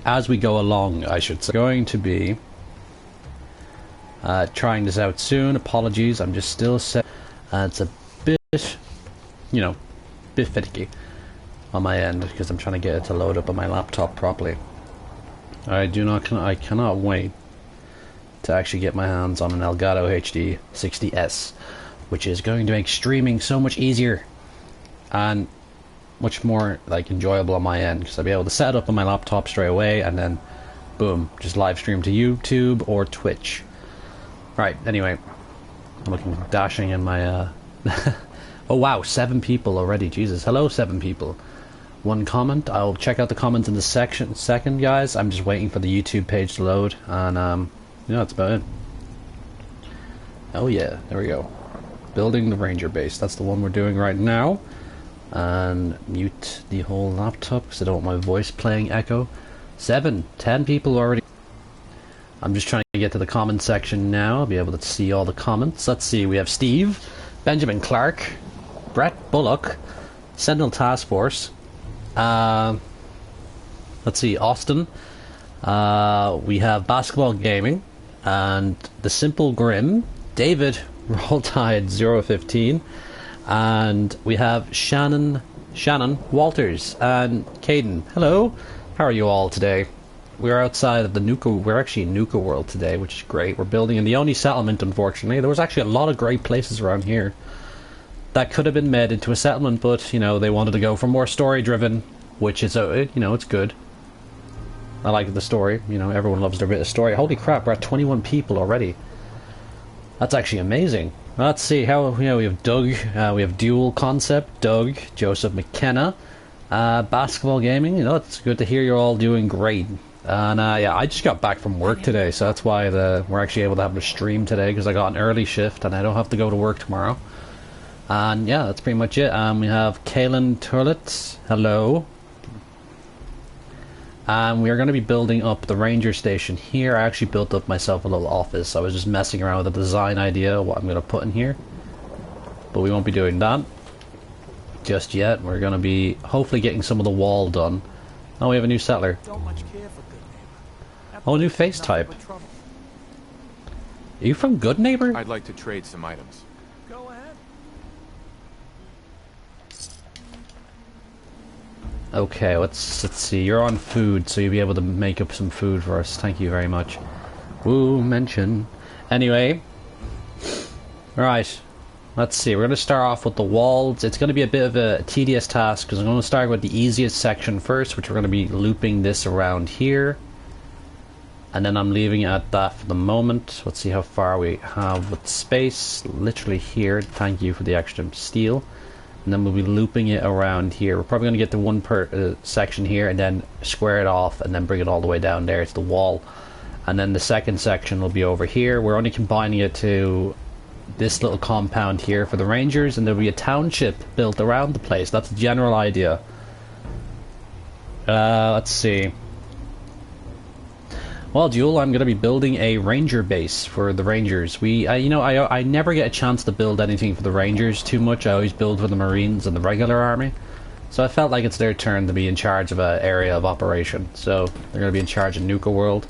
as we go along, I should say. Going to be trying this out soon. Apologies, I'm just still set. It's a bit, you know, bit finicky on my end because I'm trying to get it to load up on my laptop properly. I cannot wait to actually get my hands on an Elgato HD 60S, which is going to make streaming so much easier and much more like enjoyable on my end, because I'll be able to set it up on my laptop straight away and then boom, just live stream to YouTube or Twitch. Right, anyway, I'm looking dashing in my oh wow, 7 people already. Jesus, hello 7 people. 1 comment. I'll check out the comments in the second, guys. I'm just waiting for the YouTube page to load, and yeah, that's about it. Oh yeah, there we go. Building the ranger base. That's the one we're doing right now. And mute the whole laptop because I don't want my voice playing echo. 10 people already. I'm just trying to get to the comment section now. I'll be able to see all the comments. Let's see, we have Steve, Benjamin Clark, Brett Bullock, Sentinel Task Force, let's see, Austin, we have Basketball Gaming, and The Simple Grim, David Rolltide 015, and we have Shannon Walters, and Caden. Hello, how are you all today? We're outside of the Nuka. We're actually in Nuka World today, which is great. We're building in the only settlement, unfortunately. There was actually a lot of great places around here that could have been made into a settlement, but, you know, they wanted to go for more story-driven, which is, you know, it's good. I like the story. You know, everyone loves their bit of story. Holy crap, we're at 21 people already. That's actually amazing. Let's see, how, you know, we have Doug, we have Dual Concept, Doug, Joseph McKenna, Basketball Gaming. You know, it's good to hear you're all doing great. And yeah, I just got back from work today, so that's why we're actually able to have a stream today, because I got an early shift and I don't have to go to work tomorrow. And yeah, that's pretty much it. We have Kaylin Turlets. Hello. And we are going to be building up the ranger station here. I actually built up myself a little office. I was just messing around with a design idea, what I'm going to put in here. But we won't be doing that just yet. We're going to be hopefully getting some of the wall done. Oh, we have a new settler. Don't much care for Good Neighbor. Oh, new face type. Are you from Good Neighbor? I'd like to trade some items. Go ahead. Okay, let's see. You're on food, so you'll be able to make up some food for us. Thank you very much. Woo, mention. Anyway, right. Let's see. We're going to start off with the walls. It's going to be a bit of a tedious task because I'm going to start with the easiest section first, which we're going to be looping this around here, and then I'm leaving it at that for the moment. Let's see how far we have with space. Literally here. Thank you for the extra steel. And then we'll be looping it around here. We're probably going to get to one per section here and then square it off and then bring it all the way down there to the wall. And then the second section will be over here. We're only combining it to this little compound here for the rangers, and there'll be a township built around the place. That's the general idea. Let's see. Well, Jewel, I'm going to be building a ranger base for the rangers. You know, I never get a chance to build anything for the rangers too much. I always build for the marines and the regular army. So I felt like it's their turn to be in charge of an area of operation. So they're going to be in charge of Nuka World.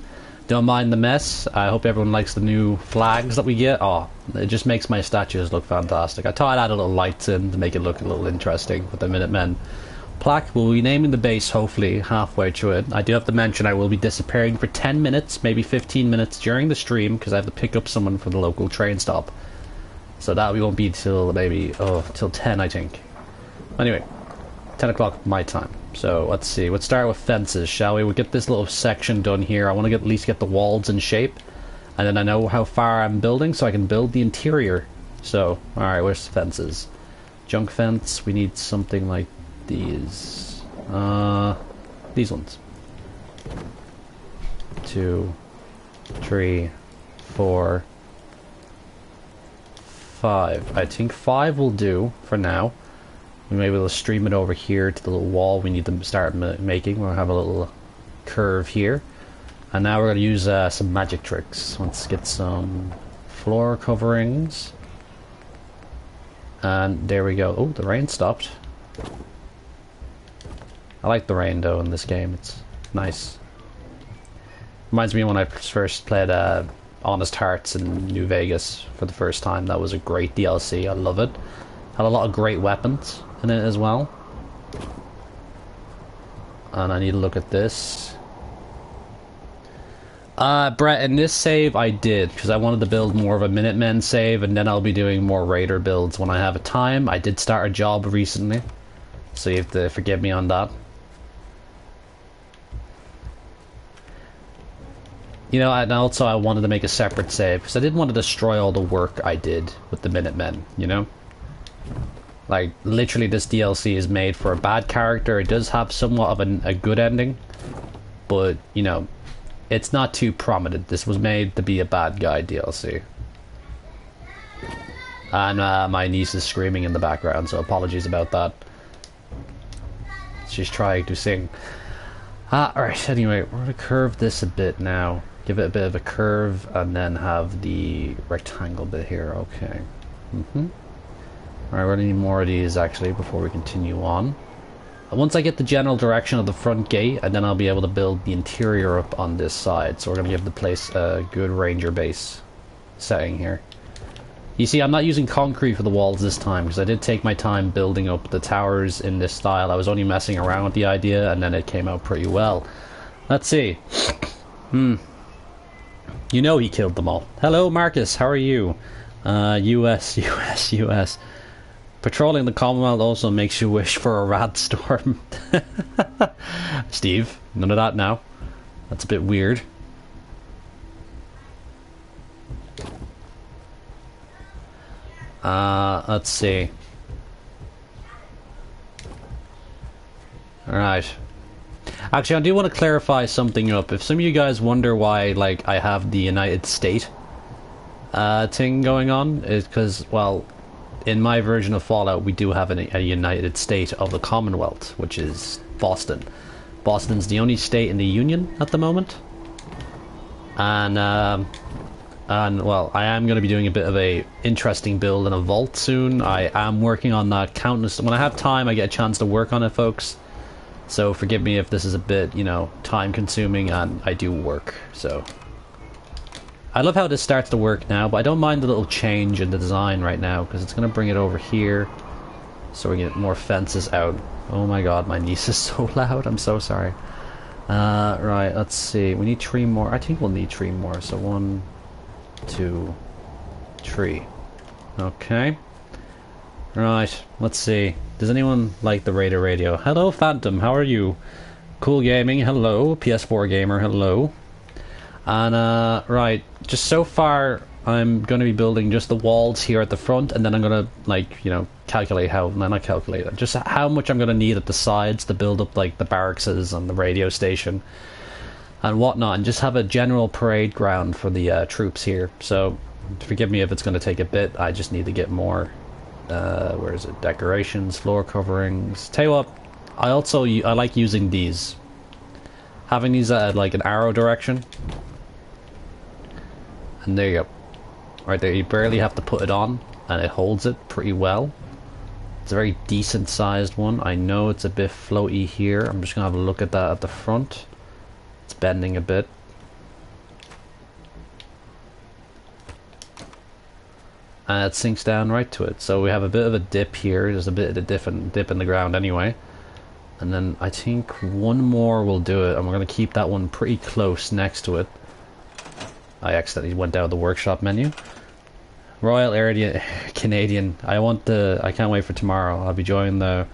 Don't mind the mess. I hope everyone likes the new flags that we get. Oh, it just makes my statues look fantastic. I thought I'd add a little lights in to make it look a little interesting with the Minutemen. Plaque will be naming the base hopefully halfway through it. I do have to mention I will be disappearing for 10 minutes, maybe 15 minutes during the stream because I have to pick up someone from the local train stop. So that won't be till maybe, till 10 I think. Anyway, 10 o'clock my time. So let's see, let's start with fences, shall we? We'll get this little section done here. I want to at least get the walls in shape, and then I know how far I'm building so I can build the interior. So, alright, where's the fences? Junk fence, we need something like these ones. 2, 3, 4, 5. I think 5 will do for now. Maybe we'll stream it over here to the little wall we need to start making. We'll have a little curve here. And now we're going to use some magic tricks. Let's get some floor coverings. And there we go. Oh, the rain stopped. I like the rain though in this game. It's nice. Reminds me of when I first played Honest Hearts in New Vegas for the first time. That was a great DLC. I love it. Had a lot of great weapons in it as well. And I need to look at this. Brett, in this save I did, because I wanted to build more of a Minutemen save, and then I'll be doing more Raider builds when I have a time. I did start a job recently, so you have to forgive me on that. You know, and also I wanted to make a separate save, because I didn't want to destroy all the work I did with the Minutemen, you know? Like, literally this DLC is made for a bad character. It does have somewhat of a good ending, but, you know, it's not too prominent. This was made to be a bad guy DLC. And my niece is screaming in the background, so apologies about that. She's trying to sing. Alright, anyway, we're going to curve this a bit now. Give it a bit of a curve, and then have the rectangle bit here. Okay. Alright, we're going to need more of these, actually, before we continue on. Once I get the general direction of the front gate, and then I'll be able to build the interior up on this side. So we're going to give the place a good ranger base setting here. You see, I'm not using concrete for the walls this time, because I did take my time building up the towers in this style. I was only messing around with the idea, and then it came out pretty well. Let's see. You know he killed them all. Hello, Marcus. How are you? US. Patrolling the Commonwealth also makes you wish for a rat storm. Steve, none of that now. That's a bit weird. Let's see. Alright. Actually, I do want to clarify something up. If some of you guys wonder why, like, I have the United States thing going on, is because, well, in my version of Fallout, we do have a United State of the Commonwealth, which is Boston. Boston's the only state in the Union at the moment. And well, I am going to be doing a bit of a interesting build in a vault soon. I am working on that countless... When I have time, I get a chance to work on it, folks. So forgive me if this is a bit, you know, time-consuming, and I do work, so... I love how this starts to work now, but I don't mind the little change in the design right now, because it's going to bring it over here, so we get more fences out. Oh my god, my niece is so loud, I'm so sorry. Right, let's see, we need 3 more, I think we'll need 3 more, so 1, 2, 3. Okay. Right, let's see, does anyone like the Raider radio? Hello Phantom, how are you? Cool Gaming, hello. PS4 Gamer, hello. And right, just so far I'm going to be building just the walls here at the front, and then I'm going to, like, you know, calculate how, no, not calculate, just how much I'm going to need at the sides to build up, like, the barracks and the radio station and whatnot, and just have a general parade ground for the troops here. So forgive me if it's going to take a bit. I just need to get more where is it, decorations, floor coverings. Tell you what, I like using these, having these at like an arrow direction. And there you go. Right there, you barely have to put it on, and it holds it pretty well. It's a very decent sized one. I know it's a bit floaty here. I'm just going to have a look at that at the front. It's bending a bit. And it sinks down right to it. So we have a bit of a dip here. There's a bit of a dip in the ground anyway. And then I think one more will do it, and we're going to keep that one pretty close next to it. I accidentally went down the workshop menu. Royal Air Canadian. I can't wait for tomorrow. I'll be joining the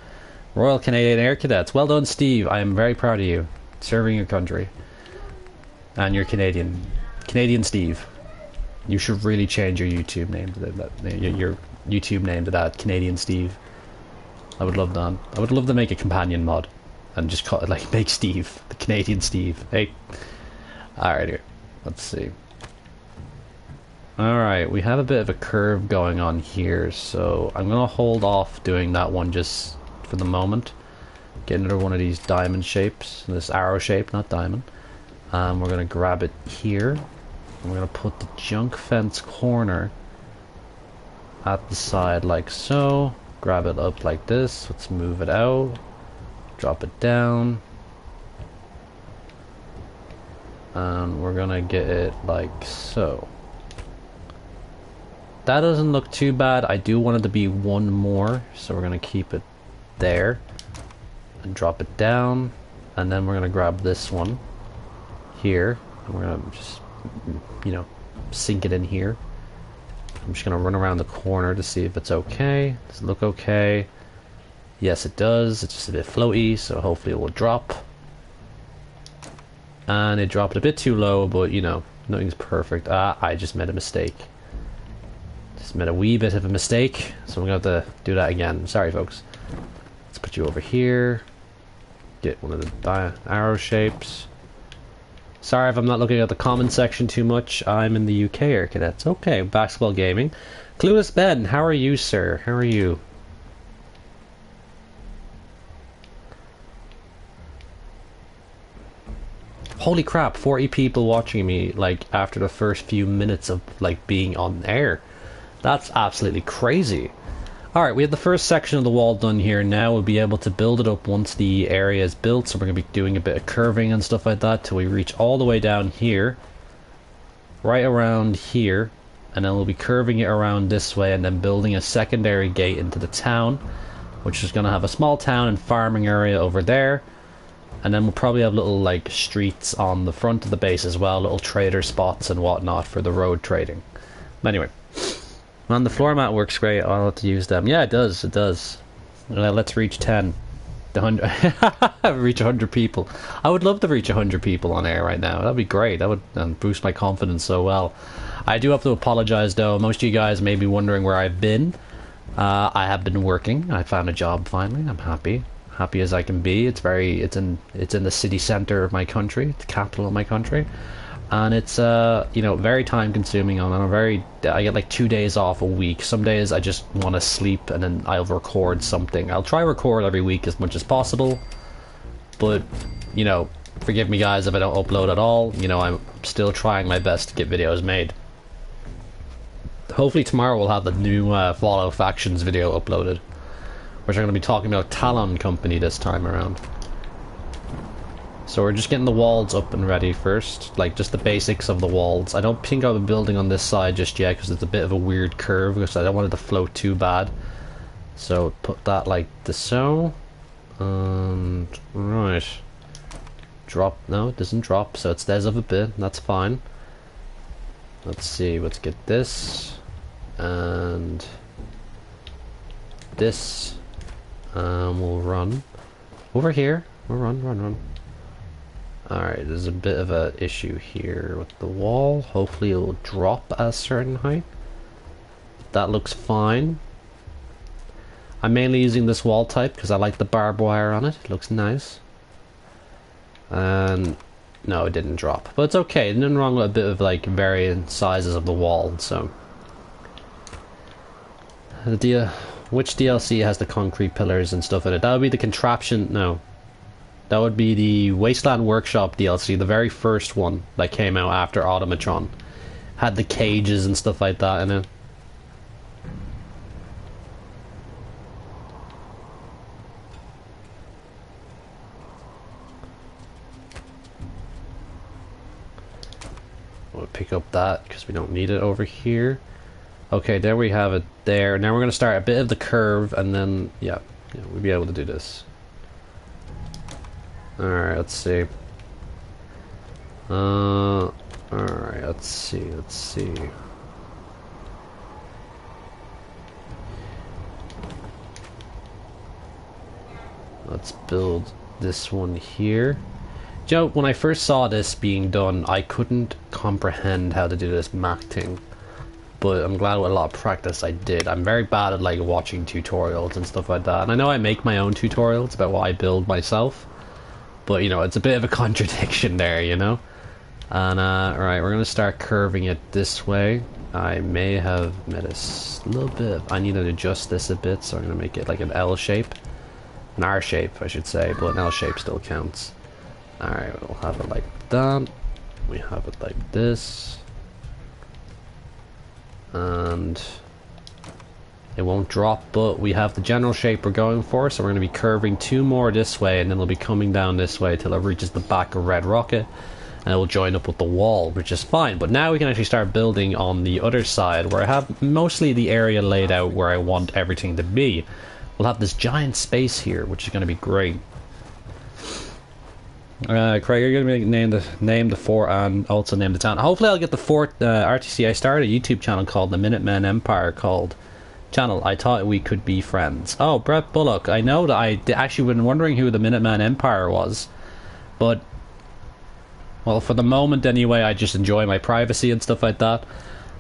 Royal Canadian Air Cadets. Well done, Steve. I am very proud of you. Serving your country. And you're Canadian. Canadian Steve. You should really change your YouTube name to that. Your YouTube name to that. Canadian Steve. I would love that. I would love to make a companion mod. And just call it, like, make Steve. The Canadian Steve. Hey. Alright, here. Let's see. Alright, we have a bit of a curve going on here, so I'm going to hold off doing that one just for the moment. Get another one of these diamond shapes, this arrow shape, not diamond. We're going to grab it here. And we're going to put the junk fence corner at the side like so. Grab it up like this. Let's move it out. Drop it down. And we're gonna get it like so. That doesn't look too bad. I do want it to be one more, so we're gonna keep it there and drop it down, and then we're gonna grab this one here and we're gonna just, you know, sink it in here. I'm just gonna run around the corner to see if it's okay. Does it look okay? Yes, it does. It's just a bit floaty, so hopefully it will drop. And it dropped a bit too low, but you know, nothing's perfect. I just made a mistake. Just made a wee bit of a mistake, so I'm gonna have to do that again. Sorry, folks. Let's put you over here. Get one of the arrow shapes. Sorry if I'm not looking at the comment section too much. I'm in the UK, Air Cadets. Okay, basketball gaming. Clueless Ben, how are you, sir? How are you? Holy crap, 40 people watching me, like, after the first few minutes of, like, being on air. That's absolutely crazy. Alright, we have the first section of the wall done here. Now we'll be able to build it up once the area is built. So we're going to be doing a bit of curving and stuff like that till we reach all the way down here. Right around here. And then we'll be curving it around this way and then building a secondary gate into the town. Which is going to have a small town and farming area over there. And then we'll probably have little, like, streets on the front of the base as well. Little trader spots and whatnot for the road trading. But anyway. Man, the floor mat works great. I'll have to use them. Yeah, it does. It does. Let's reach 10. The 100. Reach 100 people. I would love to reach 100 people on air right now. That'd be great. That would boost my confidence so well. I do have to apologize, though. Most of you guys may be wondering where I've been. I have been working. I found a job finally. I'm happy. Happy as I can be. It's in the city center of my country, the capital of my country, and it's you know, very time consuming. I get like 2 days off a week. Some days I just want to sleep and then I'll record something. I'll try record every week as much as possible, but you know, forgive me guys if I don't upload at all. You know, I'm still trying my best to get videos made. Hopefully tomorrow we'll have the new Fallout Factions video uploaded, which I'm going to be talking about Talon Company this time around. So we're just getting the walls up and ready first, like just the basics of the walls. I don't think I'll be building on this side just yet because it's a bit of a weird curve because I don't want it to float too bad. So put that like this so. And right. Drop, no it doesn't drop, so it stays up a bit, that's fine. Let's see, let's get this. And this. We'll run over here. We'll run. Alright, there's a bit of a issue here with the wall. Hopefully it will drop at a certain height. That looks fine. I'm mainly using this wall type because I like the barbed wire on it. It looks nice. And no, it didn't drop. But it's okay. Nothing wrong with a bit of like varying sizes of the wall, so. Which DLC has the concrete pillars and stuff in it? That would be the contraption. No. That would be the Wasteland Workshop DLC, the very first one that came out after Automatron. Had the cages and stuff like that in it. We'll pick up that because we don't need it over here. Okay, there we have it there. Now we're going to start a bit of the curve and then, yeah we'll be able to do this. Alright, let's see. Alright, let's see. Let's build this one here. Joe, when I first saw this being done, I couldn't comprehend how to do this map thing. But I'm glad with a lot of practice I did. I'm very bad at like watching tutorials and stuff like that. And I know I make my own tutorials about what I build myself. But, you know, it's a bit of a contradiction there, you know? And, alright, we're going to start curving it this way. I may have made a little bit. I need to adjust this a bit, so I'm going to make it like an L shape. An R shape, I should say, but an L shape still counts. Alright, we'll have it like that. We have it like this. And it won't drop, but we have the general shape we're going for, so we're going to be curving 2 more this way, and then it'll be coming down this way till it reaches the back of Red Rocket. and it will join up with the wall, which is fine. But now we can actually start building on the other side, where I have mostly the area laid out where I want everything to be. We'll have this giant space here, which is going to be great. Craig, are you going to name the fort and also name the town? Hopefully I'll get the fort, RTC. I started a YouTube channel called the Minutemen Empire channel. I thought we could be friends. Oh, Brett Bullock. I know that I actually been wondering who the Minuteman Empire was. But, well, for the moment anyway, I just enjoy my privacy and stuff like that.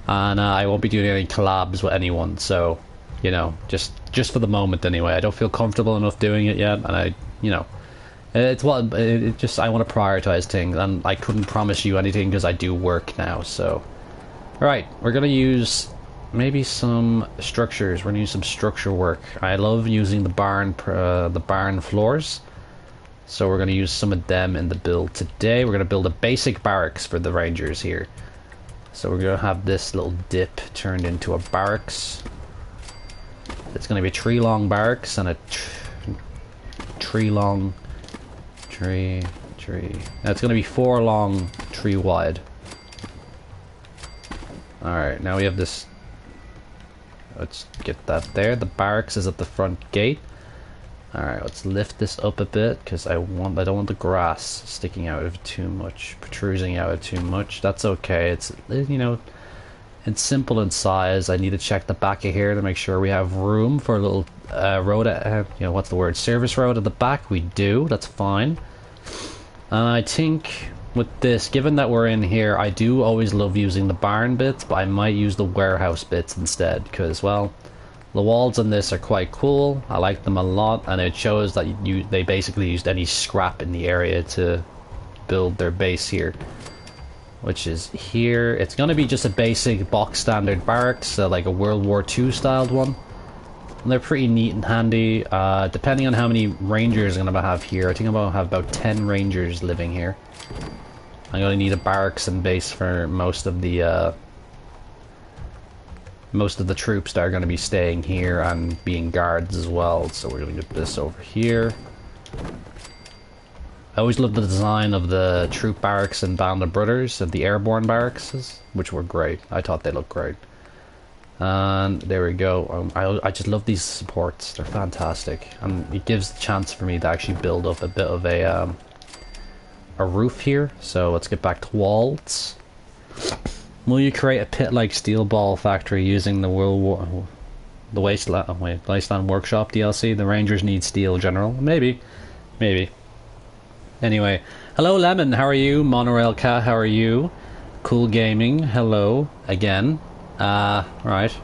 And I won't be doing any collabs with anyone. So, you know, just for the moment anyway. I don't feel comfortable enough doing it yet. And it's what it just I want to prioritize things, and I couldn't promise you anything because I do work now. So, all right, we're gonna use maybe some structures. We're gonna use some structure work. I love using the barn floors, so we're gonna use some of them in the build today. We're gonna build a basic barracks for the rangers here. So we're gonna have this little dip turned into a barracks. It's gonna be a tree-long barracks and a tree-long. Tree. Now it's going to be 4 long, 3 wide. Alright, now we have this. Let's get that there. The barracks is at the front gate. Alright, let's lift this up a bit because I don't want the grass sticking out of too much, protruding out of too much. That's okay. It's, you know, it's simple in size. I need to check the back of here to make sure we have room for a little road, you know, what's the word? Service road at the back. We do. That's fine. I think with this, given that we're in here, I do always love using the barn bits, but I might use the warehouse bits instead, because, well, the walls on this are quite cool. I like them a lot, and it shows that they basically used any scrap in the area to build their base here, which is here. It's going to be just a basic box standard barracks, like a World War II styled one. And they're pretty neat and handy. Depending on how many rangers I'm going to have here, I think I'm going to have about 10 rangers living here. I'm going to need a barracks and base for most of the troops that are going to be staying here and being guards as well. So we're going to get this over here. I always loved the design of the troop barracks in Band of Brothers and the airborne barracks, which were great. I thought they looked great. And there we go. I just love these supports. They're fantastic, and it gives the chance for me to actually build up a bit of a roof here. So let's get back to walls. Will you create a pit-like steel ball factory using the Wasteland Workshop DLC? The Rangers need steel, General. Maybe. Anyway, hello Lemon. How are you? Monorail Cat. How are you? Cool Gaming. Hello again. Right.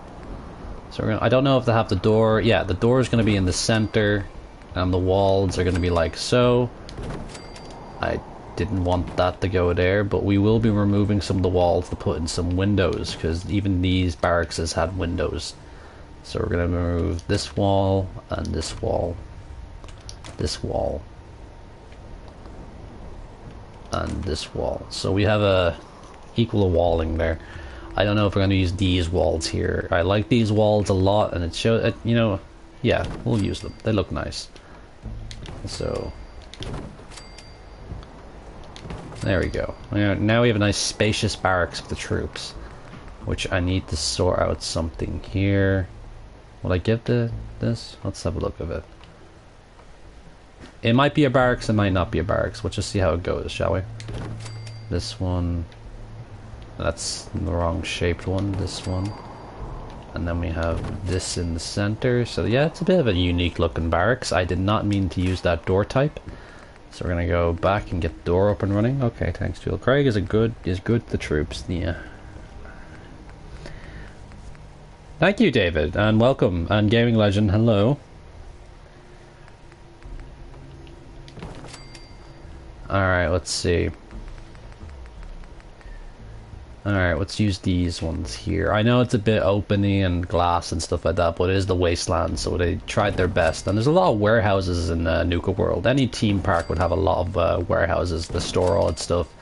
So I don't know if they have the door. Yeah, the door is going to be in the center, and the walls are going to be like so. I didn't want that to go there, but we will be removing some of the walls to put in some windows, because even these barracks had windows. So we're going to remove this wall, and this wall, this wall, and this wall. So we have a equal walling there. I don't know if we're going to use these walls here. I like these walls a lot, and it shows, you know, yeah, we'll use them. They look nice. So, there we go. Now we have a nice spacious barracks for the troops, which I need to sort out something here. Will I give this? Let's have a look at it. It might be a barracks, it might not be a barracks. We'll just see how it goes, shall we? This one. That's the wrong shaped one, this one. And then we have this in the center. So yeah, it's a bit of a unique looking barracks. I did not mean to use that door type. So we're gonna go back and get the door up and running. Okay, thanks, Joel. Craig is good to the troops. Yeah. Thank you, David, and welcome. And Gaming Legend, hello. Alright, let's see. Alright, let's use these ones here. I know it's a bit openy and glass and stuff like that, but it is the wasteland, so they tried their best. And there's a lot of warehouses in Nuka World. Any theme park would have a lot of warehouses to store all its stuff.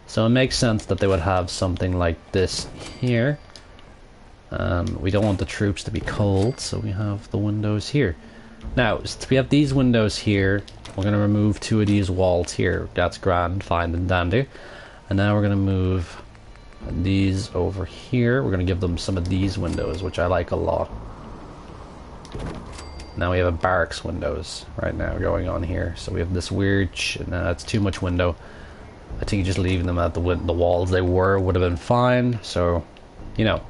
So it makes sense that they would have something like this here. We don't want the troops to be cold, so we have the windows here. Now, since we have these windows here, we're going to remove 2 of these walls here. That's grand, fine and dandy. And now we're gonna move these over here. We're gonna give them some of these windows, which I like a lot. Now we have a barracks windows right now going on here. So we have this weird no, that's too much window. I think just leaving them at the walls they would have been fine. So, you know,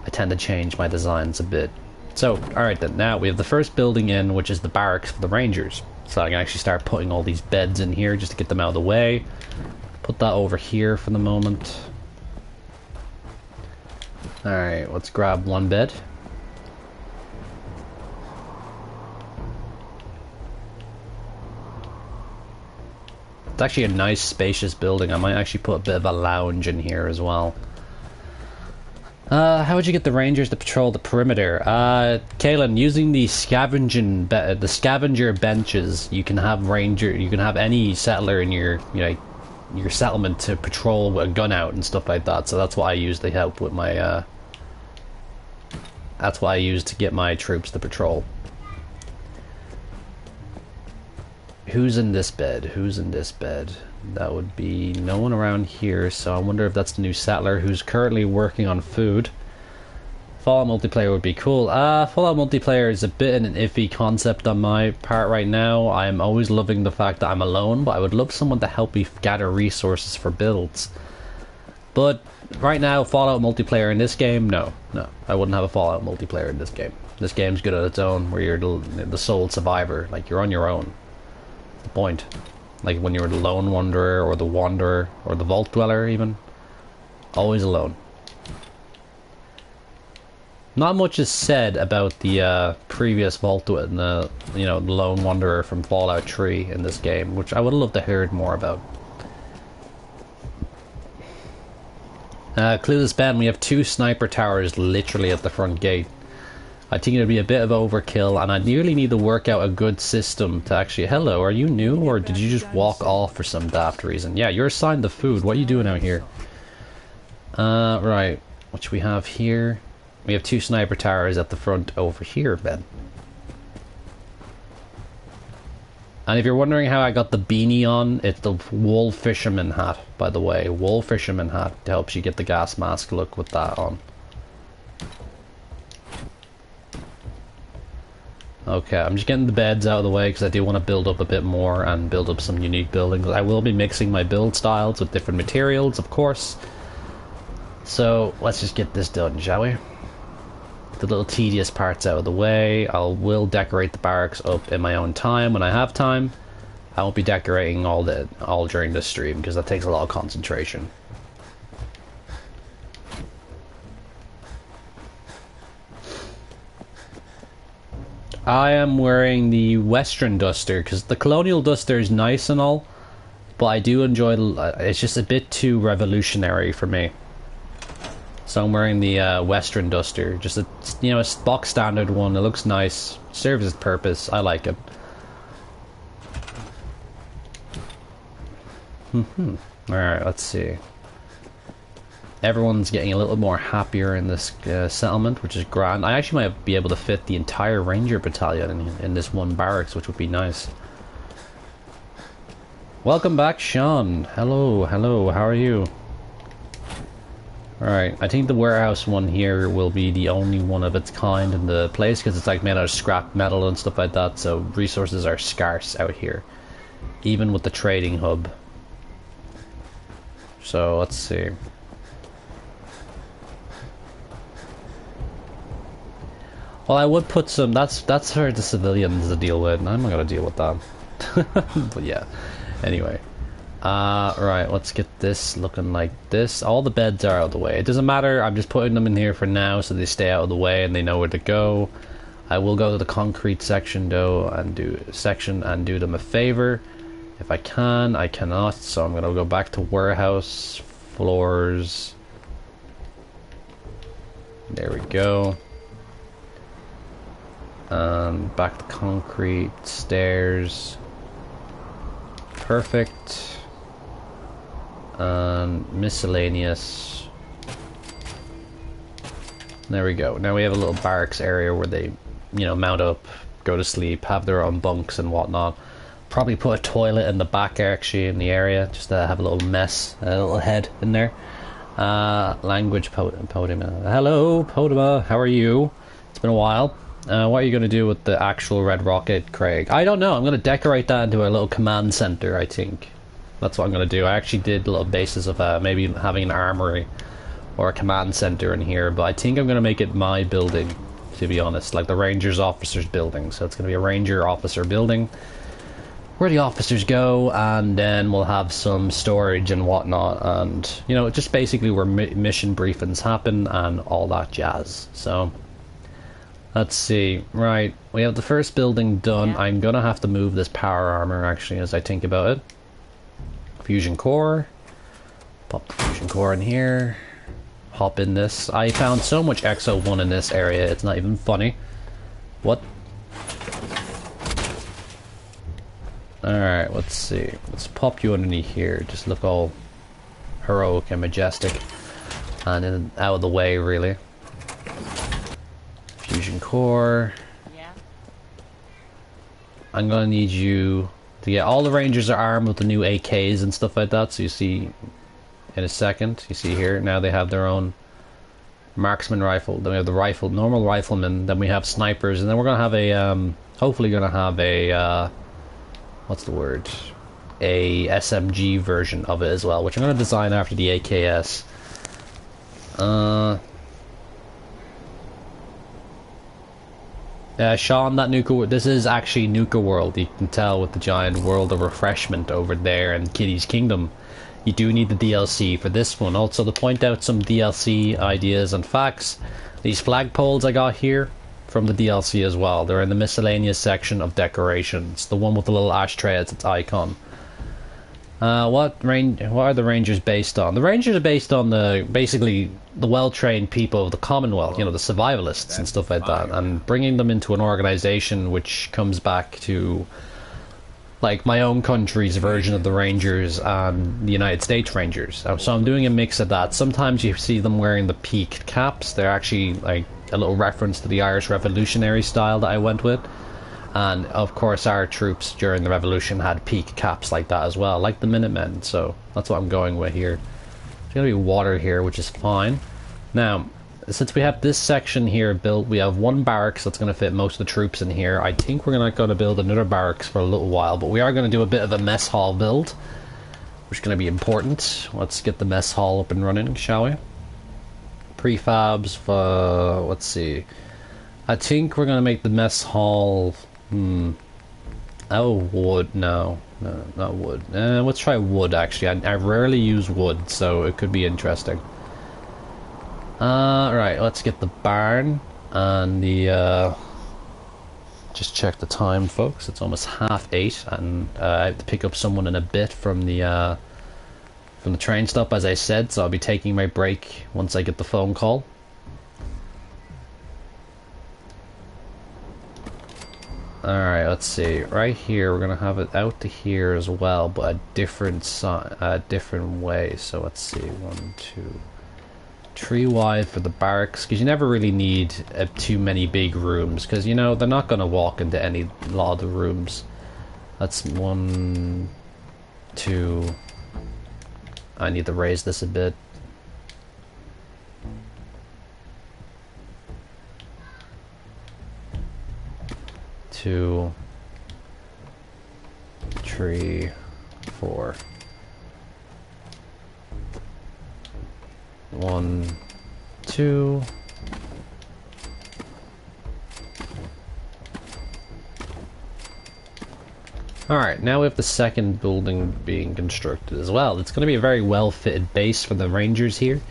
I tend to change my designs a bit. So, alright then, now we have the first building in, which is the barracks for the Rangers. So I can actually start putting all these beds in here just to get them out of the way. Put that over here for the moment. Alright, let's grab one bed. It's actually a nice spacious building. I might actually put a bit of a lounge in here as well. How would you get the Rangers to patrol the perimeter? Kalen, using the scavenger benches, you can have any settler in your settlement to patrol a gun out and stuff like that. So that's what I use to help with my that's what I use to get my troops to patrol. Who's in this bed? Who's in this bed? That would be no one around here, so I wonder if that's the new settler who's currently working on food. Fallout multiplayer would be cool. Fallout multiplayer is a bit an iffy concept on my part right now. I'm always loving the fact that I'm alone, but I would love someone to help me gather resources for builds. But right now, Fallout multiplayer in this game, no. I wouldn't have a Fallout multiplayer in this game. This game's good on its own, where you're the sole survivor. Like, you're on your own. The point. Like when you're the lone wanderer or the wanderer or the vault dweller even. Always alone. Not much is said about the previous vault dweller, the lone wanderer from Fallout 3 in this game, which I would love to hear more about. Clueless Ben, we have 2 sniper towers literally at the front gate. I think it would be a bit of overkill, and I really need to work out a good system to actually... Hello, are you new, or did you just walk off for some daft reason? Yeah, you're assigned the food. What are you doing out here? Right. What we have here? We have 2 sniper towers at the front over here, Ben. And if you're wondering how I got the beanie on, it's the wool fisherman hat, by the way. Wool fisherman hat helps you get the gas mask look with that on. Okay, I'm just getting the beds out of the way because I do want to build up a bit more and build up some unique buildings. I will be mixing my build styles with different materials, of course. So, let's just get this done, shall we? The little tedious parts out of the way. I will decorate the barracks up in my own time when I have time. I won't be decorating all during this stream because that takes a lot of concentration. I am wearing the Western Duster because the Colonial Duster is nice and all, but I do enjoy it's just a bit too revolutionary for me. So I'm wearing the Western Duster, just a box standard one. It looks nice, serves its purpose. I like it. Alright, let's see. Everyone's getting a little more happier in this settlement, which is grand. I actually might be able to fit the entire Ranger battalion in this one barracks, which would be nice. Welcome back, Sean. Hello, how are you? Alright, I think the warehouse one here will be the only one of its kind in the place, because it's like made out of scrap metal and stuff like that, so resources are scarce out here. Even with the trading hub. So, let's see. Well, I would put some... That's for the civilians to deal with. I'm not gonna deal with that. But yeah. Anyway. Right, let's get this looking like this. All the beds are out of the way. It doesn't matter. I'm just putting them in here for now so they stay out of the way and they know where to go. I will go to the concrete section though and do them a favor. If I can, I cannot. So I'm gonna go back to warehouse floors. There we go. Back to concrete, stairs. Perfect. Miscellaneous. There we go. Now we have a little barracks area where they, mount up, go to sleep, have their own bunks and whatnot. Probably put a toilet in the back actually in the area, just to have a little mess, a little head in there. Language Podima. Hello, Podima. How are you? It's been a while. What are you going to do with the actual red rocket, Craig? I don't know. I'm going to decorate that into a little command center, I think. That's what I'm going to do. I actually did little bases of maybe having an armory or a command center in here, but I think I'm going to make it my building, to be honest, like the Rangers officers building. So it's going to be a Ranger officer building where the officers go, and then we'll have some storage and whatnot, and you know, just basically where mission briefings happen and all that jazz. So let's see. Right, we have the first building done. Yeah. I'm gonna have to move this power armor actually as I think about it. Fusion core. Pop the fusion core in here. Hop in this. I found so much XO1 in this area, it's not even funny. What? Alright, let's see. Let's pop you underneath here. Just look all heroic and majestic. And then out of the way, really. Fusion core. Yeah. I'm gonna need you to get all the Rangers are armed with the new AKs and stuff like that. So you see in a second, you see here, now they have their own marksman rifle. Then we have the rifle, normal riflemen. Then we have snipers, and then we're gonna have a hopefully gonna have a what's the word? A SMG version of it as well, which I'm going to design after the AKS. Sean, that Nuka, this is actually Nuka World. You can tell with the giant world of refreshment over there in Kitty's Kingdom. You do need the DLC for this one. Also, to point out some DLC ideas and facts, these flagpoles I got here from the DLC as well. They're in the miscellaneous section of decorations. The one with the little ashtray as its icon. What are the Rangers based on? The Rangers are based on basically the well-trained people of the Commonwealth, you know, the survivalists and stuff like that, and bringing them into an organization which comes back to like my own country's version of the Rangers and the United States Rangers. So I'm doing a mix of that. Sometimes you see them wearing the peaked caps. They're actually like a little reference to the Irish Revolutionary style that I went with. And of course our troops during the Revolution had peak caps like that as well, like the Minutemen. So that's what I'm going with here. There's going to be water here, which is fine. Now, since we have this section here built, we have one barracks that's going to fit most of the troops in here. I think we're not going to build another barracks for a little while, but we are going to do a bit of a mess hall build, which is going to be important. Let's get the mess hall up and running, shall we? Prefabs for, let's see. I think we're going to make the mess hall, oh, wood, no, not wood. Let's try wood, actually. I rarely use wood, so it could be interesting. Right, let's get the barn and the, just check the time, folks. It's almost 8:30, and I have to pick up someone in a bit from the train stop, as I said, so I'll be taking my break once I get the phone call. Alright, let's see. Right here, we're gonna have it out to here as well, but a different way. So let's see, 1, 2, 3 wide for the barracks, because you never really need too many big rooms, because you know they're not gonna walk into any lot of the rooms. That's 1, 2. I need to raise this a bit. Two, 3, 4. 1, 2. Alright, now we have the second building being constructed as well. It's going to be a very well-fitted base for the Rangers here.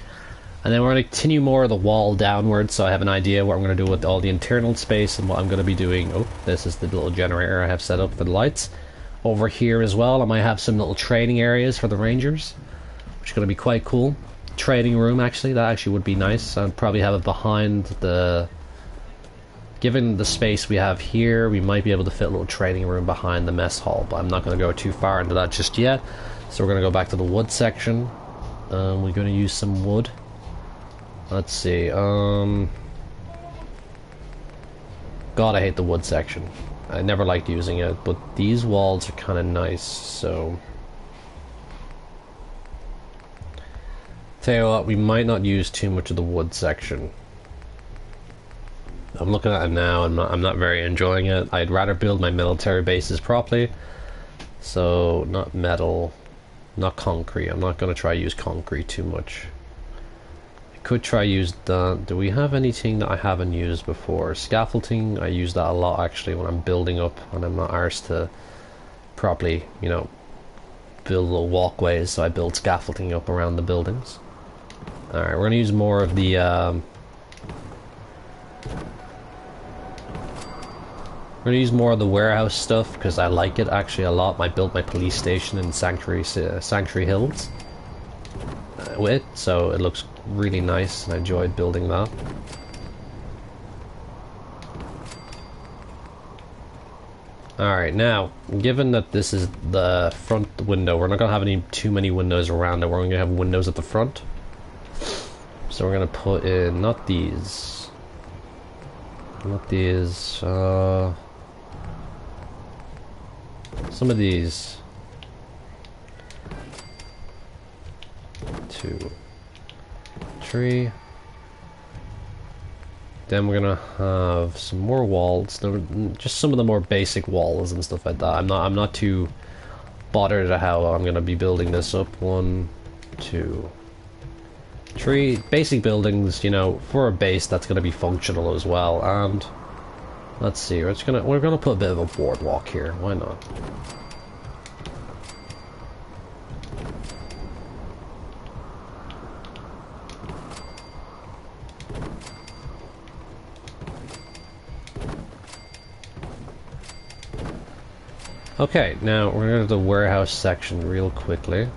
And then we're going to continue more of the wall downwards, so I have an idea what I'm going to do with all the internal space and what I'm going to be doing. Oh, this is the little generator I have set up for the lights. Over here as well, I might have some little training areas for the Rangers, which is going to be quite cool. Training room, actually, that actually would be nice. I'd probably have it behind the... Given the space we have here, we might be able to fit a little training room behind the mess hall, but I'm not going to go too far into that just yet. So we're going to go back to the wood section. We're going to use some wood. Let's see, God, I hate the wood section. I never liked using it, but these walls are kind of nice, so... Tell you what, we might not use too much of the wood section. I'm looking at it now, and I'm not very enjoying it. I'd rather build my military bases properly. So, not metal, not concrete. I'm not going to try to use concrete too much. I could try use that. Do we have anything that I haven't used before? Scaffolding, I use that a lot actually when I'm building up, and I'm not arsed to properly, you know, build little walkways, so I build scaffolding up around the buildings. Alright, we're going to use more of the... We're going to use more of the warehouse stuff because I like it actually a lot. I built my police station in Sanctuary Hills with it, so it looks really nice and I enjoyed building that. Alright, now, given that this is the front window, we're not going to have too many windows around it. We're going to have windows at the front. So we're going to put in, not these, some of these. 2, 3. Then we're gonna have some more walls. Just some of the more basic walls and stuff like that. I'm not too bothered at how I'm gonna be building this up. 1, 2, 3 basic buildings, you know, for a base that's gonna be functional as well. And let's see, we're gonna put a bit of a boardwalk here. Why not? Okay, now we're gonna go to the warehouse section real quickly.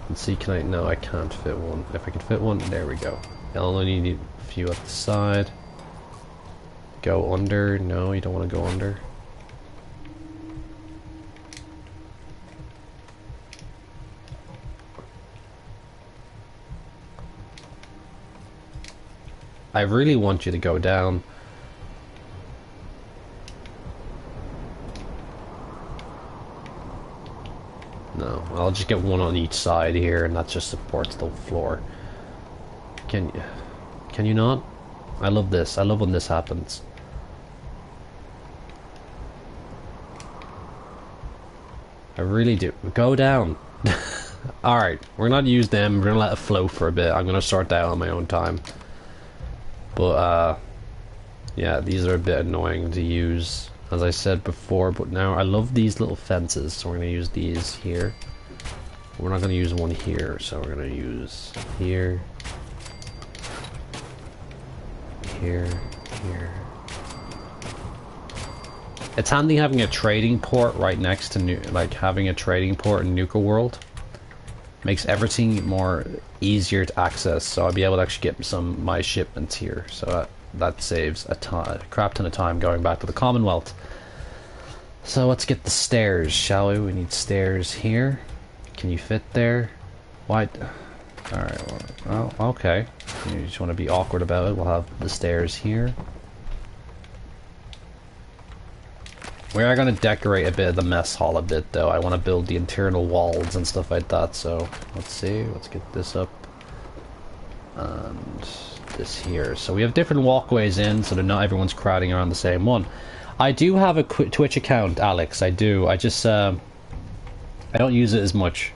Let's see, can I? No, I can't fit one. If I can fit one, there we go. I only need a few at the side. Go under. No, you don't want to go under. I really want you to go down. No, I'll just get one on each side here, and that just supports the floor. Can you not? I love this. I love when this happens. I really do. Go down. Alright, we're not use them. We're gonna let it flow for a bit. I'm gonna sort that out on my own time. But, yeah, these are a bit annoying to use, as I said before, but now I love these little fences, so we're gonna use these here. We're not gonna use one here, so we're gonna use here, here, here. It's handy having a trading port right next to like having a trading port in Nuka World. Makes everything more easier to access, so I'll be able to actually get some of my shipments here. So that saves a crap ton of time going back to the Commonwealth. So let's get the stairs, shall we? We need stairs here. Can you fit there? Why? Alright, well, okay. You just want to be awkward about it. We'll have the stairs here. We are going to decorate a bit of the mess hall a bit, though. I want to build the internal walls and stuff like that, so let's see. Let's get this up. And this here. So we have different walkways in, so that not everyone's crowding around the same one. I do have a Twitch account, Alex. I do. I just, I don't use it as much.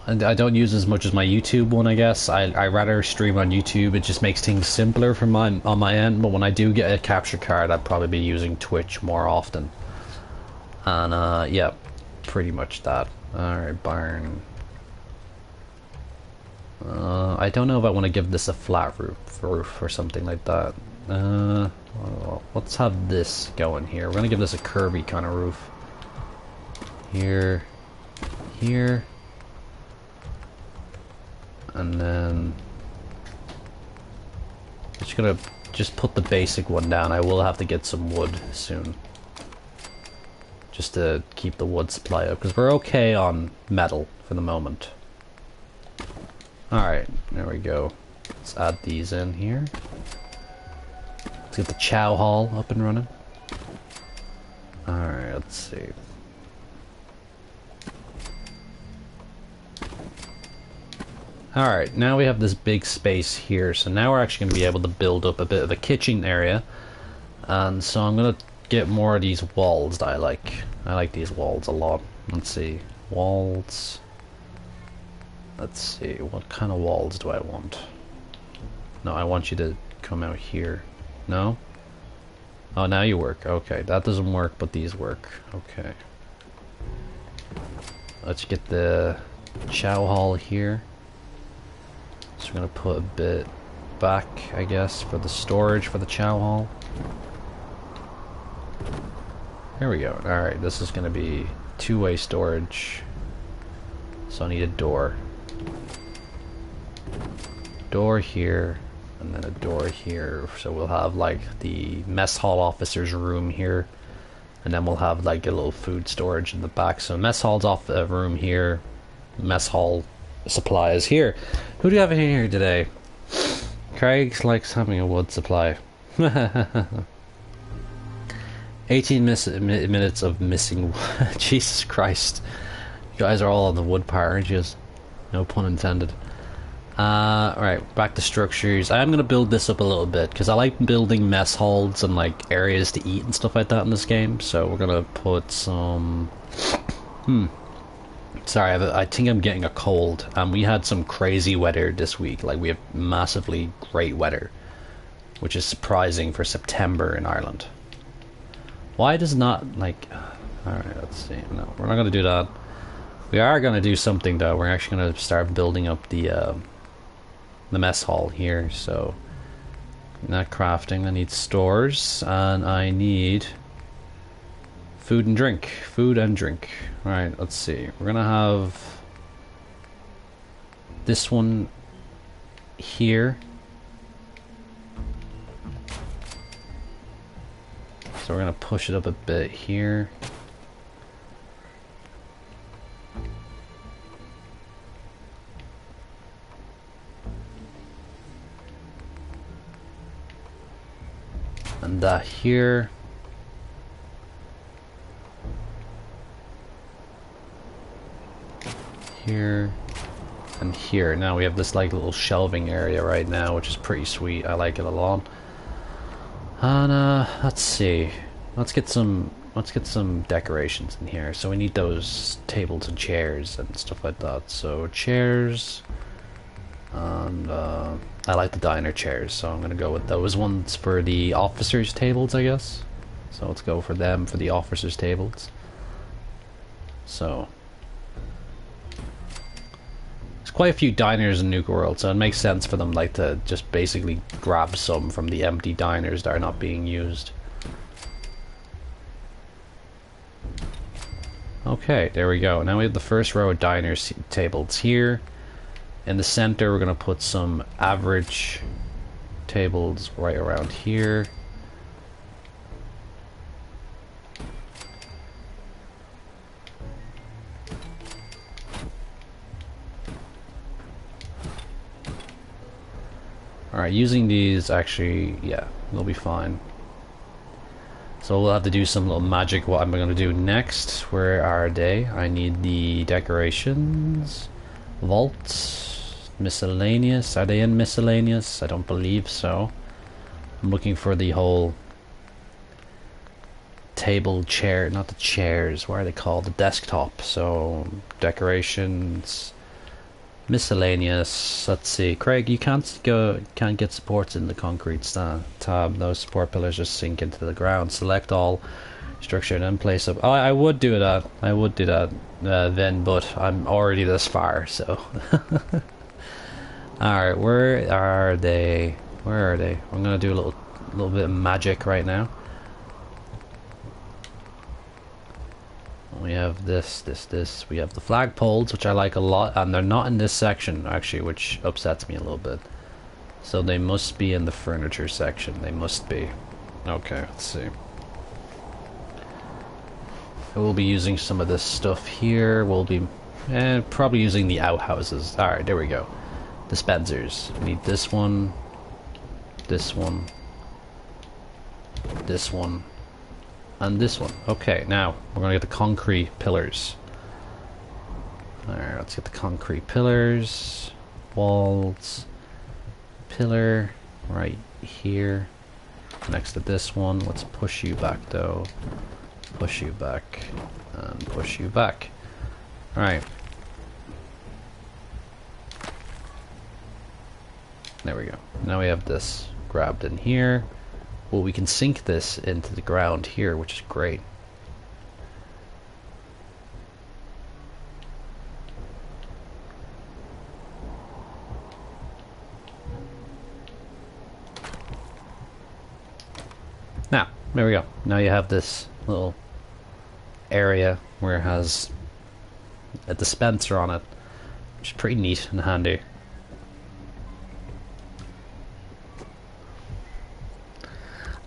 And I don't use as much as my YouTube one, I guess. I rather stream on YouTube. It just makes things simpler for on my end. But when I do get a capture card, I'd probably be using Twitch more often. And yeah, pretty much that. Alright, barn. I don't know if I want to give this a flat roof or something like that. Well, let's have this going here. We're gonna give this a curvy kind of roof. Here, here. And then just gonna put the basic one down. I will have to get some wood soon, just to keep the wood supply up, because we're okay on metal for the moment. Alright, there we go. Let's add these in here. Let's get the chow hall up and running. Alright, let's see. Alright, now we have this big space here, so now we're actually going to be able to build up a bit of a kitchen area. And so I'm going to get more of these walls that I like. I like these walls a lot. Let's see. Walls. Let's see, what kind of walls do I want? No, I want you to come out here. No? Oh, now you work. Okay, that doesn't work, but these work. Okay. Let's get the chow hall here. So we're gonna put a bit back, I guess, for the storage for the chow hall. There we go. Alright, this is gonna be two-way storage. So I need a door. Door here, and then a door here. So we'll have like the mess hall officer's room here, and then we'll have like a little food storage in the back. So mess hall's off a room here, mess hall supplies here. Who do you have in here today? Craig likes having a wood supply. 18 minutes of missing. Jesus Christ, you guys are all on the wood part, aren't you? No pun intended. Right, back to structures. I am going to build this up a little bit, because I like building mess halls and like areas to eat and stuff like that in this game, so we're going to put some... Sorry, I think I'm getting a cold, and we had some crazy weather this week. Like, we have massively great weather, which is surprising for September in Ireland. Why does not, like... Alright, let's see. No, we're not going to do that. We are going to do something, though. We're actually going to start building up the mess hall here, so not crafting. I need stores, and I need food and drink. Food and drink. Alright, let's see. We're gonna have this one here. So we're gonna push it up a bit here. And that here. Here. And here. Now we have this like little shelving area right now, which is pretty sweet. I like it a lot. And let's see. Let's get some decorations in here. So we need those tables and chairs and stuff like that. So chairs. And I like the diner chairs, so I'm gonna go with those ones for the officers' tables, I guess. So let's go for them for the officers' tables. So there's quite a few diners in Nuka World, so it makes sense for them like to just basically grab some from the empty diners that are not being used. Okay, there we go. Now we have the first row of diners tables here. In the center, we're going to put some average tables right around here. Alright, using these actually, yeah, they'll be fine. So we'll have to do some little magic. What I'm going to do next, where are they? I need the decorations. Vaults. Miscellaneous. Are they in miscellaneous? I don't believe so. I'm looking for the whole table, chair, not the chairs, what are they called? The desktop. So decorations, miscellaneous. Let's see, Craig, you can't get supports in the concrete tab. Those support pillars just sink into the ground. Select all, structure, and then place up. Oh, I would do that. I would do that then, but I'm already this far, so. Alright, where are they? Where are they? I'm gonna do a little bit of magic right now. We have this. We have the flagpoles, which I like a lot, and they're not in this section, actually, which upsets me a little bit. So they must be in the furniture section. They must be. Okay, let's see. We'll be using some of this stuff here. We'll be probably using the outhouses. Alright, there we go. Dispensers. We need this one, this one, and this one. Okay, now we're gonna get the concrete pillars. Alright, let's get the concrete pillars. Walls. Pillar right here. Next to this one. Let's push you back though. Push you back. And push you back. Alright. There we go. Now we have this grabbed in here. Well, we can sink this into the ground here, which is great. Now, there we go. Now you have this little area where it has a dispenser on it, which is pretty neat and handy.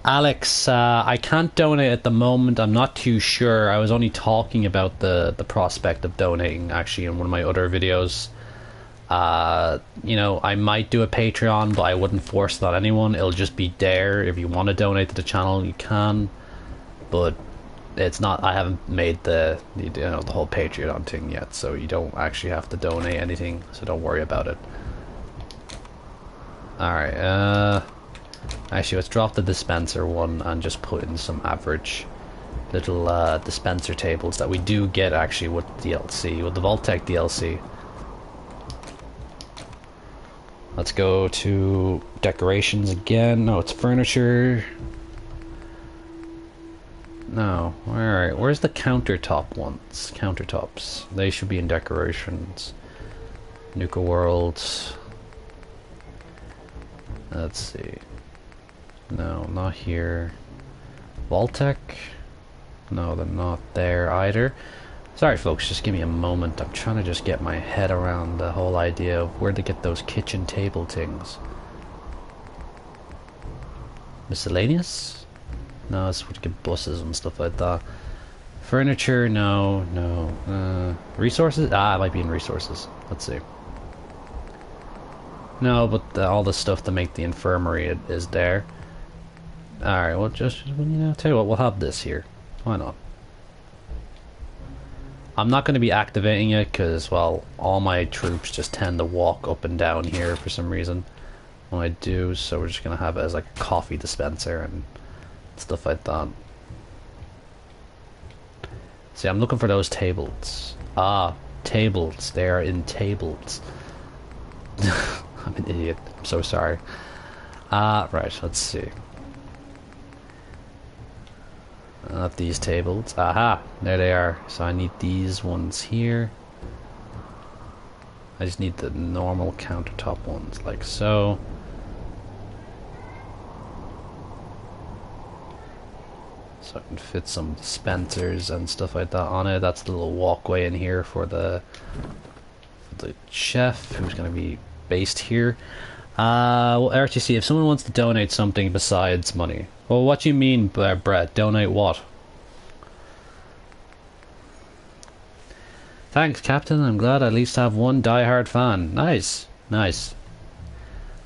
Alex, I can't donate at the moment. I'm not too sure. I was only talking about the prospect of donating actually in one of my other videos. You know, I might do a Patreon, but I wouldn't force that on anyone. It'll just be there. If you want to donate to the channel, you can. But it's not. I haven't made the whole Patreon thing yet, so you don't actually have to donate anything. So don't worry about it. All right. Actually, let's drop the dispenser one and just put in some average little dispenser tables that we do get actually with DLC, with the Vault-Tec DLC. Let's go to decorations again. No, it's furniture. No, alright, where's the countertop ones? Countertops. They should be in decorations. Nuka Worlds. Let's see. No, not here. Vault-Tec? No, they're not there either. Sorry folks, just give me a moment. I'm trying to just get my head around the whole idea of where to get those kitchen table things. Miscellaneous? No, it's would get buses and stuff like that. Furniture? No, no. Resources? Ah, it might be in resources. Let's see. No, but all the stuff to make the infirmary is there. Alright, well just, you know, tell you what, we'll have this here. Why not? I'm not going to be activating it because, well, all my troops just tend to walk up and down here for some reason when I do, so we're just going to have it as like a coffee dispenser and stuff like that. See, I'm looking for those tables. Ah, tables. They are in tables. I'm an idiot. I'm so sorry. Right, let's see. Not these tables. Aha! There they are. So I need these ones here. I just need the normal countertop ones, like so. So I can fit some dispensers and stuff like that on it. That's the little walkway in here for the chef who's going to be based here. Well, RTC, if someone wants to donate something besides money. Well, what do you mean, Brett? Donate what? Thanks, Captain. I'm glad I at least have one die-hard fan. Nice. Nice.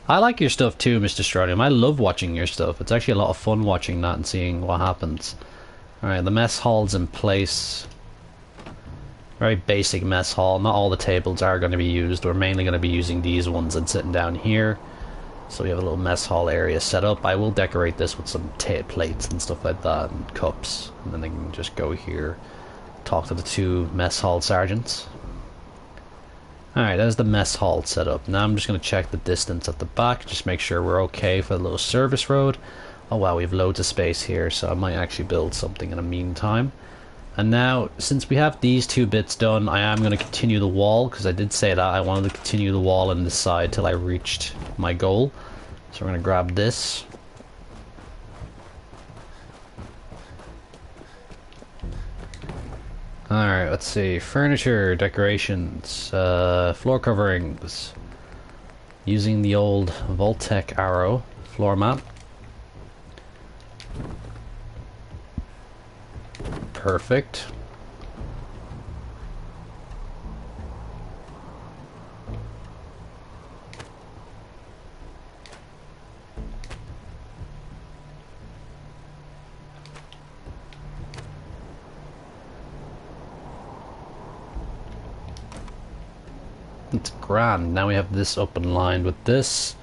I like your stuff too, Mr. Strontium. I love watching your stuff. It's actually a lot of fun watching that and seeing what happens. Alright, the mess hall's in place. Very basic mess hall. Not all the tables are going to be used. We're mainly going to be using these ones and sitting down here. So we have a little mess hall area set up. I will decorate this with some plates and stuff like that and cups. And then they can just go here, talk to the two mess hall sergeants. Alright, there's the mess hall set up. Now I'm just going to check the distance at the back. Just make sure we're okay for the little service road. Oh wow, we have loads of space here. So I might actually build something in the meantime. And now, since we have these two bits done, I am going to continue the wall, because I did say that I wanted to continue the wall on this side till I reached my goal. So we're going to grab this. Alright, let's see. Furniture, decorations, floor coverings. Using the old Vault-Tec arrow floor mat. Perfect. It's grand. Now we have this up in line with this.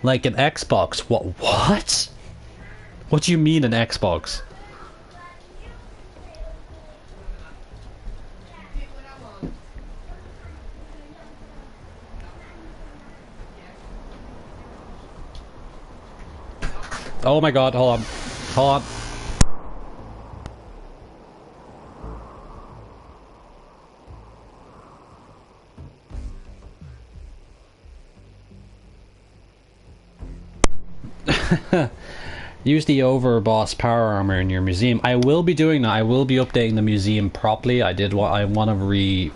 Like an Xbox. What? What do you mean an Xbox? Oh my god, hold on. Hold on. Use the overboss power armor in your museum. I will be doing that. I will be updating the museum properly. I want to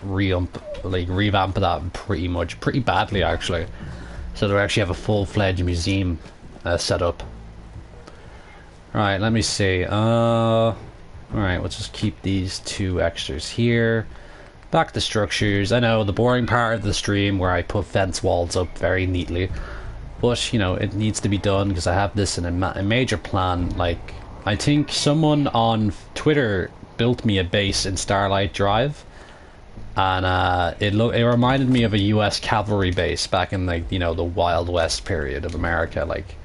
revamp that pretty badly actually, so that we actually have a full-fledged museum set up. Alright, let me see. Alright, let's just keep these two extras here. Back to structures. I know, the boring part of the stream where I put fence walls up very neatly. But, you know, it needs to be done because I have this in a major plan. Like, I think someone on Twitter built me a base in Starlight Drive. And it reminded me of a US cavalry base back in, like, you know, the Wild West period of America. Like,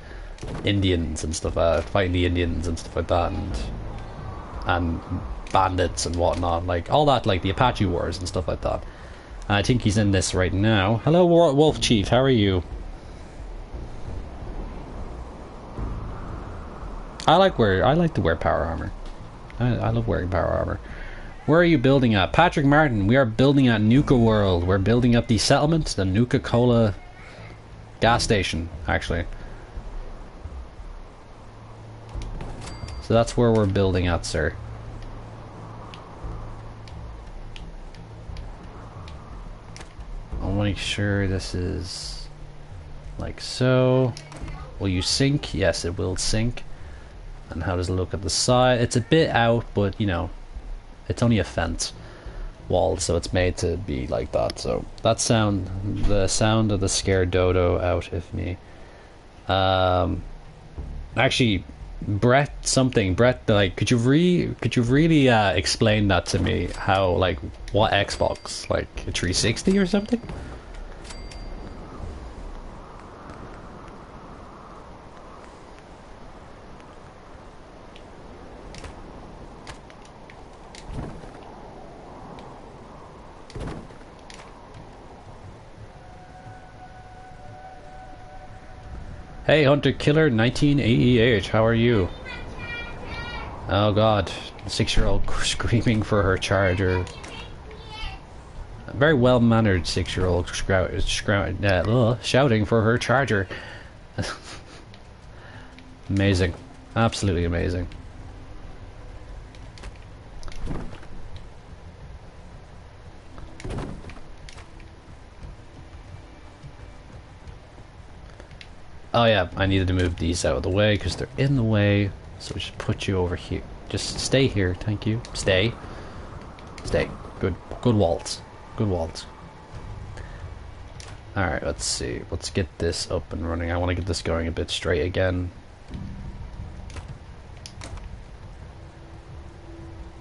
Indians and stuff, fighting the Indians and stuff like that. And bandits and whatnot. Like, all that, like the Apache Wars and stuff like that. And I think he's in this right now. Hello, Wolf Chief. How are you? I like to wear power armor. I love wearing power armor. Where are you building at? Patrick Martin, we are building at Nuka World. We're building up the settlement, the Nuka-Cola gas station, actually. So that's where we're building at, sir. I'll make sure this is like so. Will you sink? Yes, it will sink. And how does it look at the side? It's a bit out, but you know, it's only a fence wall, so it's made to be like that. So that sound, the sound of the scared dodo out of me. Actually, Brett, like, could you really explain that to me? How, like, what Xbox, like a 360 or something? Hey, Hunter Killer 1988, how are you? Oh god, 6-year-old screaming for her charger. A very well-mannered 6-year-old shouting for her charger. Amazing. Absolutely amazing. Oh yeah, I needed to move these out of the way because they're in the way. So we should put you over here. Just stay here, thank you. Stay. Stay. Good waltz. Good waltz. Alright, let's see. Let's get this up and running. I want to get this going a bit straight again.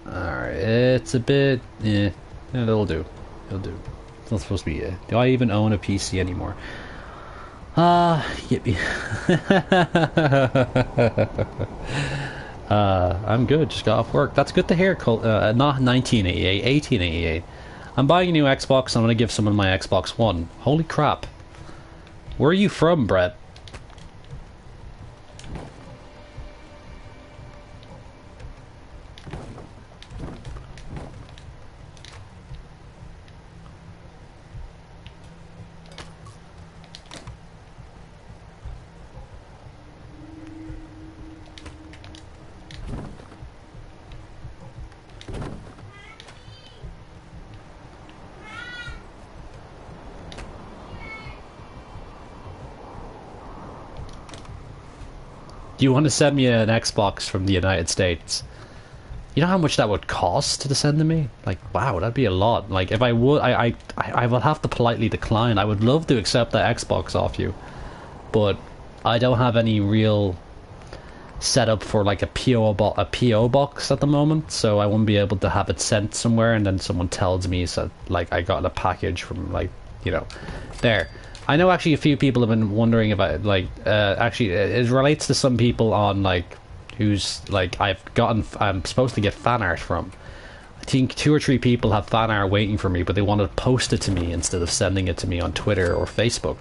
Alright, it's a bit... yeah, it'll do. It'll do. It's not supposed to be... do I even own a PC anymore? Yippee. I'm good, just got off work. That's good to hear, not 1988, 1888. I'm buying a new Xbox, I'm gonna give someone my Xbox One. Holy crap. Where are you from, Brett? Do you want to send me an Xbox from the United States? You know how much that would cost to send to me? Like, wow, that'd be a lot. Like, if I would, I will have to politely decline. I would love to accept that Xbox off you, but I don't have any real set up for like a PO box at the moment, so I won't be able to have it sent somewhere and then someone tells me so like I got a package from like, you know, there. I know actually a few people have been wondering about it, like actually it relates to some people on like who's like I'm supposed to get fan art from. I think 2 or 3 people have fan art waiting for me, but they want to post it to me instead of sending it to me on Twitter or Facebook,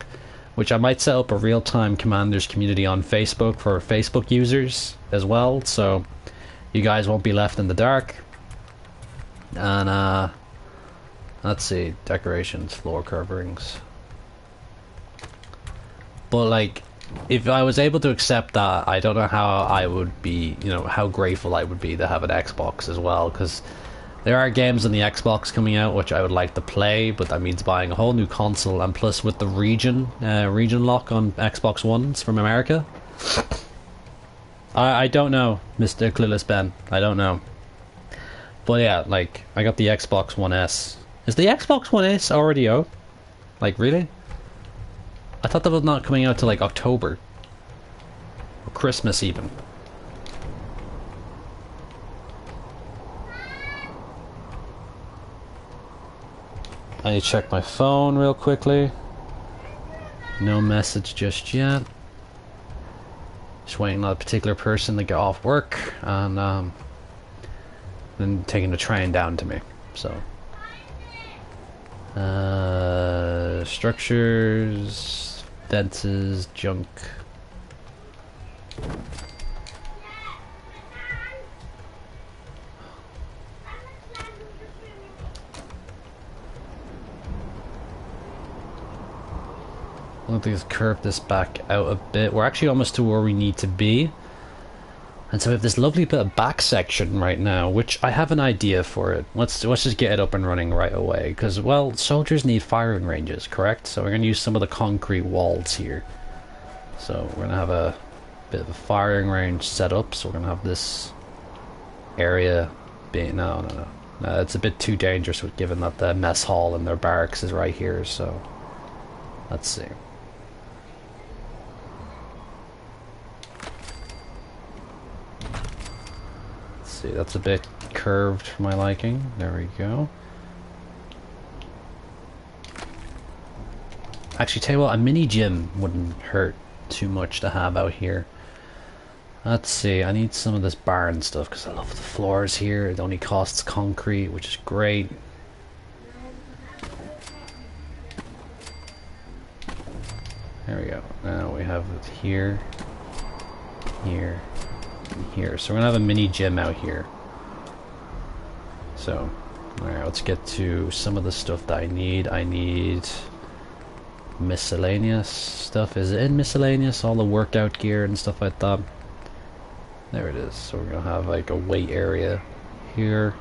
which I might set up a real-time Commanders community on Facebook for Facebook users as well, so you guys won't be left in the dark. And let's see, decorations, floor coverings. But like, if I was able to accept that, I don't know how I would be, you know, how grateful I would be to have an Xbox as well, because there are games on the Xbox coming out which I would like to play, but that means buying a whole new console, and plus with the region lock on Xbox Ones from America. I don't know, Mr. Clueless Ben. I don't know. But yeah, like, I got the Xbox One S. Is the Xbox One S already out? Like, really? I thought that was not coming out till like October. Or Christmas even. I need to check my phone real quickly. No message just yet. Just waiting on a particular person to get off work and then taking the train down to me. So structures, fences, junk. I think let's curve this back out a bit. We're actually almost to where we need to be. And so we have this lovely bit of back section right now, which I have an idea for it. Let's just get it up and running right away. Because, well, soldiers need firing ranges, correct? So we're going to use some of the concrete walls here. So we're going to have a bit of a firing range set up. So we're going to have this area being... No, it's a bit too dangerous given that the mess hall and their barracks is right here. So let's see. That's a bit curved for my liking. There we go. Actually, tell you what, a mini gym wouldn't hurt too much to have out here. Let's see, I need some of this barn stuff because I love the floors here. It only costs concrete, which is great. There we go. Now we have it here, here, here. So we're gonna have a mini gym out here. So, alright, let's get to some of the stuff that I need. I need miscellaneous stuff. Is it in miscellaneous? All the workout gear and stuff like that. There it is. So we're gonna have like a weight area here.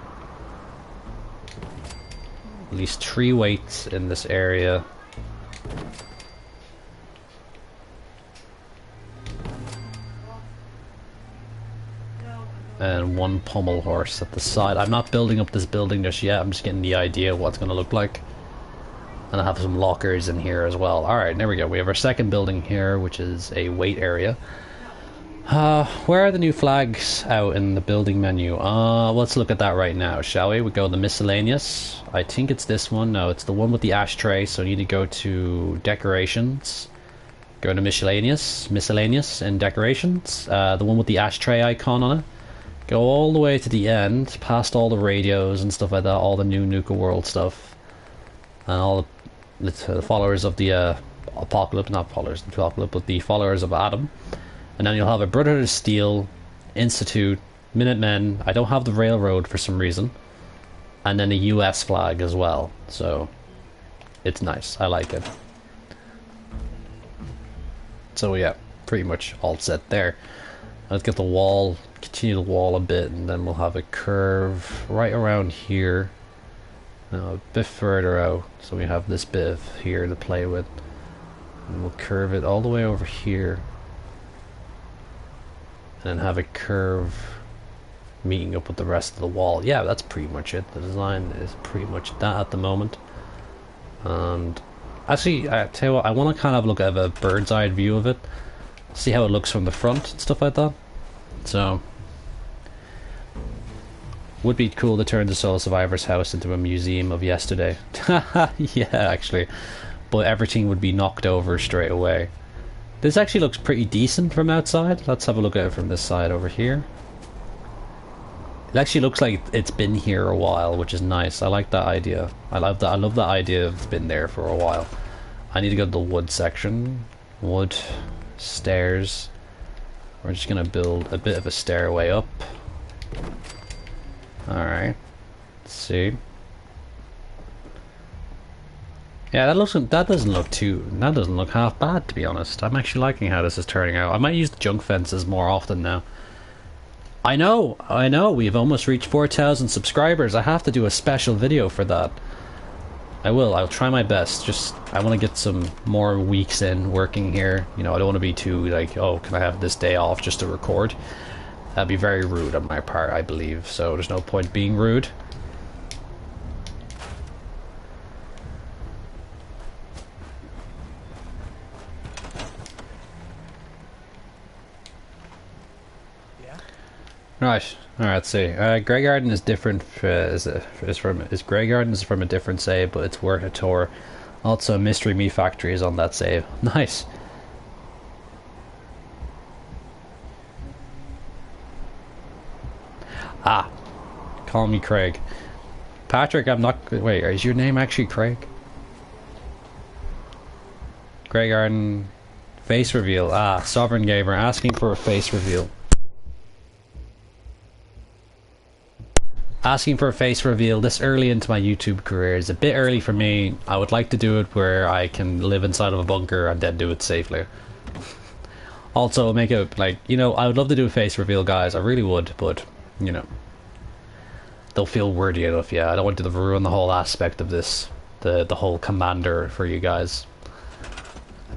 At least 3 weights in this area. And 1 pommel horse at the side. I'm not building up this building just yet. I'm just getting the idea of what it's going to look like. And I have some lockers in here as well. Alright, there we go. We have our second building here, which is a weight area. Where are the new flags out in the building menu? Let's look at that right now, shall we? We go to miscellaneous. I think it's this one. No, it's the one with the ashtray. So you need to go to decorations. Go to miscellaneous, and decorations. The one with the ashtray icon on it. Go all the way to the end, past all the radios and stuff like that, all the new Nuka World stuff, and all the followers of the Apocalypse, not followers of the Apocalypse, but the followers of Adam. And then you'll have a Brotherhood of Steel, Institute, Minutemen. I don't have the Railroad for some reason, and then a US flag as well. So it's nice. I like it. So yeah, pretty much all set there. Let's get the wall, continue the wall a bit, and then we'll have a curve right around here. Now a bit further out, so we have this bit of here to play with. And we'll curve it all the way over here. And then have a curve meeting up with the rest of the wall. Yeah, that's pretty much it. The design is pretty much that at the moment. And actually, I tell you what, I want to kind of look at a bird's eye view of it. See how it looks from the front and stuff like that. So, would be cool to turn the Soul Survivor's house into a museum of yesterday. Yeah, actually. But everything would be knocked over straight away. This actually looks pretty decent from outside. Let's have a look at it from this side over here. It actually looks like it's been here a while, which is nice. I like that idea. I love that. I love the idea of it's been there for a while. I need to go to the wood section. Wood, stairs. We're just gonna build a bit of a stairway up. Alright. Let's see. Yeah, that doesn't look half bad, to be honest. I'm actually liking how this is turning out. I might use the junk fences more often now. I know, we've almost reached 4,000 subscribers. I have to do a special video for that. I'll try my best. Just, I want to get some more weeks in working here. You know, I don't want to be too, like, oh, can I have this day off just to record? That'd be very rude on my part, I believe. So there's no point being rude. Right. Alright, let's see. Grey Garden is different. Grey Garden is from a different save, but it's worth a tour. Also, Mystery Meat Factory is on that save. Nice. Ah, call me Craig. Patrick, I'm not. Wait, is your name actually Craig? Grey Garden face reveal. Ah, Sovereign Gamer asking for a face reveal. Asking for a face reveal this early into my YouTube career is a bit early for me. I would like to do it where I can live inside of a bunker and then do it safely. Also, make it like, you know, I would love to do a face reveal, guys. I really would, but, you know, they'll feel wordy enough. Yeah, I don't want to ruin the whole aspect of this, the whole commander for you guys.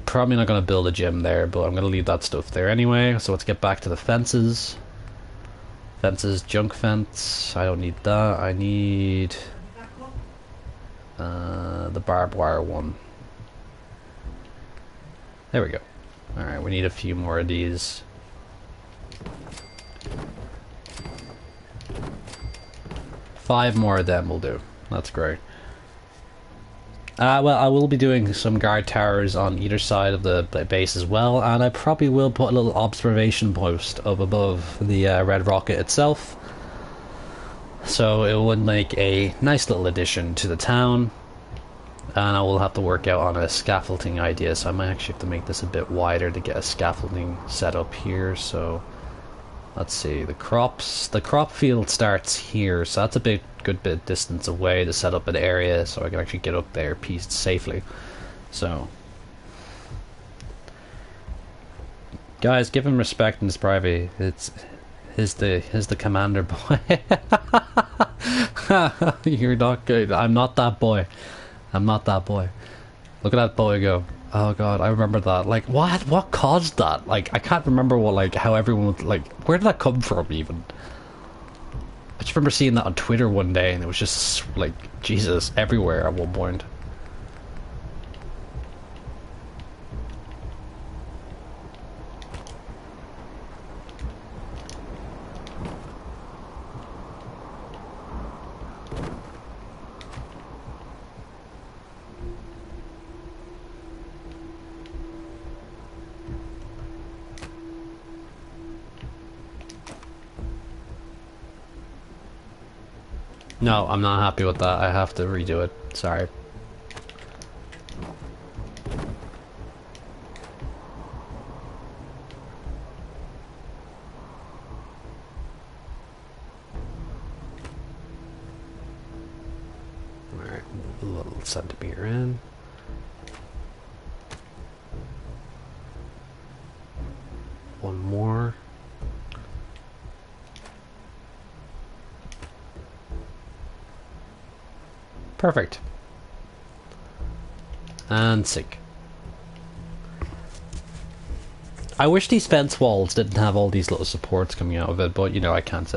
Probably not going to build a gym there, but I'm going to leave that stuff there anyway. So let's get back to the fences. Fences, junk fence. I don't need that. I need the barbed wire one. There we go. Alright, we need a few more of these. Five more of them will do. That's great. Well, I will be doing some guard towers on either side of the base as well, and I probably will put a little observation post up above the Red Rocket itself. So it would make a nice little addition to the town, and I will have to work out on a scaffolding idea, so I might actually have to make this a bit wider to get a scaffolding set up here. So let's see, the crop field starts here, so that's a good bit distance away to set up an area so I can actually get up there safely. So guys, give him respect in his private. He's the commander boy. You're not good. I'm not that boy. I'm not that boy. Look at that boy go. Oh god, I remember that. Like, what caused that? Like, I can't remember how everyone would, like, where did that come from even? I just remember seeing that on Twitter one day and it was just, like, Jesus, everywhere at one point. No, I'm not happy with that. I have to redo it. Sorry. Alright, a little centimeter in. One more. Perfect. And sink. I wish these fence walls didn't have all these little supports coming out of it, but you know, I can't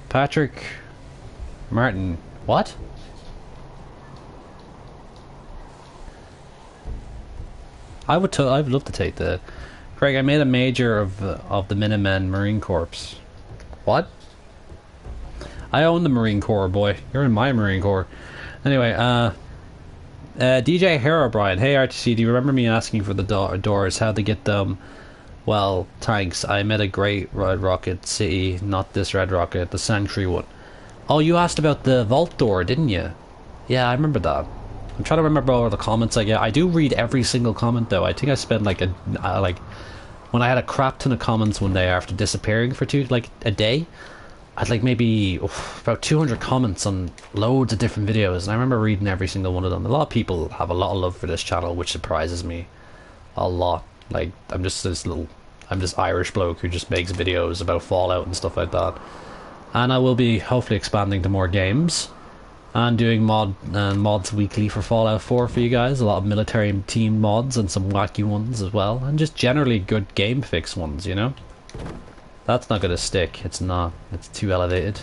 Patrick Martin, what? I'd love to take the Craig, I made a major of the Minutemen Marine Corps. What? I own the Marine Corps, boy. You're in my Marine Corps. Anyway, DJ Herobrine. Hey, RTC, do you remember me asking for the doors? How to get them? Well, thanks. I met a great Red Rocket City, not this Red Rocket, the Sanctuary one. Oh, you asked about the vault door, didn't you? Yeah, I remember that. I'm trying to remember all the comments I get. I do read every single comment, though. I think I spent like when I had a crap ton of comments one day after disappearing for a day, I had like maybe about 200 comments on loads of different videos, and I remember reading every single one of them. A lot of people have a lot of love for this channel, which surprises me a lot. Like, I'm just Irish bloke who just makes videos about Fallout and stuff like that. And I will be hopefully expanding to more games and doing mods weekly for Fallout 4 for you guys. A lot of military team mods and some wacky ones as well, and just generally good game fix ones, you know? That's not gonna stick. It's not. It's too elevated.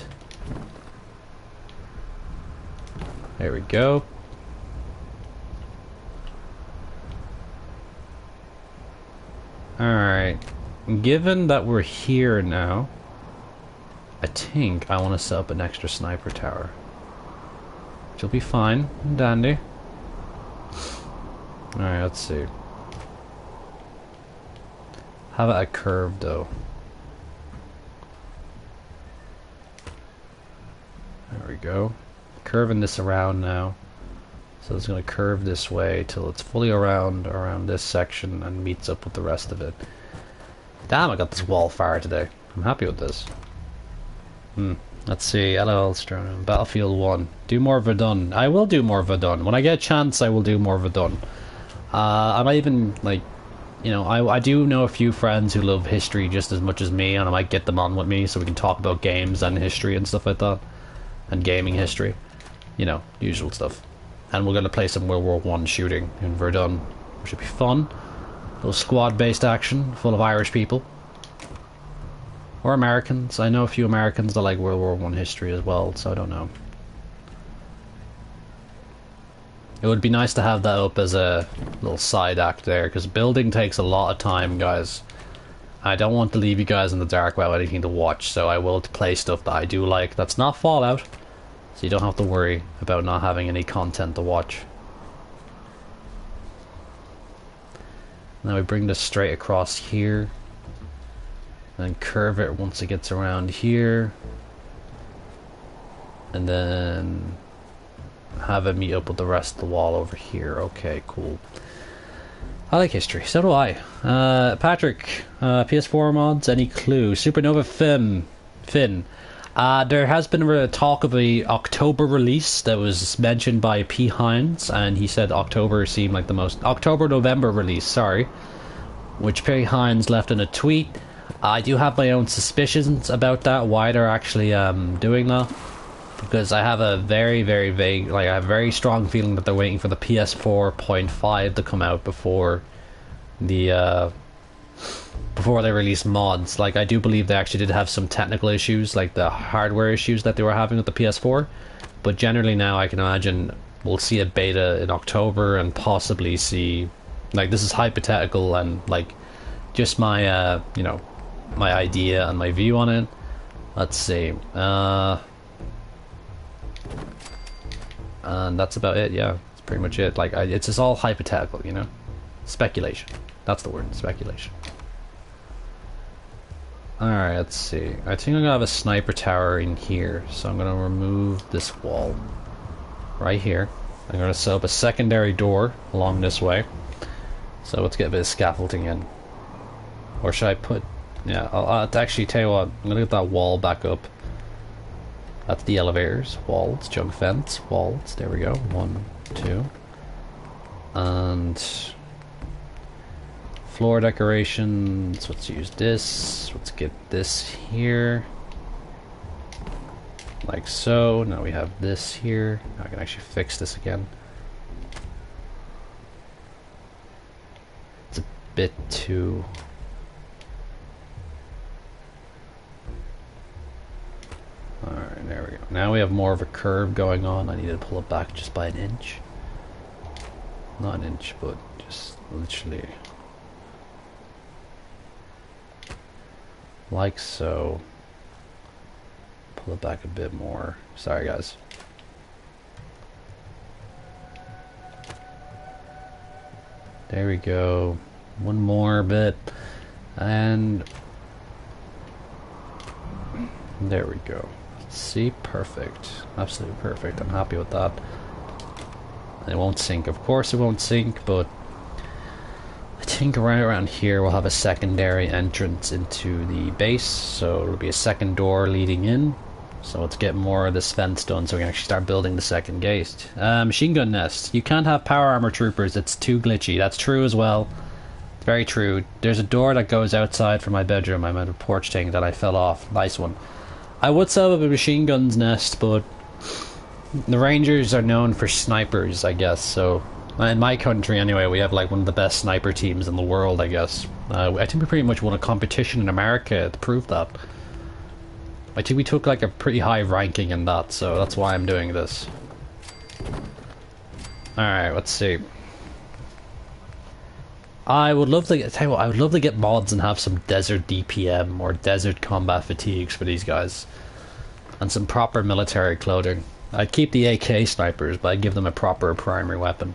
There we go. Alright. Given that we're here now, I think I want to set up an extra sniper tower. Which will be fine and dandy. Alright, let's see. How about a curve though? There we go. Curving this around now. So it's going to curve this way till it's fully around this section and meets up with the rest of it. Damn, I got this wall fire today. I'm happy with this. Let's see. LOL Stronum. Battlefield 1. Do more Verdun. I will do more Verdun. When I get a chance, I will do more Verdun. I might even, like, you know, I do know a few friends who love history just as much as me, and I might get them on with me so we can talk about games and history and stuff like that. And gaming history. You know, usual stuff. And we're going to play some World War I shooting in Verdun, which should be fun. A little squad-based action, full of Irish people. Or Americans. I know a few Americans that like World War I history as well, so I don't know. It would be nice to have that up as a little side act there, because building takes a lot of time, guys. I don't want to leave you guys in the dark without anything to watch, so I will play stuff that I do like. That's not Fallout, so you don't have to worry about not having any content to watch. Now we bring this straight across here. And curve it once it gets around here. And then have it meet up with the rest of the wall over here. Okay, cool. I like history, so do I. Patrick, PS4 mods, any clue? Supernova Finn. There has been a talk of a October release that was mentioned by P. Hines, and he said October seemed like the most... October-November release, sorry. Which P. Hines left in a tweet. I do have my own suspicions about that, why they're actually doing that. Because I have a very, very vague, like I have a very strong feeling that they're waiting for the PS4.5 to come out before the before they release mods. Like, I do believe they actually did have some technical issues, like the hardware issues that they were having with the PS4. But generally now I can imagine we'll see a beta in October and possibly see, like, this is hypothetical and like just my you know, my idea and my view on it. Let's see. And that's about it, yeah. That's pretty much it. Like, it's just all hypothetical, you know? Speculation. That's the word, speculation. Alright, let's see. I think I'm gonna have a sniper tower in here, so I'm gonna remove this wall. Right here. I'm gonna set up a secondary door along this way. So let's get a bit of scaffolding in. Or should I put... Yeah, I'll actually tell you what, I'm gonna get that wall back up. That's the elevators, walls, junk fence, walls, there we go, 1, 2. And floor decorations, let's use this, let's get this here. Like so, now we have this here, now I can actually fix this again. It's a bit too... Alright, there we go. Now we have more of a curve going on. I need to pull it back just by an inch. Not an inch, but just literally. Like so. Pull it back a bit more. Sorry guys. There we go. One more bit. And there we go. See, perfect. Absolutely perfect. I'm happy with that. It won't sink. Of course it won't sink, but I think right around here we'll have a secondary entrance into the base, so it'll be a second door leading in. So let's get more of this fence done so we can actually start building the second gate. Machine gun nest. You can't have power armor troopers, it's too glitchy. That's true as well. It's very true. There's a door that goes outside from my bedroom. I'm at a porch thing that I fell off. Nice one. I would sell a machine guns nest, but the Rangers are known for snipers, I guess, so in my country anyway, we have like one of the best sniper teams in the world, I guess. I think we pretty much won a competition in America to prove that. I think we took like a pretty high ranking in that, so that's why I'm doing this. Alright, let's see. I would love to tell you what, I would love to get mods and have some desert DPM or desert combat fatigues for these guys. And some proper military clothing. I'd keep the AK snipers, but I'd give them a proper primary weapon.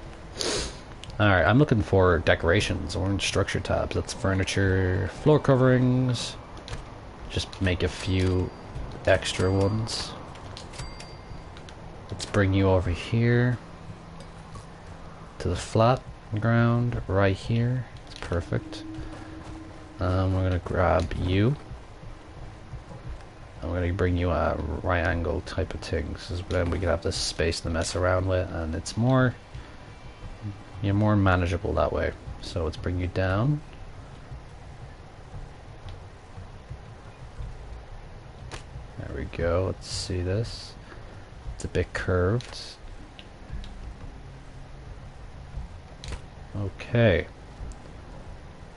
Alright, I'm looking for decorations, orange structure tabs. That's furniture, floor coverings. Just make a few extra ones. Let's bring you over here to the flat ground right here. It's perfect. We're gonna grab you. I'm going to bring you a right angle type of thing, so then we can have this space to mess around with, and it's more, you're more manageable that way. So let's bring you down. There we go. Let's see this. It's a bit curved. Okay.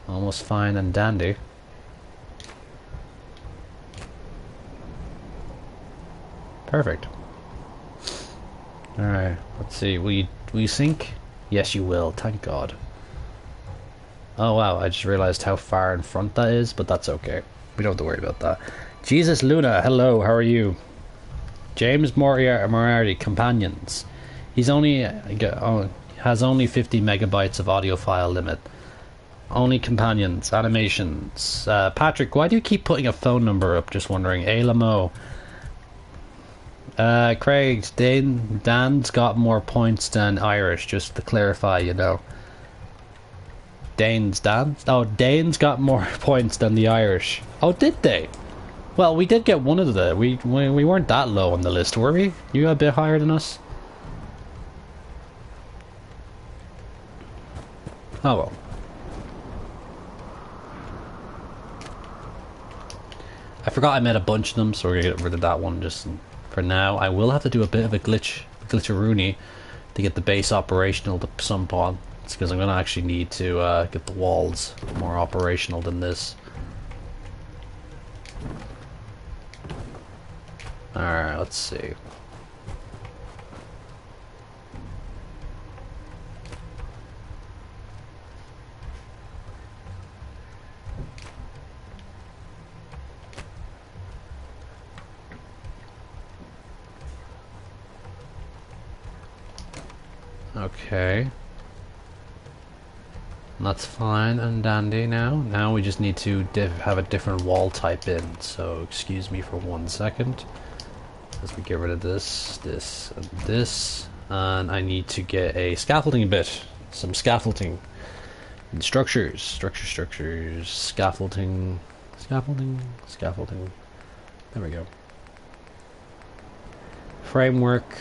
Almost fine and dandy. Perfect. Alright, let's see. Will you sink? Yes, you will. Thank God. Oh wow, I just realized how far in front that is, but that's okay. We don't have to worry about that. Jesus Luna, hello, how are you? James Moriarty, companions. He's only has only 50 megabytes of audio file limit. Only companions, animations. Patrick, why do you keep putting a phone number up? Just wondering. Alamo. Craig, Dan's got more points than Irish, just to clarify, you know. Dane's got more points than the Irish. Oh, did they? Well, we did get one of the... We weren't that low on the list, were we? You got a bit higher than us? Oh well. I forgot I made a bunch of them, so we're gonna get rid of that one just for now. I will have to do a bit of a glitcheroonie to get the base operational to some point. It's because I'm gonna actually need to get the walls more operational than this. Alright, let's see. Okay. That's fine and dandy now. Now we just need to have a different wall type in. So excuse me for 1 second. As we get rid of this, this, and this. And I need to get a scaffolding bit. Some scaffolding. And structures. Structures. Scaffolding. Scaffolding. There we go. Framework.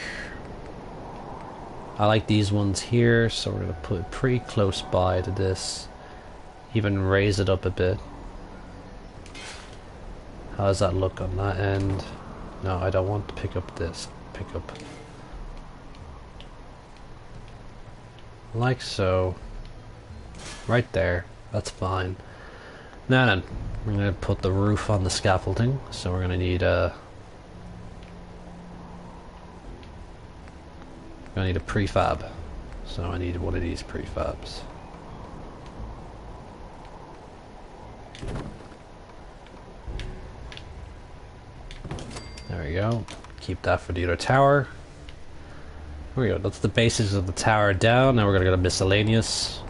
I like these ones here, so we're going to put it pretty close by to this. Even raise it up a bit. How does that look on that end? No, I don't want to pick up this. Pick up. Like so. Right there. That's fine. Now then, we're going to put the roof on the scaffolding, so we're going to need a... I need a prefab, so I need one of these prefabs. There we go. Keep that for the other tower. There we go. That's the basis of the tower down. Now we're gonna go to miscellaneous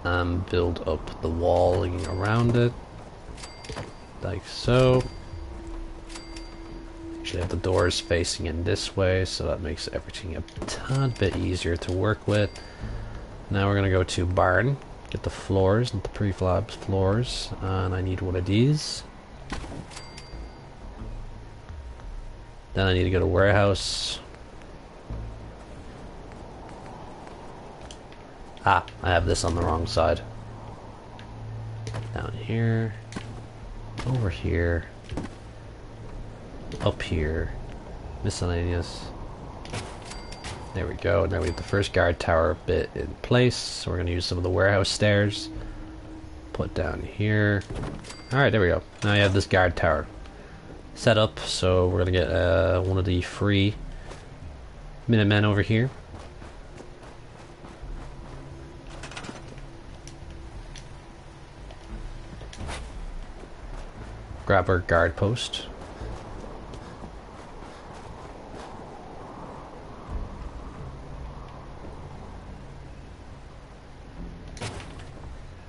and build up the walling around it, like so. Actually, have the doors facing in this way, so that makes everything a tad bit easier to work with. Now we're gonna go to barn, get the floors, not the prefab floors, and I need one of these. Then I need to go to warehouse. Ah, I have this on the wrong side. Down here, over here, up here, miscellaneous. There we go. Now we have the first guard tower bit in place. So we're going to use some of the warehouse stairs. Put down here. Alright, there we go. Now you have this guard tower set up. So we're going to get one of the free Minutemen over here. Grab our guard post.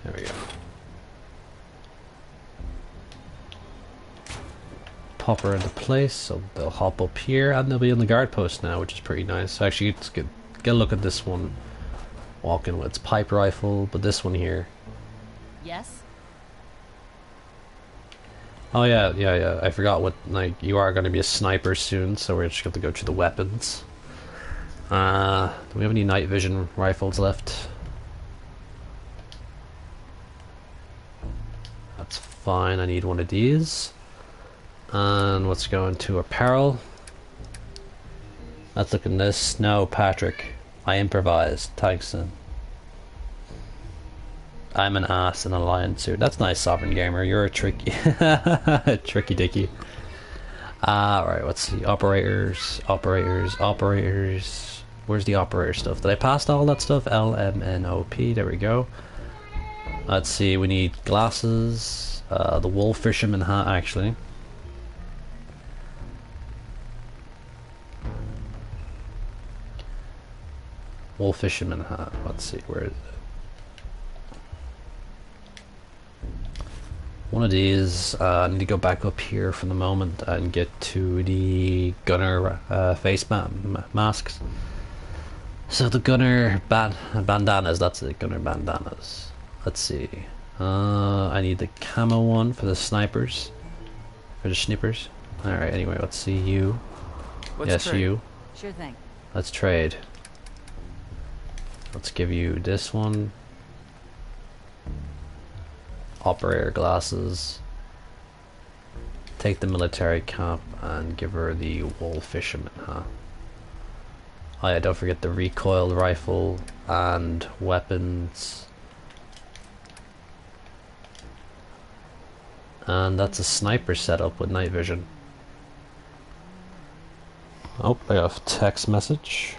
There we go. Pop her into place, so they'll hop up here and they'll be on the guard post now, which is pretty nice. Actually, let's get a look at this one. Walking with its pipe rifle, but this one here. Yes? Oh yeah. I forgot what, like, you are going to be a sniper soon, so we're just going to go through the weapons. Do we have any night vision rifles left? That's fine, I need one of these. And let's go into apparel. Let's look at this. No, Patrick. I improvised. Thanks, son. I'm an ass in a lion suit. That's nice, Sovereign Gamer. You're a tricky... tricky dicky. Alright, let's see. Operators. Where's the operator stuff? Did I pass all that stuff? LMNOP. There we go. Let's see. We need glasses. The wool fisherman hat, actually. Wool fisherman hat. Let's see. Where is it? One of these. I need to go back up here for the moment and get to the gunner face masks. So the gunner bandanas. That's it. Gunner bandanas. Let's see. I need the camo one for the snipers. For the snippers. Alright, anyway, let's see you. Yes, you. Sure thing. Let's trade. Let's give you this one. Operator glasses. Take the military cap and give her the wool fisherman hat. Oh yeah, don't forget the recoil rifle and weapons. And that's a sniper setup with night vision. Oh, I got a text message.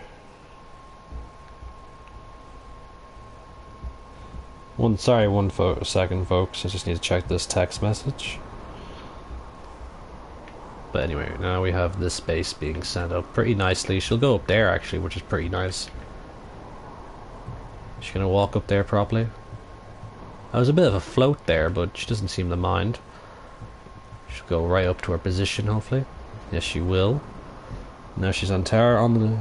One second, folks. I just need to check this text message. But anyway, now we have this base being sent up pretty nicely. She'll go up there actually, which is pretty nice. She's gonna walk up there properly. I was a bit of a float there, but she doesn't seem to mind. She'll go right up to her position, hopefully. Yes, she will. Now she's on tower on the...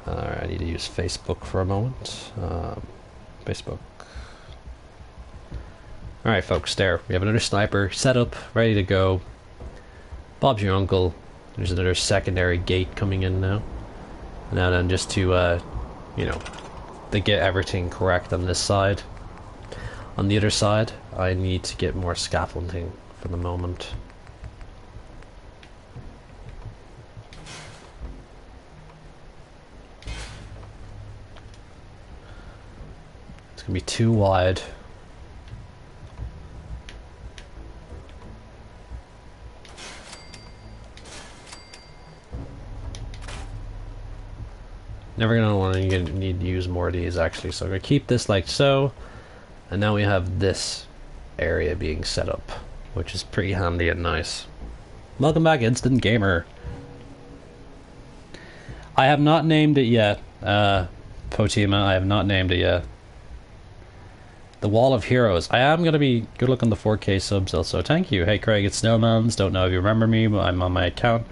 Alright, I need to use Facebook for a moment. Facebook. Alright folks, there. We have another sniper set up, ready to go. Bob's your uncle. There's another secondary gate coming in now. Now then, just to, you know, to get everything correct on this side. On the other side, I need to get more scaffolding for the moment. It's gonna be too wide. Never gonna want to need to use more of these actually, so I'm gonna keep this like so, and now we have this area being set up. which is pretty handy and nice. Welcome back, Instant Gamer. I have not named it yet, Potima. I have not named it yet. The Wall of Heroes. I am going to be good luck on the 4K subs also. Thank you. Hey Craig, it's Snowmans. Don't know if you remember me, but I'm on my account.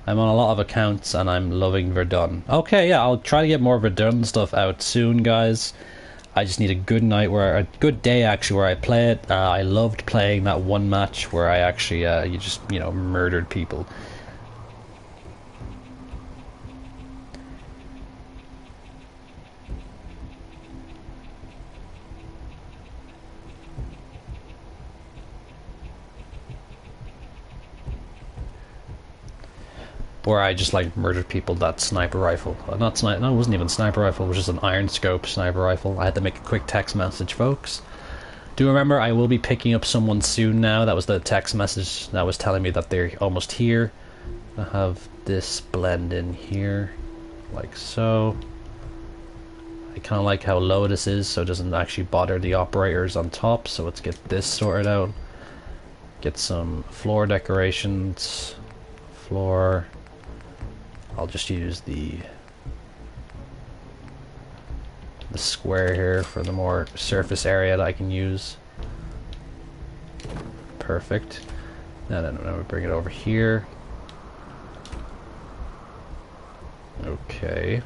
I'm on a lot of accounts and I'm loving Verdun. Okay, yeah, I'll try to get more Verdun stuff out soon, guys. I just need a good night a good day actually where I play it. I loved playing that one match where I actually, murdered people. Where I just like murdered people with that sniper rifle. Not sniper. No, it wasn't even sniper rifle. It was just an iron scope sniper rifle. I had to make a quick text message, folks. Do remember I will be picking up someone soon now. That was the text message that was telling me that they're almost here. I have this blend in here, like so. I kind of like how low this is, so it doesn't actually bother the operators on top. So let's get this sorted out. Get some floor decorations. Floor. I'll just use the square here for the more surface area that I can use. Perfect. Then we bring it over here. Okay.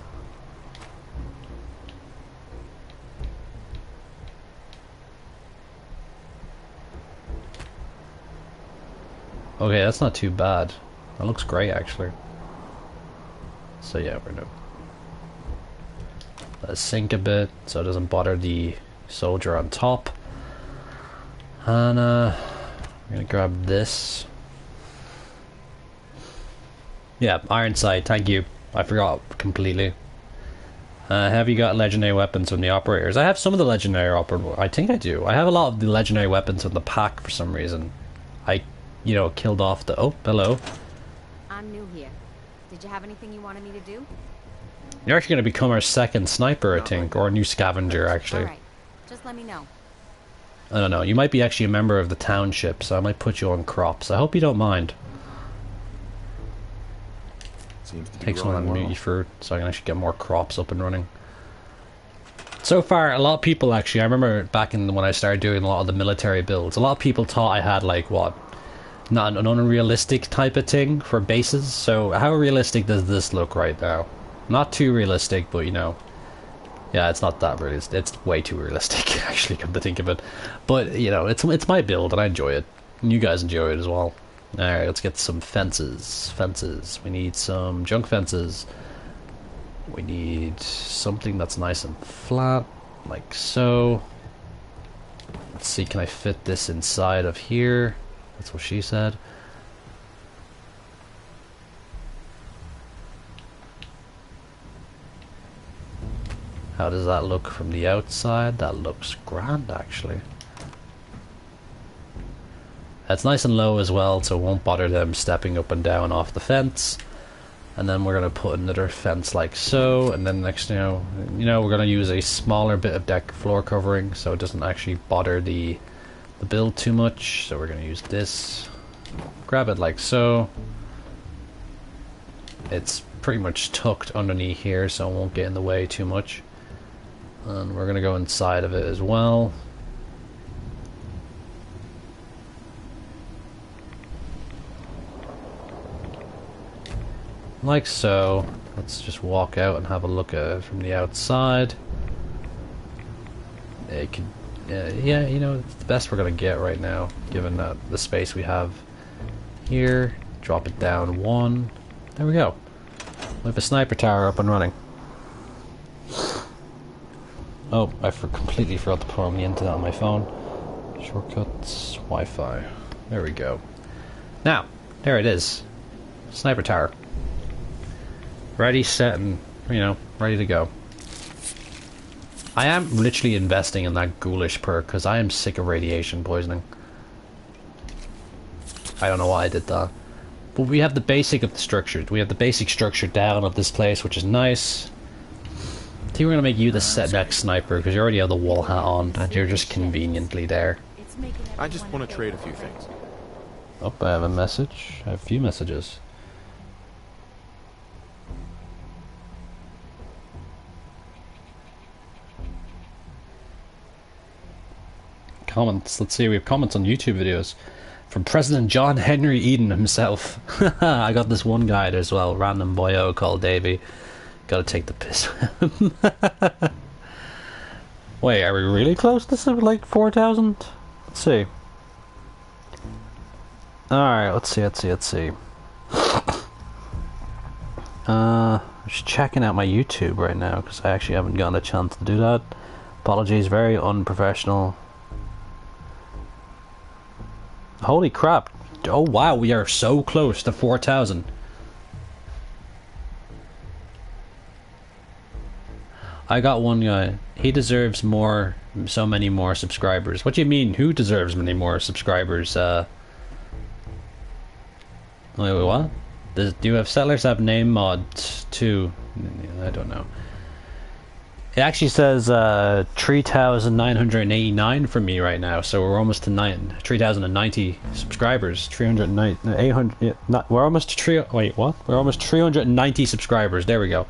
Okay, that's not too bad. That looks great actually. So yeah, we're gonna let it sink a bit so it doesn't bother the soldier on top. And we're gonna grab this. Yeah, iron sight, thank you. I forgot completely. Have you got legendary weapons from the operators? I have some of the legendary operators. I think I do. I have a lot of the legendary weapons in the pack for some reason. I, killed off the... Oh, hello. I'm new here. Did you have anything you wanted me to do? You're actually going to become our second sniper, I think, or a new scavenger, actually. Alright, just let me know. I don't know. You might be actually a member of the township, so I might put you on crops. I hope you don't mind. Seems to be Take some of that rolling muty well. fruit so I can actually get more crops up and running. So far, a lot of people actually, I remember back when I started doing a lot of the military builds, a lot of people thought I had like, what, not an unrealistic type of thing for bases. So how realistic does this look right now? Not too realistic, but yeah, it's not that realistic. It's way too realistic, actually, come to think of it. But, it's my build and I enjoy it. And you guys enjoy it as well. Alright, let's get some fences. Fences. We need some junk fences. We need something that's nice and flat, like so. Let's see, can I fit this inside of here? That's what she said. How does that look from the outside? That looks grand, actually. It's nice and low as well, so it won't bother them stepping up and down off the fence. And then we're going to put another fence like so, and then next, we're going to use a smaller bit of deck floor covering so it doesn't actually bother the build too much. So we're going to use this. Grab it like so. It's pretty much tucked underneath here, so it won't get in the way too much. And we're going to go inside of it as well. Like so. Let's just walk out and have a look at it from the outside. It could, yeah, it's the best we're gonna get right now, given that the space we have here. Drop it down one. There we go. We have a sniper tower up and running. Oh, I completely forgot to put on the internet on my phone. Shortcuts, Wi-Fi. There we go. Now, there it is. Sniper tower. Ready, set, and, ready to go. I am literally investing in that ghoulish perk because I am sick of radiation poisoning. I don't know why I did that. But we have the basic of the structure. We have the basic structure down of this place, which is nice. I think we're going to make you the set next sniper because you already have the wall hat on and you're just conveniently there. It's making I just everyone want to feel trade a few things. Oh, I have a message. I have a few messages. Comments. Let's see, we have comments on YouTube videos. From President John Henry Eden himself. I got this one guy as well, random boyo called Davey. Gotta take the piss with him. Wait, are we really close to something like 4,000? Let's see. Alright, let's see. I'm just checking out my YouTube right now because I actually haven't gotten a chance to do that. Apologies, very unprofessional. Holy crap. Oh wow, we are so close to 4,000. I got one guy. He deserves more, so many more subscribers. What do you mean? Who deserves many more subscribers? Wait, what? Do you have Settlers have name mod too? I don't know. It actually says 3,989 for me right now, so we're almost to 3,090 subscribers. 390, 800. Yeah, we're almost to 3. Wait, what? We're almost 390 subscribers. There we go.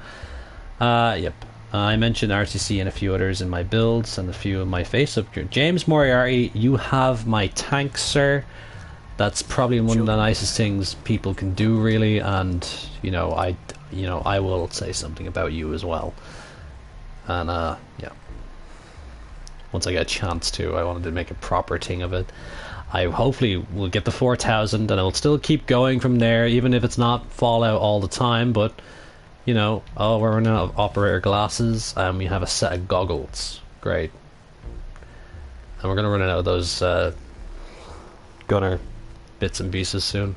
Yep. I mentioned RTC and a few others in my builds and a few of my face-up. James Moriarty, you have my tank, sir. That's probably one of the nicest things people can do, really. And I will say something about you as well. And yeah, once I get a chance to, I wanted to make a proper thing of it. I hopefully will get the 4,000, and I'll still keep going from there, even if it's not Fallout all the time. But we're running out of operator glasses, and we have a set of goggles. Great. And we're gonna run out of those gunner bits and pieces soon.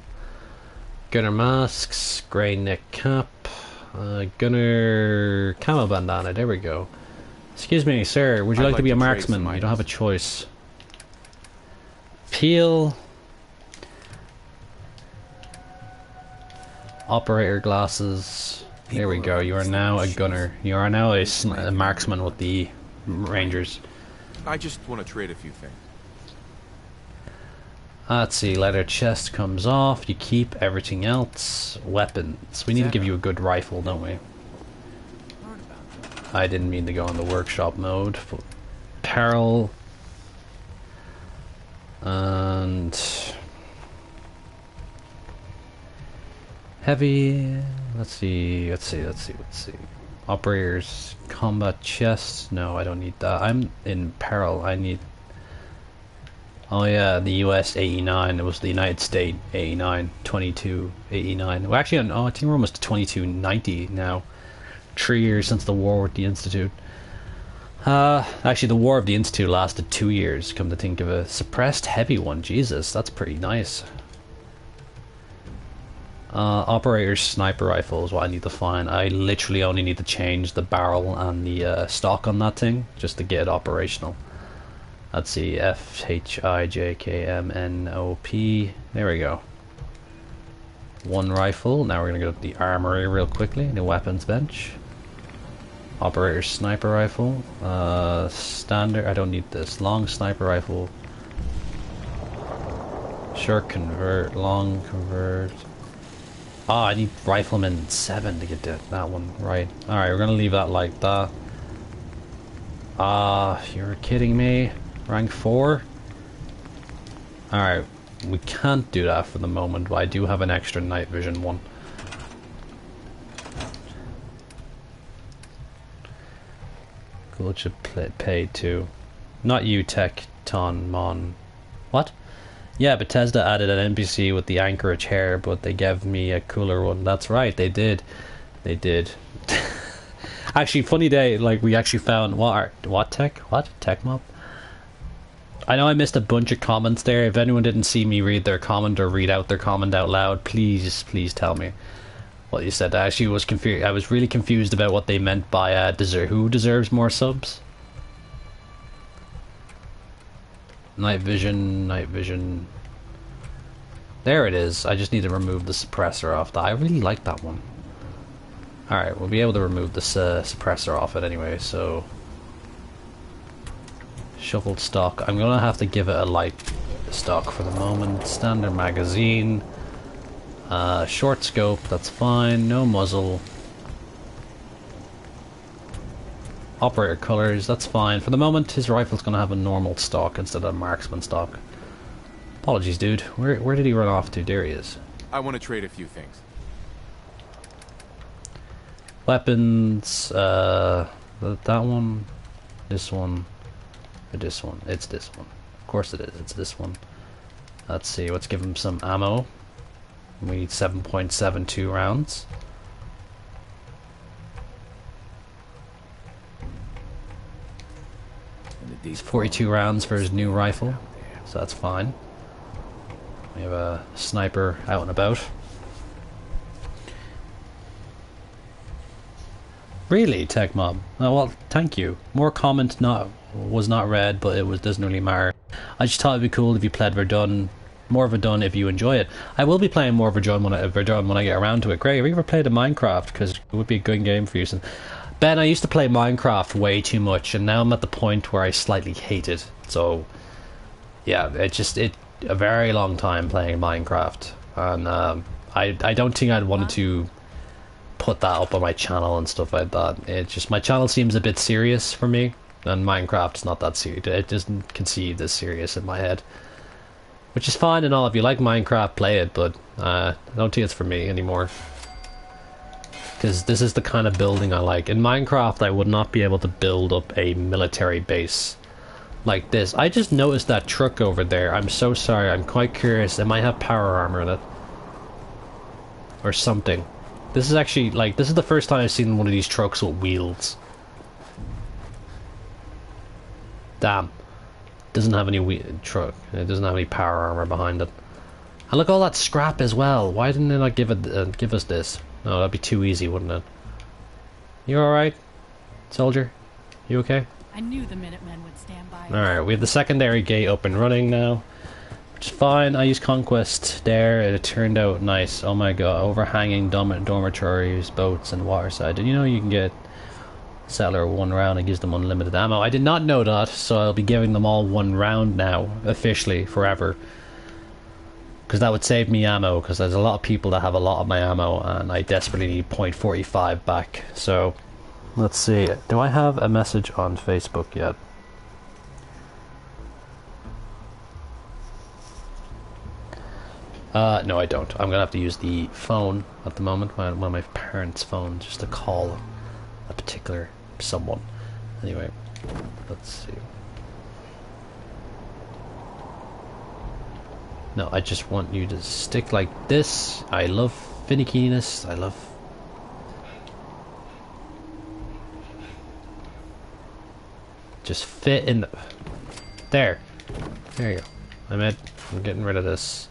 Gunner masks, grey neck cap. Gunner camo bandana, there we go. Excuse me, sir, would you like to be a marksman? You don't have a choice. Peel. Operator glasses. There we go, you are now a gunner. You are now a marksman with the Rangers. I just want to trade a few things. Let's see, leather chest comes off, you keep everything else. Weapons. We need to give you a good rifle, don't we? I didn't mean to go in the workshop mode. Apparel. And heavy. Let's see. Operators, combat chest. No, I don't need that. I'm in peril. I need. Oh yeah, the US 89. It was the United States 89, 2289. Well, actually, I think we're almost to 2290 now. 3 years since the war with the Institute. Actually, the war of the Institute lasted 2 years. Come to think of it, suppressed heavy one. Jesus, that's pretty nice. Operator's sniper rifle is what I need to find. I literally only need to change the barrel and the stock on that thing just to get it operational. Let's see, FHIJKMNOP. There we go. One rifle. Now we're gonna go to the armory real quickly. The weapons bench. Operator's sniper rifle. Standard. I don't need this. Long sniper rifle. Short convert. Long convert. Ah, I need rifleman 7 to get that one right. Alright, we're gonna leave that like that. You're kidding me. Rank 4? Alright, we can't do that for the moment, but I do have an extra night vision one. Cool, it should pay too. Not you, Tecton Mon. What? Yeah, Bethesda added an NPC with the Anchorage hair, but they gave me a cooler one. That's right, they did. They did. Actually, funny day, like, we actually found... What Tech Mob? I know I missed a bunch of comments there. If anyone didn't see me read their comment or read out their comment out loud, please tell me what you said. I actually was confused. I was really confused about what they meant by who deserves more subs? Night vision. There it is. I just need to remove the suppressor off that. I really like that one. Alright, we'll be able to remove this suppressor off it anyway, so... Shuffled stock. I'm gonna have to give it a light stock for the moment. Standard magazine. Short scope, that's fine. No muzzle. Operator colors, that's fine. For the moment, his rifle's gonna have a normal stock instead of a marksman stock. Apologies, dude. Where did he run off to? There he is. I want to trade a few things. Weapons, that one, this one, or this one. It's this one. Of course it is. It's this one. Let's see. Let's give him some ammo. We need 7.72 rounds. It's 42 rounds for his new rifle, so that's fine. We have a sniper out and about. Really, Tech Mob? Oh, well, thank you. More comment was not read, but doesn't really matter. I just thought it'd be cool if you played Verdun, more Verdun if you enjoy it. I will be playing more Verdun when I get around to it. Greg, have you ever played a Minecraft? Because it would be a good game for you. Ben, I used to play Minecraft way too much, and now I'm at the point where I slightly hate it. So, yeah, a very long time playing Minecraft, and I don't think I'd wanted to put that up on my channel and stuff like that. It just, my channel seems a bit serious for me, and Minecraft's not that serious. It doesn't conceive as serious in my head, which is fine and all. If you like Minecraft, play it, but I don't think it's for me anymore. Because this is the kind of building I like. In Minecraft, I would not be able to build up a military base like this. I just noticed that truck over there. I'm so sorry. I'm quite curious. It might have power armor in it. Or something. This is actually, like, this is the first time I've seen one of these trucks with wheels. Damn. Doesn't have any truck. It doesn't have any power armor behind it. And look, all that scrap as well. Why didn't they not give us this? No, that'd be too easy, wouldn't it? You alright, soldier? You okay? I knew the Minutemen would stand by. Alright, we have the secondary gate up and running now, which is fine. I used Conquest there, and it turned out nice. Oh my god, overhanging dormitories, boats, and waterside. Did you know you can get Settler 1 round and gives them unlimited ammo? I did not know that, so I'll be giving them all 1 round now, officially, forever. Because that would save me ammo, because there's a lot of people that have a lot of my ammo, and I desperately need .45 back. So, let's see. Do I have a message on Facebook yet? No, I don't. I'm gonna have to use the phone at the moment, one of my parents' phones, just to call a particular someone. Anyway, let's see. No, I just want you to stick like this. I love finickiness. I love... Just fit in the... There. There you go. I'm getting rid of this.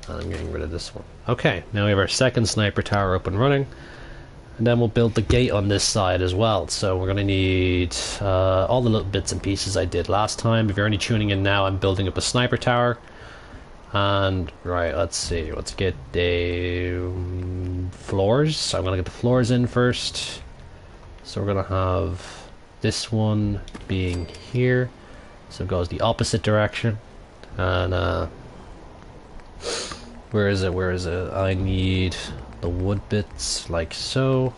And I'm getting rid of this one. Okay, now we have our second sniper tower up and running. And then we'll build the gate on this side as well. So we're going to need all the little bits and pieces I did last time. If you're only tuning in now, I'm building up a sniper tower. And, right, let's see. Let's get the floors. I'm going to get the floors in first. So we're going to have this one being here. So it goes the opposite direction. And, where is it? Where is it? I need the wood bits like so.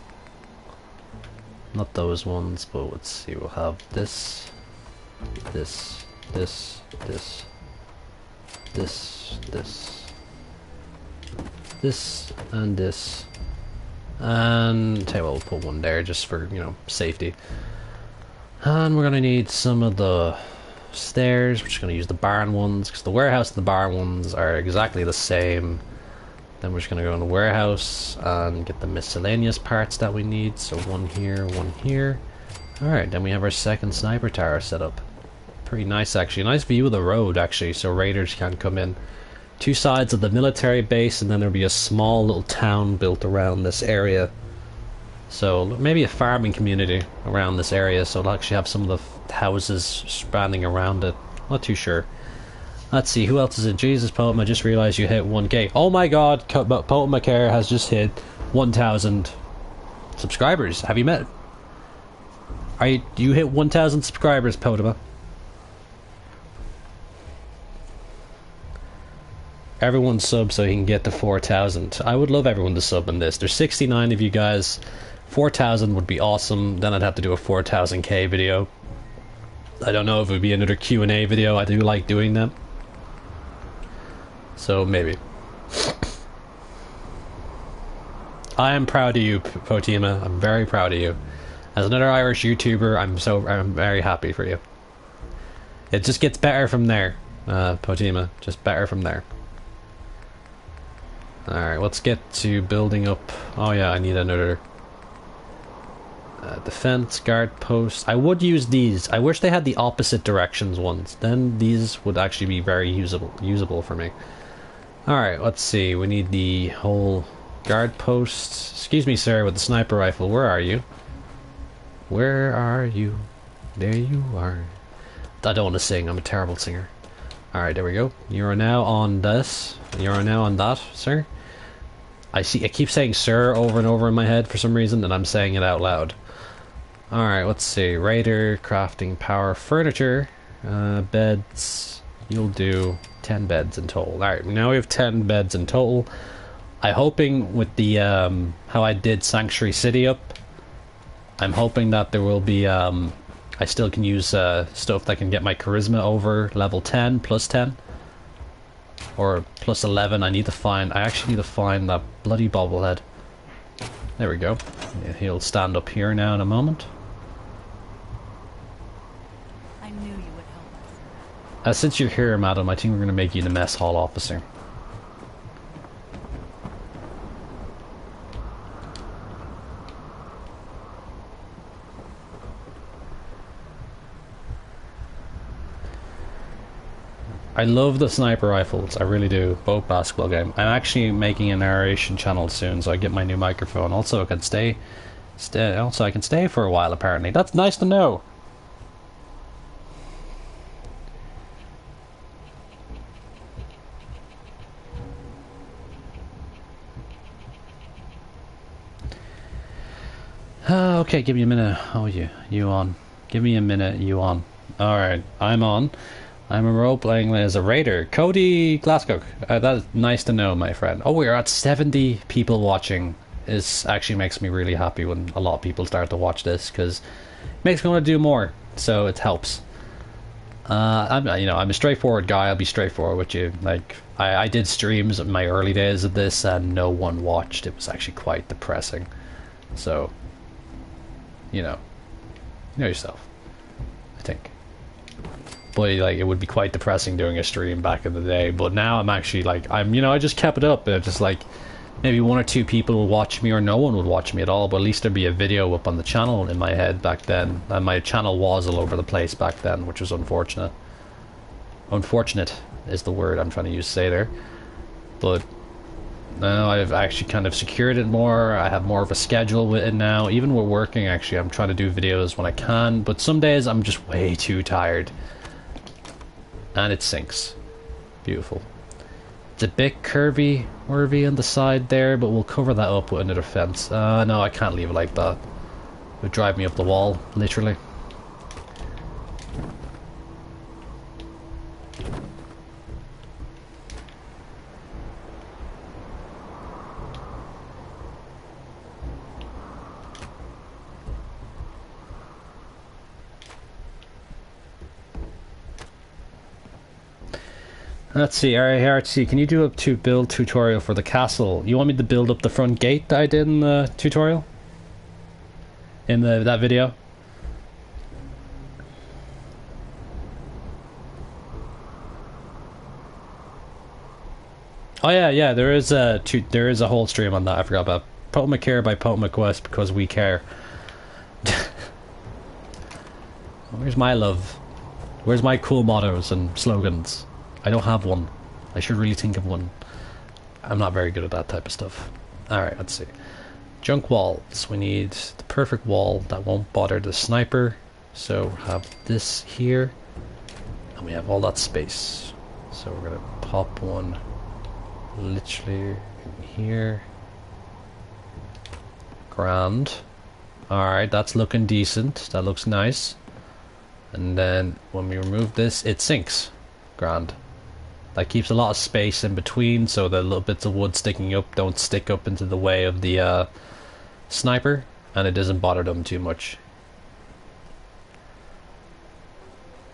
Not those ones, but let's see. We'll have this, this, this, this, this, and this. And tell you what, we'll put one there just for, you know, safety. And we're gonna need some of the stairs. We're just gonna use the barn ones because the warehouse and the barn ones are exactly the same. Then we're just gonna go in the warehouse and get the miscellaneous parts that we need. So one here, one here. Alright, then we have our second sniper tower set up. Pretty nice actually. Nice view of the road actually, so raiders can't come in. Two sides of the military base, and then there'll be a small little town built around this area. So maybe a farming community around this area, so it'll actually have some of the houses spanning around it. Not too sure. Let's see, who else is it? Jesus, Potem, I just realised you hit 1k. Oh my god, Potem Macare has just hit 1,000 subscribers. Have you met? You hit 1,000 subscribers, Potem? everyone sub so he can get to 4,000. I would love everyone to sub in this. There's 69 of you guys. 4,000 would be awesome. Then I'd have to do a 4,000k video. I don't know if it would be another Q&A video. I do like doing them. So maybe. I am proud of you, Potima. I'm very proud of you. As another Irish YouTuber, I'm very happy for you. It just gets better from there, Potima. Just better from there. Alright, let's get to building up. Oh yeah, I need another defense guard post. I would use these. I wish they had the opposite directions ones. Then these would actually be very usable for me. Alright, let's see. We need the whole guard post. Excuse me, sir, with the sniper rifle. Where are you? Where are you? There you are. I don't want to sing. I'm a terrible singer. Alright, there we go. You are now on this. You are now on that, sir. I keep saying sir over and over in my head for some reason, and I'm saying it out loud. Alright, let's see. Raider, crafting, power, furniture, beds. You'll do 10 beds in total. Alright, now we have 10 beds in total. I'm hoping with the, how I did Sanctuary City up, I'm hoping that there will be, I still can use stuff that can get my charisma over level 10, plus 10. Or plus 11. I actually need to find that bloody bobblehead. There we go. Yeah, he'll stand up here now in a moment. I knew you would help us. Since you're here, madam, I think we're going to make you the mess hall officer. I love the sniper rifles, I really do. Both basketball game. I'm actually making a narration channel soon, so I get my new microphone. Also, I can stay for a while. Apparently, that's nice to know. Okay, give me a minute. Oh, you on? Give me a minute. You on? All right, I'm on. I'm a role-playing as a raider. Cody Glasgow. That's nice to know, my friend. Oh, we're at 70 people watching. This actually makes me really happy when a lot of people start to watch this, because it makes me want to do more, so it helps. I'm a straightforward guy. I'll be straightforward with you. Like, I did streams in my early days of this, and no one watched. It was actually quite depressing. So, you know yourself, I think. But like, it would be quite depressing doing a stream back in the day. But now I'm actually like, I just kept it up. Just like, maybe 1 or 2 people would watch me, or no one would watch me at all. But at least there'd be a video up on the channel in my head back then. And my channel was all over the place back then, which was unfortunate. Unfortunate is the word I'm trying to use to say there. But now I've actually kind of secured it more. I have more of a schedule with it now. Even with working, actually, I'm trying to do videos when I can. But some days I'm just way too tired. And it sinks. Beautiful. It's a bit curvy on the side there, but we'll cover that up with another fence. No, I can't leave it like that. It would drive me up the wall, literally. Let's see, RARC, can you do a build tutorial for the castle? You want me to build up the front gate that I did in the tutorial? In that video? Oh yeah, there is a whole stream on that. I forgot about Potomac Care by Potomac West, because we care. Where's my love? Where's my cool mottos and slogans? I don't have one. I should really think of one. I'm not very good at that type of stuff. Alright, let's see. Junk walls. We need the perfect wall that won't bother the sniper. So we have this here. And we have all that space. So we're going to pop one literally in here. Grand. Alright, that's looking decent. That looks nice. And then when we remove this, it sinks. Grand. Like, keeps a lot of space in between so the little bits of wood sticking up don't stick up into the way of the sniper, and it doesn't bother them too much.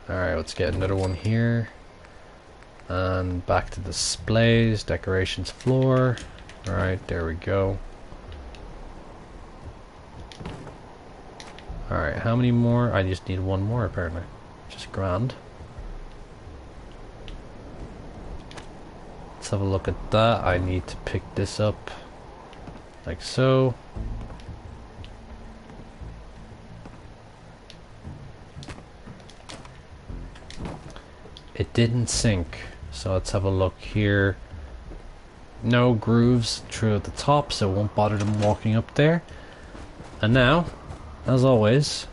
Alright, let's get another one here. And back to displays, decorations floor. Alright, there we go. Alright, how many more? I just need one more apparently. Just grand. Let's have a look at that. I need to pick this up. Like so. It didn't sink. So let's have a look here. No grooves through at the top, so it won't bother them walking up there. And now, as always,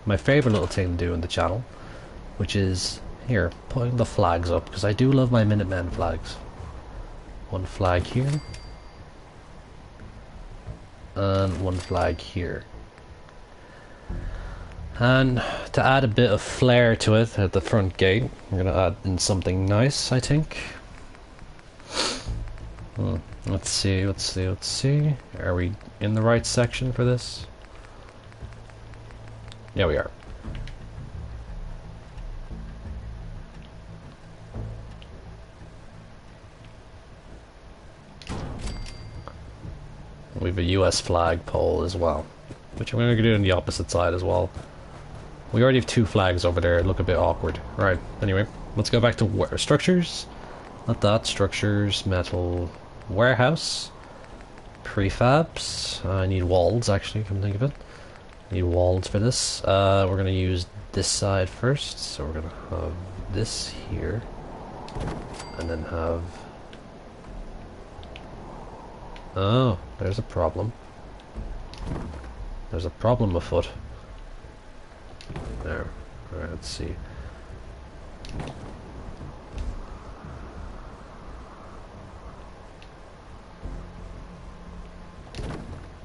my favourite little thing to do in the channel, which is here, putting the flags up, because I do love my Minutemen flags. One flag here, and one flag here. And to add a bit of flair to it at the front gate, I'm going to add in something nice, I think. Let's see. Are we in the right section for this? Yeah, we are. We have a US flag pole as well, which I'm going to do on the opposite side as well. We already have two flags over there, look a bit awkward. Right, anyway, let's go back to structures. Not that, structures, metal, warehouse, prefabs. I need walls actually, come to think of it. Need walls for this. We're going to use this side first, so we're going to have this here. And then have... Oh, there's a problem. There's a problem afoot. There. Alright, let's see.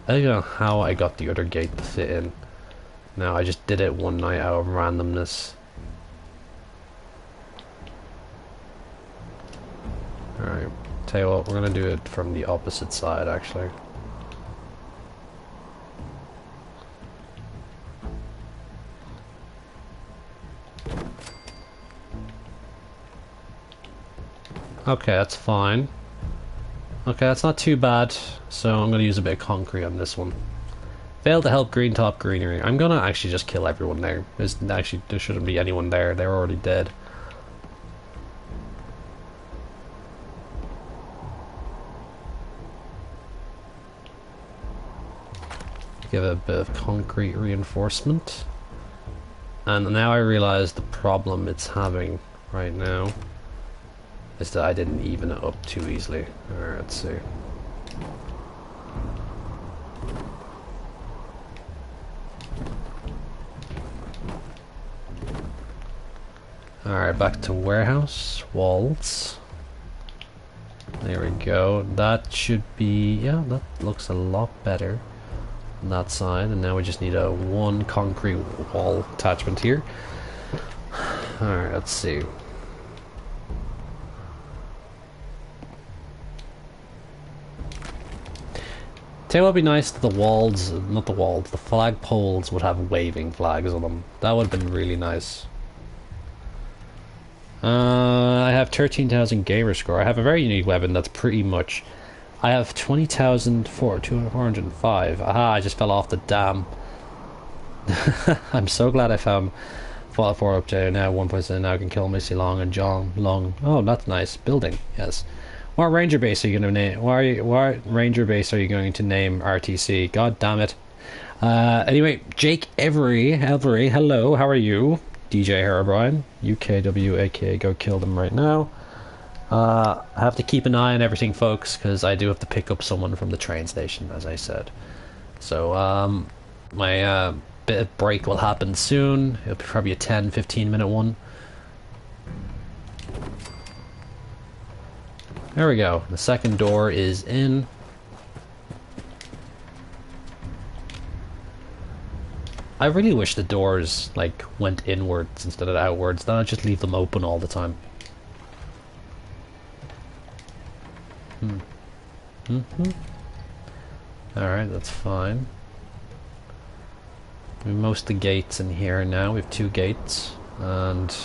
I don't know how I got the other gate to fit in. No, I just did it one night out of randomness. Alright, tell you what, we're gonna do it from the opposite side actually. Okay, that's fine. Okay, that's not too bad. So I'm gonna use a bit of concrete on this one. Failed to help green top greenery. I'm gonna actually just kill everyone there. There shouldn't be anyone there. They're already dead. Give it a bit of concrete reinforcement. And now I realize the problem it's having right now is that I didn't even it up too easily. Alright, let's see. Alright, back to warehouse. Walls. There we go. That should be... yeah, that looks a lot better on that side. And now we just need a one concrete wall attachment here. Alright, let's see. Tell you what would be nice, the walls, not the walls, the flag poles would have waving flags on them. That would have been really nice. I have 13,000 gamer score. I have a very unique weapon that's pretty much... I have 20,405. Aha, I just fell off the dam. I'm so glad I found Fallout 4 up to now 1.7 now I can kill Missy Long and John Long. Oh, that's nice. Building, yes. What ranger base are you going to name? What ranger base are you going to name RTC? God damn it. Anyway, Jake Every, hello, how are you? DJ Herobrine, UKW, aka go kill them right now. I have to keep an eye on everything, folks, because I do have to pick up someone from the train station, as I said. So, my bit of break will happen soon. It'll be probably a 10-15 minute one. There we go. The second door is in. I really wish the doors, like, went inwards instead of outwards. Then I'd just leave them open all the time. Alright, that's fine. We have most of the gates in here now. We have 2 gates, and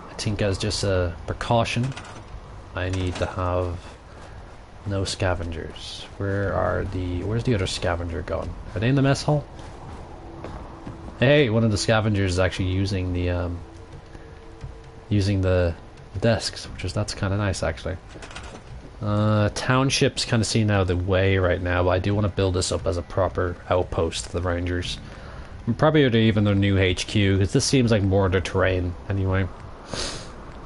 I think as just a precaution, I need to have no scavengers. Where's the other scavenger gone? Are they in the mess hall? Hey, one of the scavengers is actually using the desks, that's kind of nice actually. Township's kind of seen out of the way right now, but I do want to build this up as a proper outpost for the Rangers. And probably even their new HQ, because this seems like more their terrain anyway.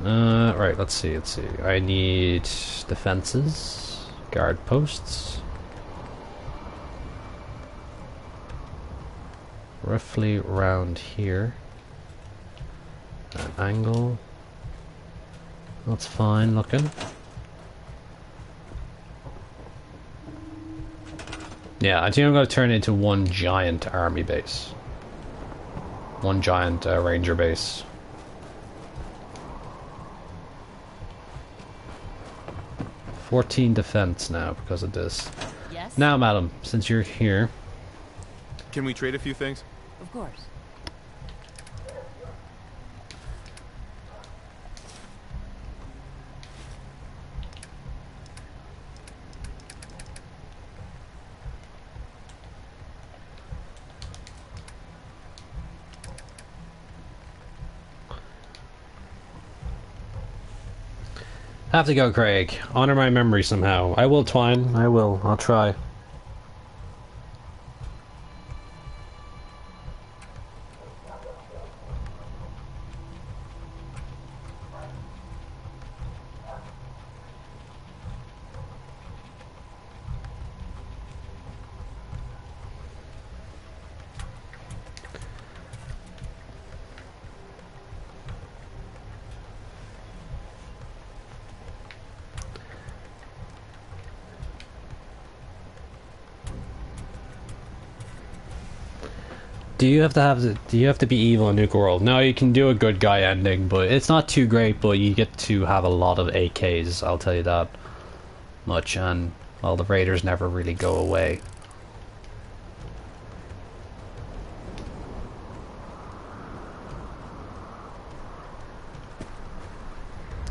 Right, let's see. I need defenses, guard posts. Roughly around here. An angle. That's fine looking. Yeah, I think I'm going to turn it into one giant army base. One giant ranger base. "14 defense now because of this. Yes? Now, madam, since you're here... Can we trade a few things? Of course. Have to go, Craig. Honor my memory somehow. I will, Twine. I will. I'll try. Do you have to be evil in Nuke World? No, you can do a good guy ending, but it's not too great, but you get to have a lot of AKs, I'll tell you that much, and, well, the raiders never really go away.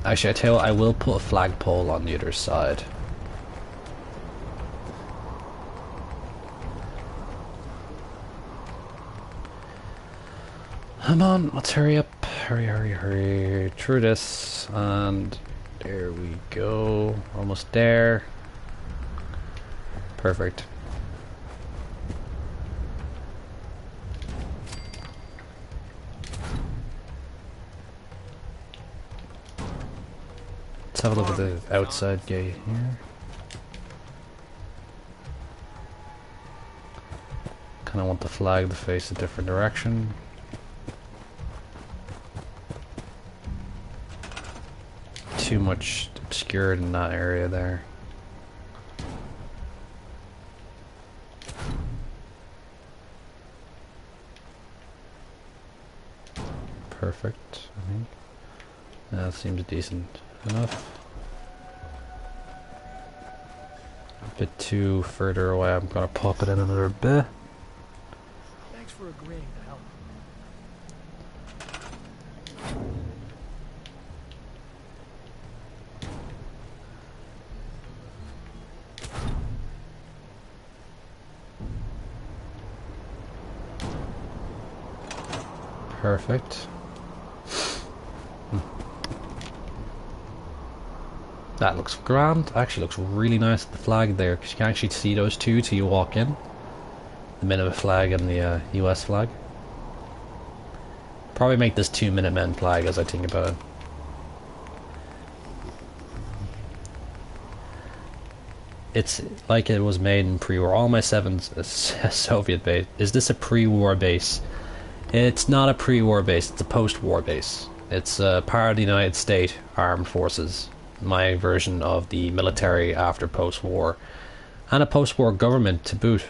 Actually, I tell you what, I will put a flagpole on the other side. Come on, let's hurry up. Hurry. Through this, and there we go. Almost there. Perfect. Let's have a look at the outside gate here. Kinda want the flag to face a different direction. Too much obscured in that area there. Perfect, I think. That seems decent enough. A bit too further away, I'm gonna pop it in another bit. Thanks for agreeing to help. Perfect. That looks grand. Actually looks really nice with the flag there, because you can actually see those two till you walk in. The Minutemen flag and the US flag. Probably make this 2 Minutemen flag as I think about it. It's like it was made in pre-war. All my 7's Soviet base. Is this a pre-war base? It's not a pre-war base, it's a post-war base. It's part of the United States Armed Forces. My version of the military after post-war. And a post-war government to boot.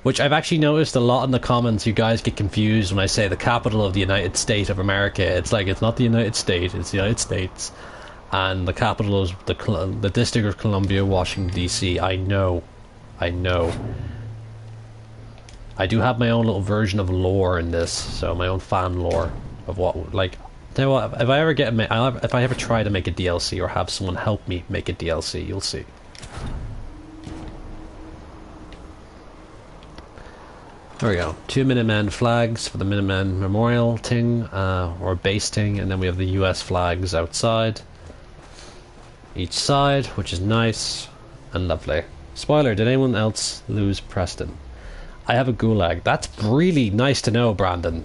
Which I've actually noticed a lot in the comments, you guys get confused when I say the capital of the United States of America. It's like, it's not the United States, it's the United States. And the capital is the District of Columbia, Washington, D.C. I know. I do have my own little version of lore in this, so my own fan lore of what, like, tell you what, if I ever try to make a DLC or have someone help me make a DLC, you'll see. There we go. 2 Minutemen flags for the Minutemen Memorial thing, or base thing, and then we have the US flags outside. Each side, which is nice and lovely. Spoiler, did anyone else lose Preston? I have a gulag. That's really nice to know, Brandon.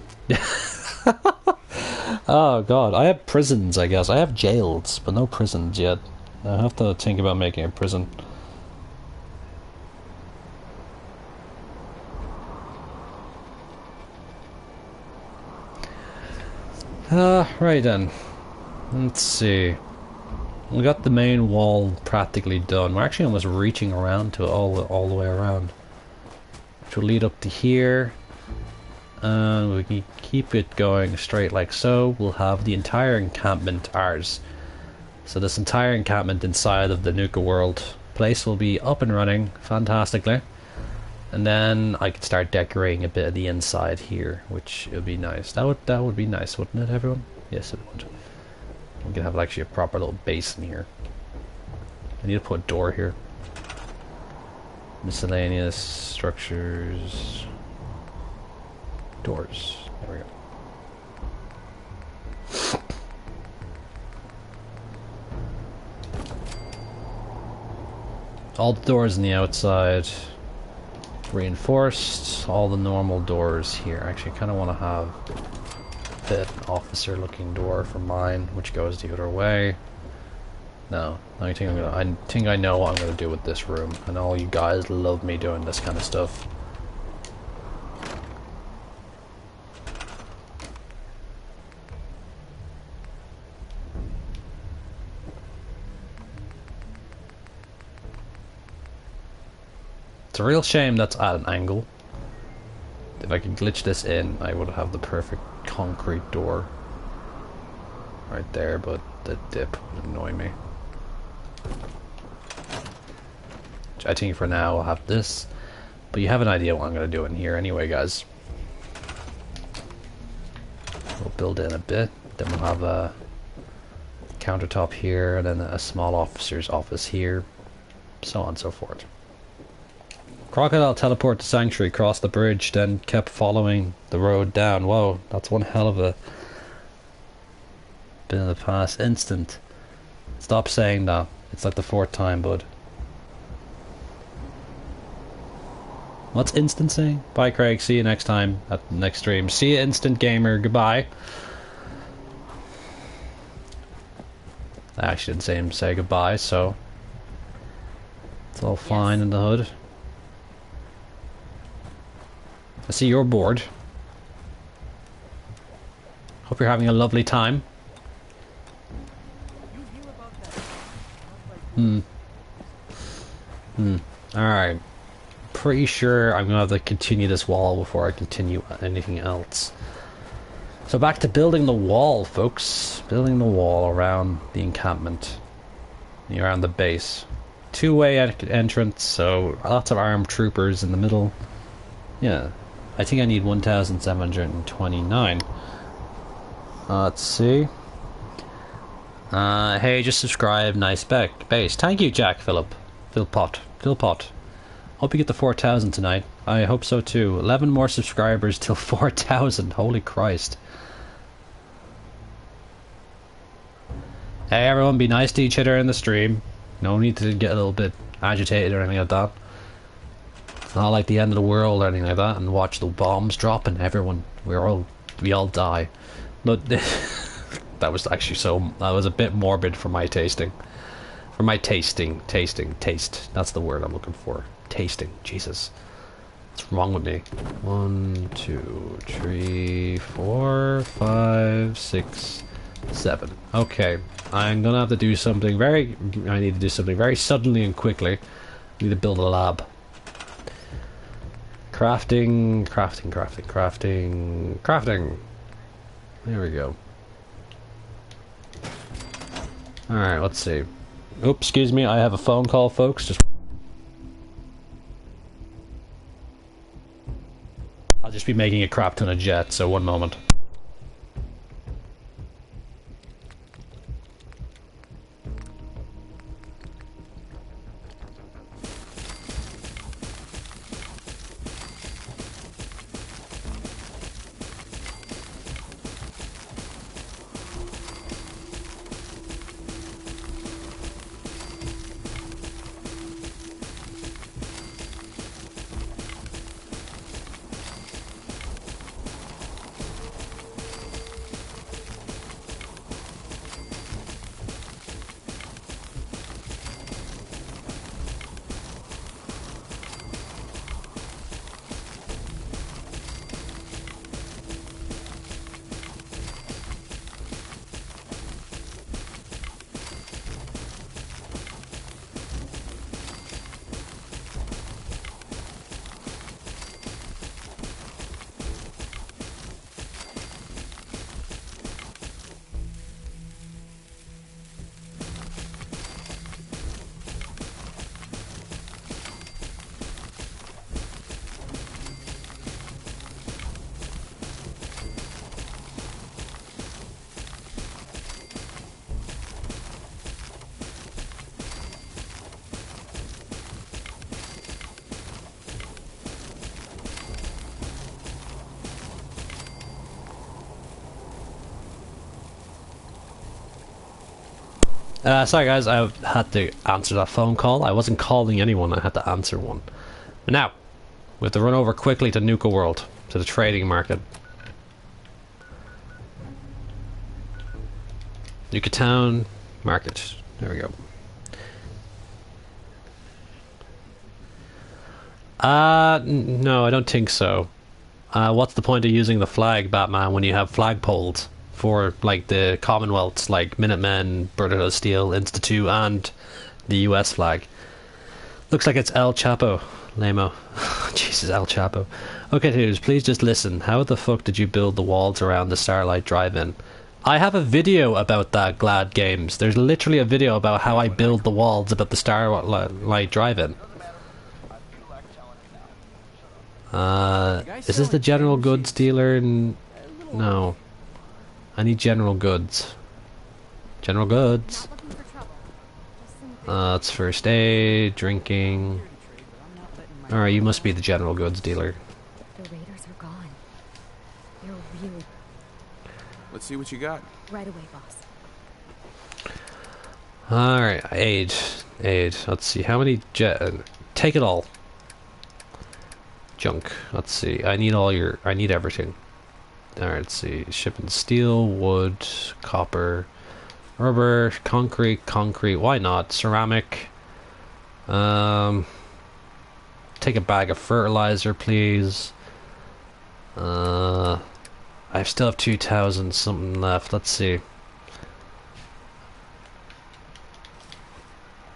Oh god, I have prisons, I guess. I have jails, but no prisons yet. I have to think about making a prison. Right then. Let's see. We got the main wall practically done. We're actually almost reaching around to it all the way around. Which will lead up to here. And we can keep it going straight like so. We'll have the entire encampment ours. So this entire encampment inside of the Nuka World place will be up and running fantastically. And then I could start decorating a bit of the inside here, which would be nice. That would be nice, wouldn't it, everyone? Yes, it would. We can have actually a proper little base in here. I need to put a door here. Miscellaneous structures. Doors. There we go. All the doors on the outside reinforced. All the normal doors here. Actually, I kind of want to have a bit officer looking door for mine, which goes the other way. No, I think I know what I'm gonna do with this room, and all you guys love me doing this kind of stuff. It's a real shame that's at an angle. If I could glitch this in, I would have the perfect concrete door right there, but the dip would annoy me. I think for now I'll have this, but you have an idea what I'm going to do in here anyway, guys. We'll build in a bit, then we'll have a countertop here, and then a small officer's office here, so on and so forth. Crocodile teleport to Sanctuary, crossed the bridge, then kept following the road down. Whoa, that's one hell of a bit in the past instant. Stop saying that. It's like the 4th time, bud. What's instant saying? Bye, Craig. See you next time at the next stream. See you, Instant Gamer. Goodbye. I actually didn't say goodbye, so it's all fine in the hood. I see you're bored. Hope you're having a lovely time. Alright. Pretty sure I'm gonna have to continue this wall before I continue anything else. So back to building the wall, folks. Building the wall around the encampment. Around the base. 2-way entrance, so lots of armed troopers in the middle. Yeah. I think I need 1,729. Let's see. Hey, just subscribe. Nice base. Thank you, Jack Philip. Philpot. Hope you get the 4,000 tonight. I hope so too. 11 more subscribers till 4,000. Holy Christ. Hey everyone, be nice to each other in the stream. No need to get a little bit agitated or anything like that. It's not like the end of the world or anything like that, and watch the bombs drop and everyone, we all die. But that was actually that was a bit morbid for my tasting. For my taste. That's the word I'm looking for. Tasting. Jesus. What's wrong with me? 1, 2, 3, 4, 5, 6, 7. Okay. I'm gonna have to do something I need to do something very suddenly and quickly. I need to build a lab. Crafting. There we go. Alright, let's see. Oops, excuse me, I have a phone call, folks. I'll just be making a crap ton of jets, so one moment. Sorry guys, I had to answer that phone call. I wasn't calling anyone, I had to answer one. But now, we have to run over quickly to Nuka World, to the trading market. Nuka Town Market. There we go. No, I don't think so. What's the point of using the flag, Batman, when you have flagpoles for, like, the Commonwealths, like Minutemen, Brotherhood of Steel, Institute, and the US flag? Looks like it's El Chapo. Lamo. Jesus, El Chapo. Okay, dudes, please just listen. How the fuck did you build the walls around the Starlight Drive-In? I have a video about that, Glad Games. There's literally a video about how I build the walls about the Starlight Drive-In. Is this the general goods dealer? No. I need general goods. General goods. It's first aid, drinking. Alright, you must be the general goods dealer. The raiders are gone. They're really... Let's see what you got. Right away, boss. Alright, aid. Aid. Let's see, how many take it all. Junk. Let's see, I need everything. Alright, let's see. Shipping steel, wood, copper, rubber, concrete, why not? Ceramic. Take a bag of fertilizer, please. I still have 2,000 something left. Let's see.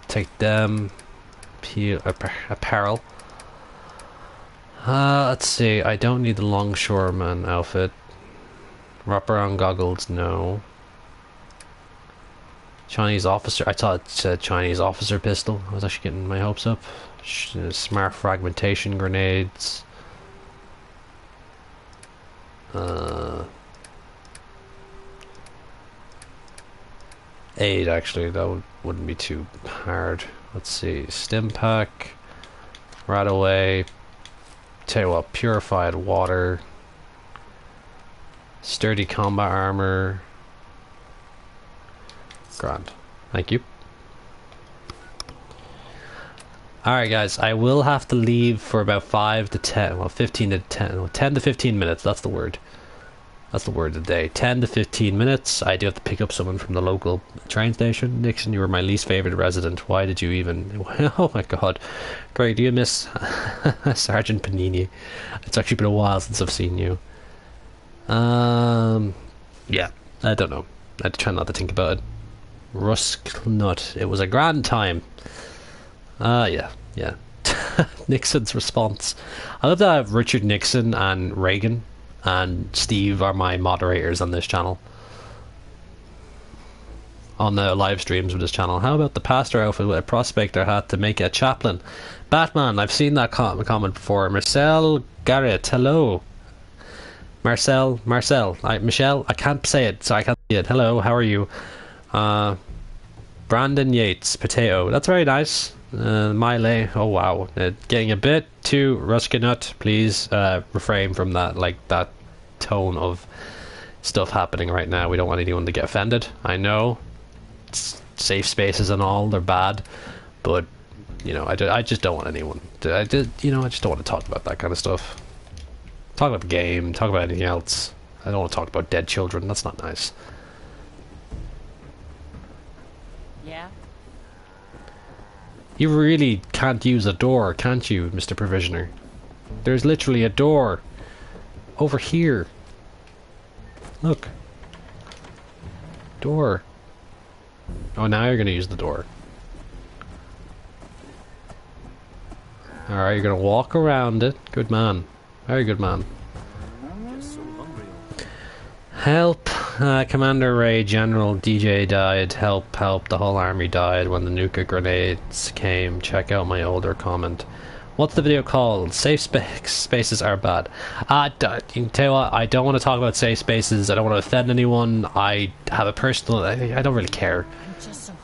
Take them. Apparel. Let's see. I don't need the longshoreman outfit. Wraparound goggles, no. Chinese officer. I thought it said Chinese officer pistol. I was actually getting my hopes up. Smart fragmentation grenades. Aid, actually, that wouldn't be too hard. Let's see. Stim pack. Right away. Tell you what, purified water. Sturdy combat armor. Grand. Thank you. Alright guys, I will have to leave for about 5 to 10, well 15 to 10, well, 10 to 15 minutes, that's the word. That's the word of the day. 10 to 15 minutes. I do have to pick up someone from the local train station. Nixon, you were my least favourite resident. Why did you even... Oh my god. Greg, do you miss Sergeant Panini? It's actually been a while since I've seen you. Yeah, I don't know. I try not to think about it. Rusk Nut. It was a grand time. Yeah. Nixon's response. I love that I have Richard Nixon and Reagan and Steve are my moderators on this channel. on the live streams with his channel. How about the pastor outfit with a prospector hat to make a chaplain? Batman, I've seen that comment before. Marcel Garrett, hello. Michelle, I can't say it, so I can't see it. Hello, how are you? Brandon Yates, potato. That's very nice. Miley, oh wow. Getting a bit too ruskinut. Please refrain from that, like that tone of stuff happening right now. We don't want anyone to get offended. I know safe spaces and all, they're bad, but you know, I just don't want anyone to, I just don't want to talk about that kind of stuff. Talk about the game, talk about anything else. I don't want to talk about dead children. That's not nice. Yeah? You really can't use a door, can't you, Mr. Provisioner? There's literally a door over here. Look. Door. Oh, now you're gonna use the door. Alright, you're gonna walk around it. Good man. Very good man. Just so hungry. Help! Commander Ray, General DJ died. Help, help. The whole army died when the nuka grenades came. Check out my older comment. What's the video called? Safe spaces are bad. You can tell you what, I don't want to talk about safe spaces. I don't want to offend anyone. I have a personal... I don't really care,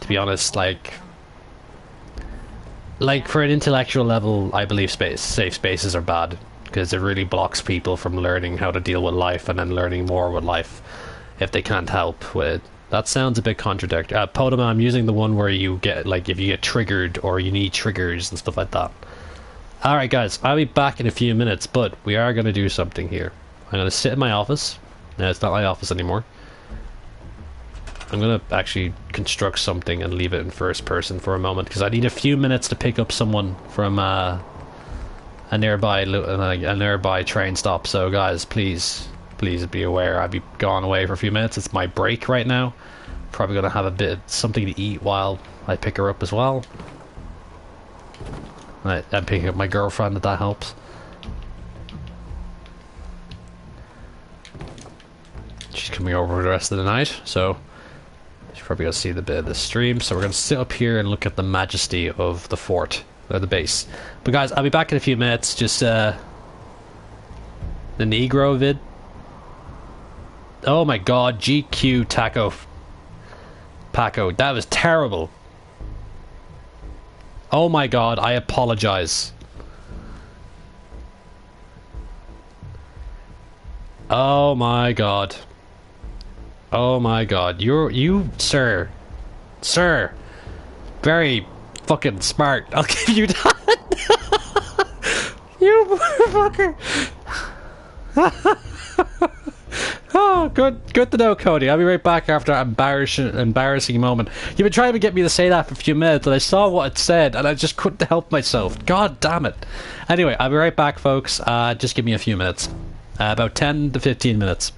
to be honest. Like for an intellectual level, I believe safe spaces are bad, because it really blocks people from learning how to deal with life and then learning more with life if they can't help with it. That sounds a bit contradictory. Podema, I'm using the one where you get, like, if you get triggered or you need triggers and stuff like that. Alright guys, I'll be back in a few minutes, but we are going to do something here. I'm going to sit in my office. No, it's not my office anymore. I'm going to actually construct something and leave it in first person for a moment, because I need a few minutes to pick up someone from a nearby train stop. So guys, please be aware, I'll be gone away for a few minutes. It's my break right now. Probably going to have a bit something to eat while I pick her up as well. I'm picking up my girlfriend, if that helps. She's coming over for the rest of the night, so she's probably going to see the bit of the stream. So we're going to sit up here and look at the majesty of the fort, or the base. But guys, I'll be back in a few minutes. Just the Negro vid. Oh my god, GQ Taco Paco, that was terrible. Oh my god, I apologize. Oh my god. Oh my god. You, sir. Sir. Very fucking smart. I'll give you that. You motherfucker. Oh, good to know, Cody. I'll be right back after that embarrassing moment. You've been trying to get me to say that for a few minutes, and I saw what it said, and I just couldn't help myself. God damn it. Anyway, I'll be right back, folks. Just give me a few minutes. About 10 to 15 minutes.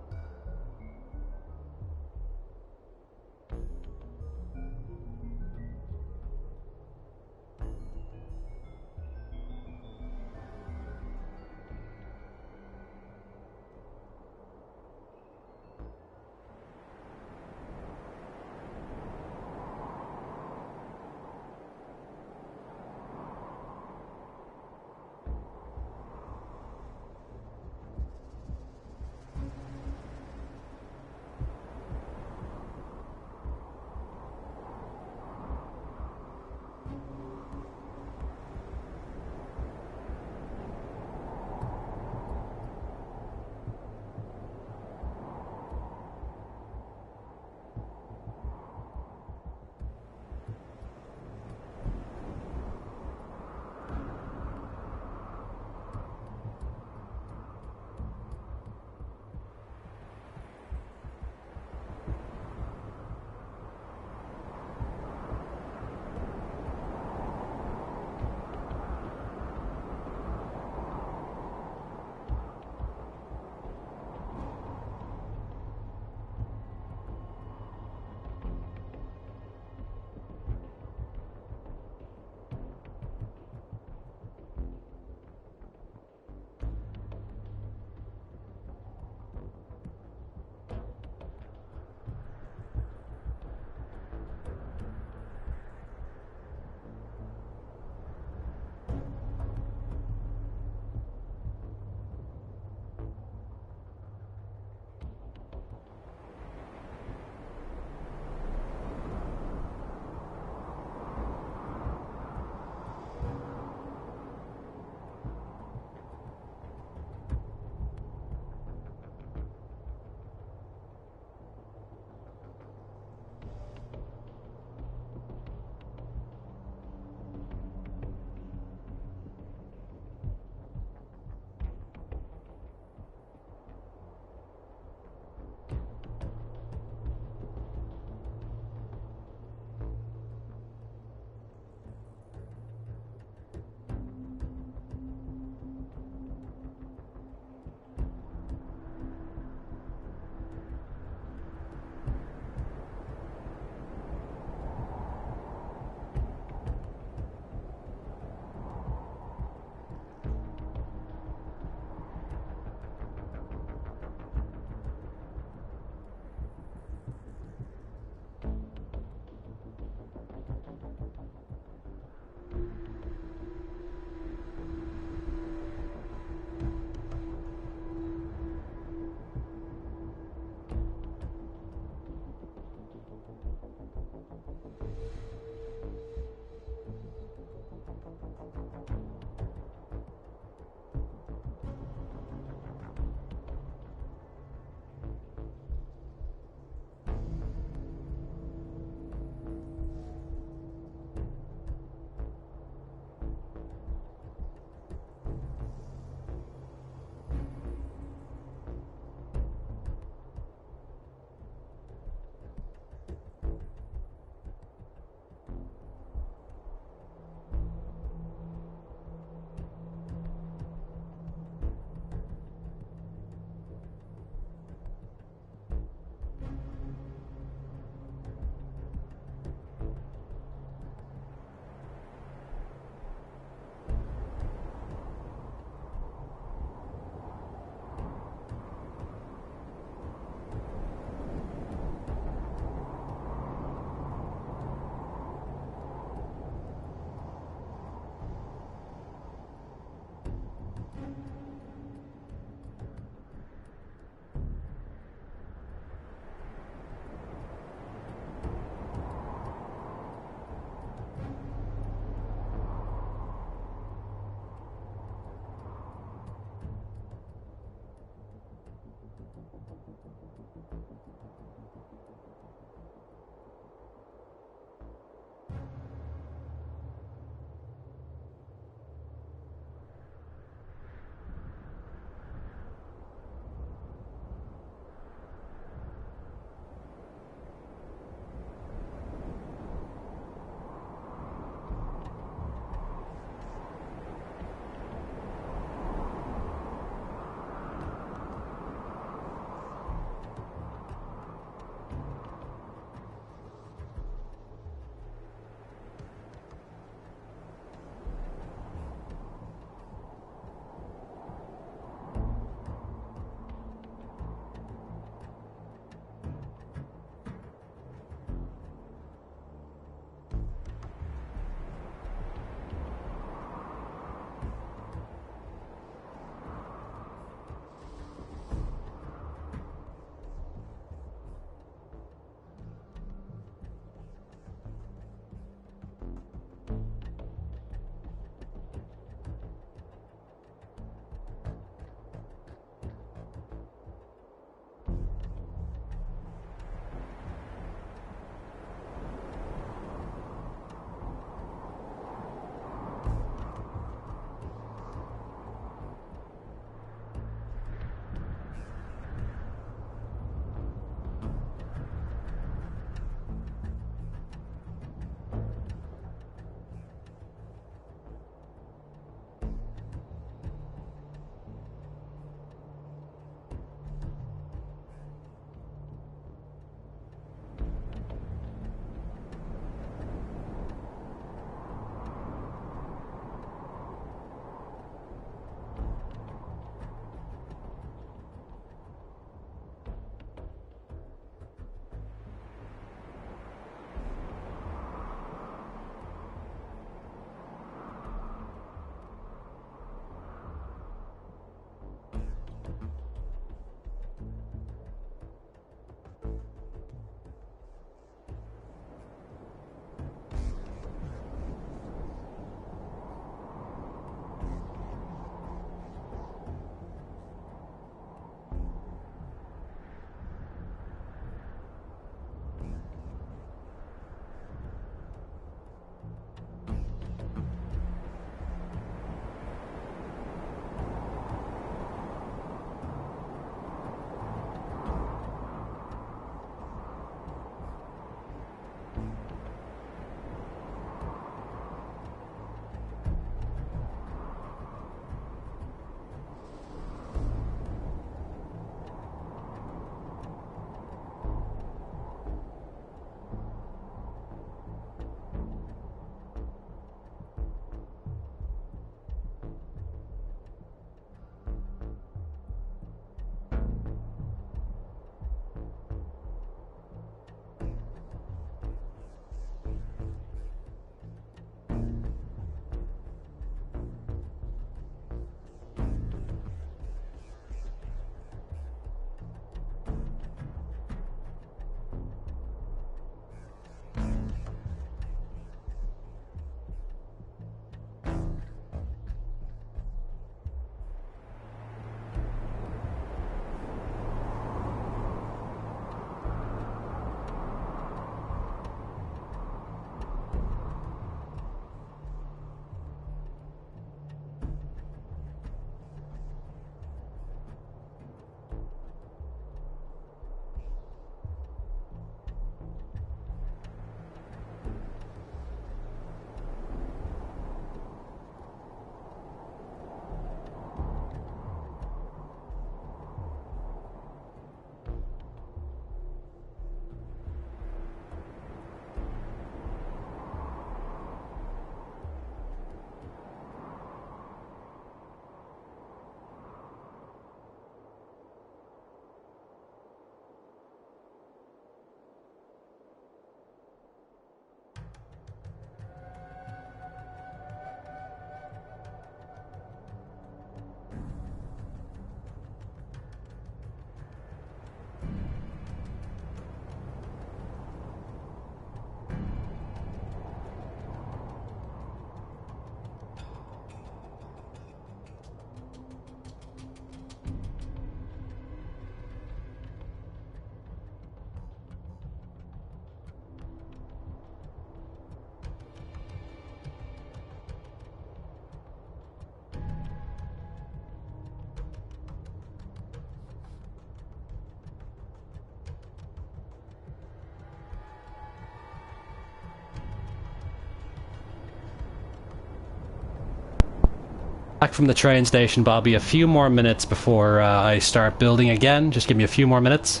back from the train station, but I'll be a few more minutes before I start building again. Just give me a few more minutes.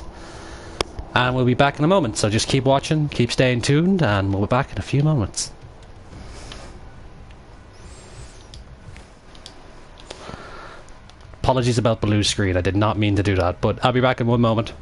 And we'll be back in a moment, so just keep watching, keep staying tuned, and we'll be back in a few moments. Apologies about the blue screen, I did not mean to do that, but I'll be back in one moment.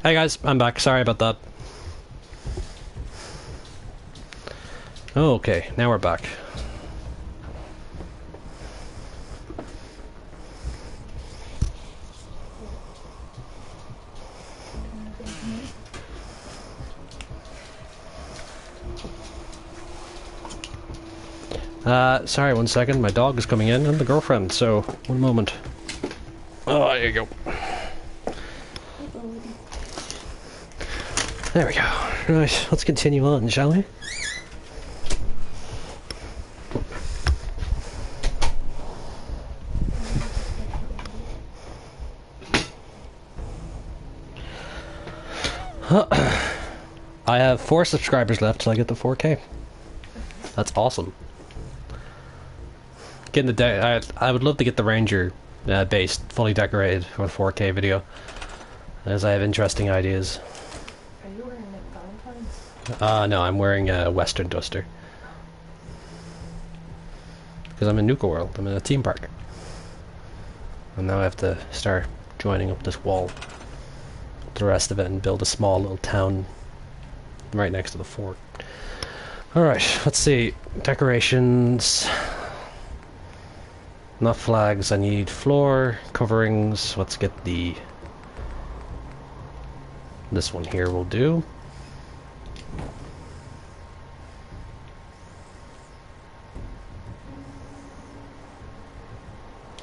Hey guys, I'm back. Sorry about that. Okay, now we're back. Sorry, 1 second. My dog is coming in and the girlfriend, so 1 moment. Oh, there you go. There we go. Right, let's continue on, shall we? I have 4 subscribers left till I get to 4K. That's awesome. Getting the I would love to get the Ranger base fully decorated for a 4K video, as I have interesting ideas. Are you wearing like Valentine's? No, I'm wearing a Western Duster. Because I'm in Nuka World, I'm in a theme park. And now I have to start joining up this wall, the rest of it, and build a small little town right next to the fort. Alright, let's see. Decorations. Not flags, I need floor, coverings. Let's get the... This one here will do.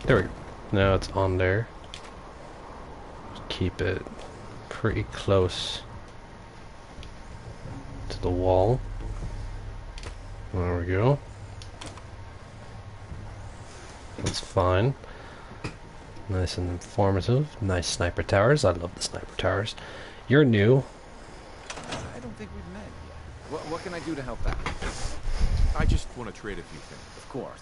There we go. Now it's on there. Keep it pretty close to the wall. There we go. That's fine. Nice and informative. Nice sniper towers. I love the sniper towers. You're new. I don't think we've met yet. What can I do to help out? I just want to trade a few things. Of course.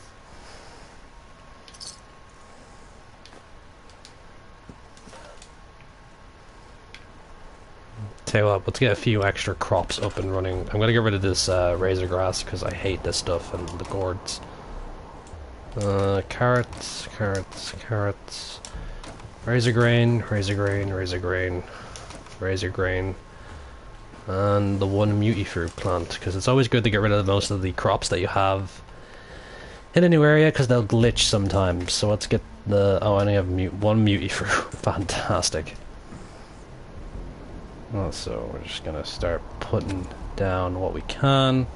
Tell you what, let's get a few extra crops up and running. I'm gonna get rid of this razor grass because I hate this stuff and the gourds. Carrots, carrots, carrots. Razor grain, razor grain, razor grain, razor grain. And the 1 muty fruit plant, because it's always good to get rid of most of the crops that you have in a new area, because they'll glitch sometimes. So let's get the... Oh, I only have 1 muty fruit. Fantastic. Oh, so we're just gonna start putting down what we can.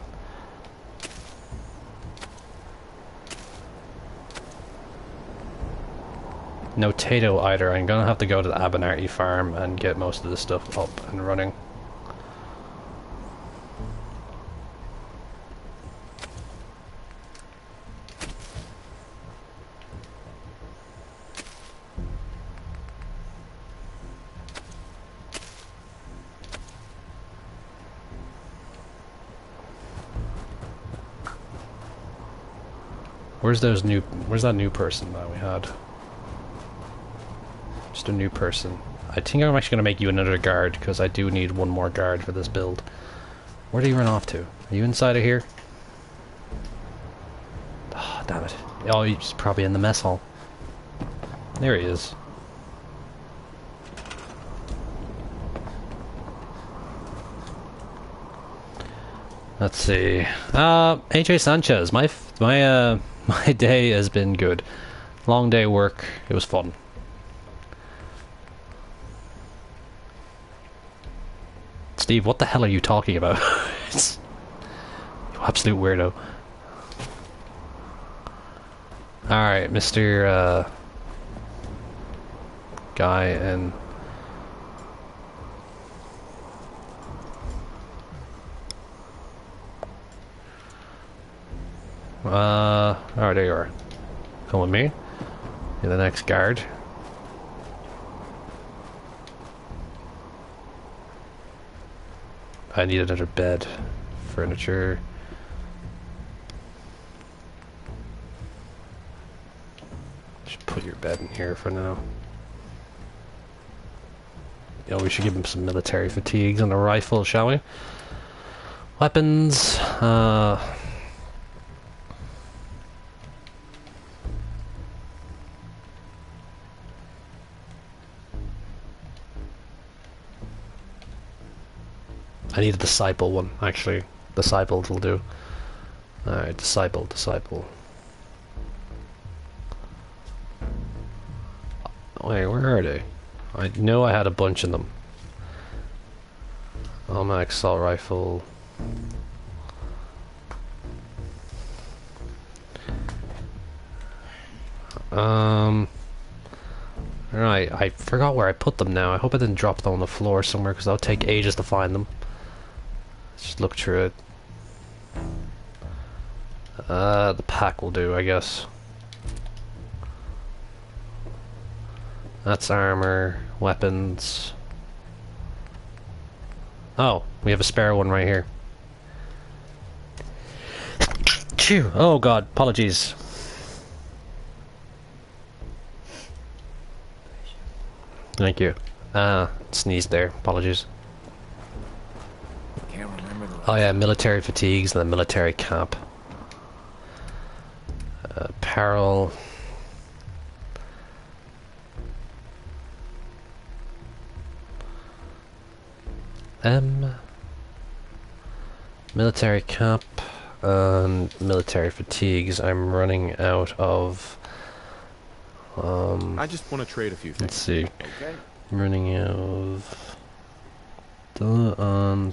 No Tato either. I'm gonna have to go to the Abernathy farm and get most of this stuff up and running. Where's that new person that we had? Just a new person. I think I'm actually going to make you another guard, because I do need 1 more guard for this build. Where do you run off to? Are you inside of here? Oh, damn it. Oh, he's probably in the mess hall. There he is. Let's see. AJ Sanchez. My day has been good. Long day work. It was fun. Steve, what the hell are you talking about? You absolute weirdo. Alright, Mr. Guy and... Alright, there you are. Come with me. You're the next guard. I need another bed. Furniture. Just put your bed in here for now. You know, we should give him some military fatigues and a rifle, shall we? Weapons. I need a disciple one, actually. Disciple will do. Alright, disciple. Wait, where are they? I know I had a bunch of them. Automatic assault rifle. Right, I forgot where I put them now. I hope I didn't drop them on the floor somewhere because that'll take ages to find them. Let's just look through it. The pack will do, I guess. That's armor, weapons. Oh, we have a spare one right here. Phew. Oh god, apologies. Thank you. Sneezed there. Apologies. Can't remember the Oh yeah, military fatigues and the military cap. Apparel. Military cap and military fatigues. I'm running out of. I just want to trade a few things. Let's see. Okay. I'm running out of. And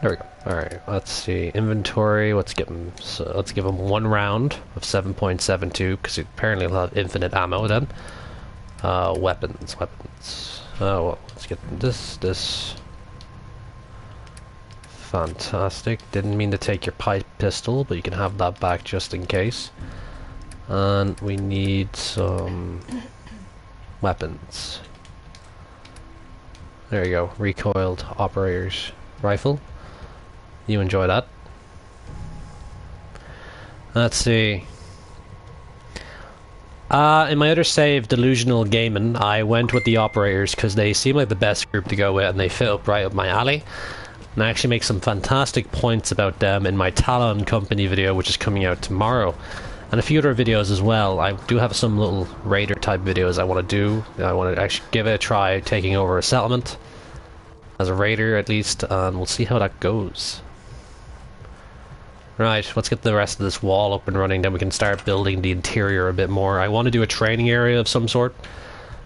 there we go. All right. Let's see. Inventory. Let's give him. So let's give him 1 round of 7.72 because apparently he'll have infinite ammo then. Weapons. Oh well. Let's get this. Fantastic. Didn't mean to take your pipe pistol, but you can have that back just in case. And we need some weapons. There you go. Recoiled operator's rifle. You enjoy that. Let's see. In my other save, Delusional Gaming, I went with the operators because they seem like the best group to go with and they fit up right up my alley. And I actually make some fantastic points about them in my Talon Company video, which is coming out tomorrow. And a few other videos as well. I do have some little raider type videos I want to do. I want to actually give it a try taking over a settlement. As a raider at least, and we'll see how that goes. Right, let's get the rest of this wall up and running, then we can start building the interior a bit more. I want to do a training area of some sort.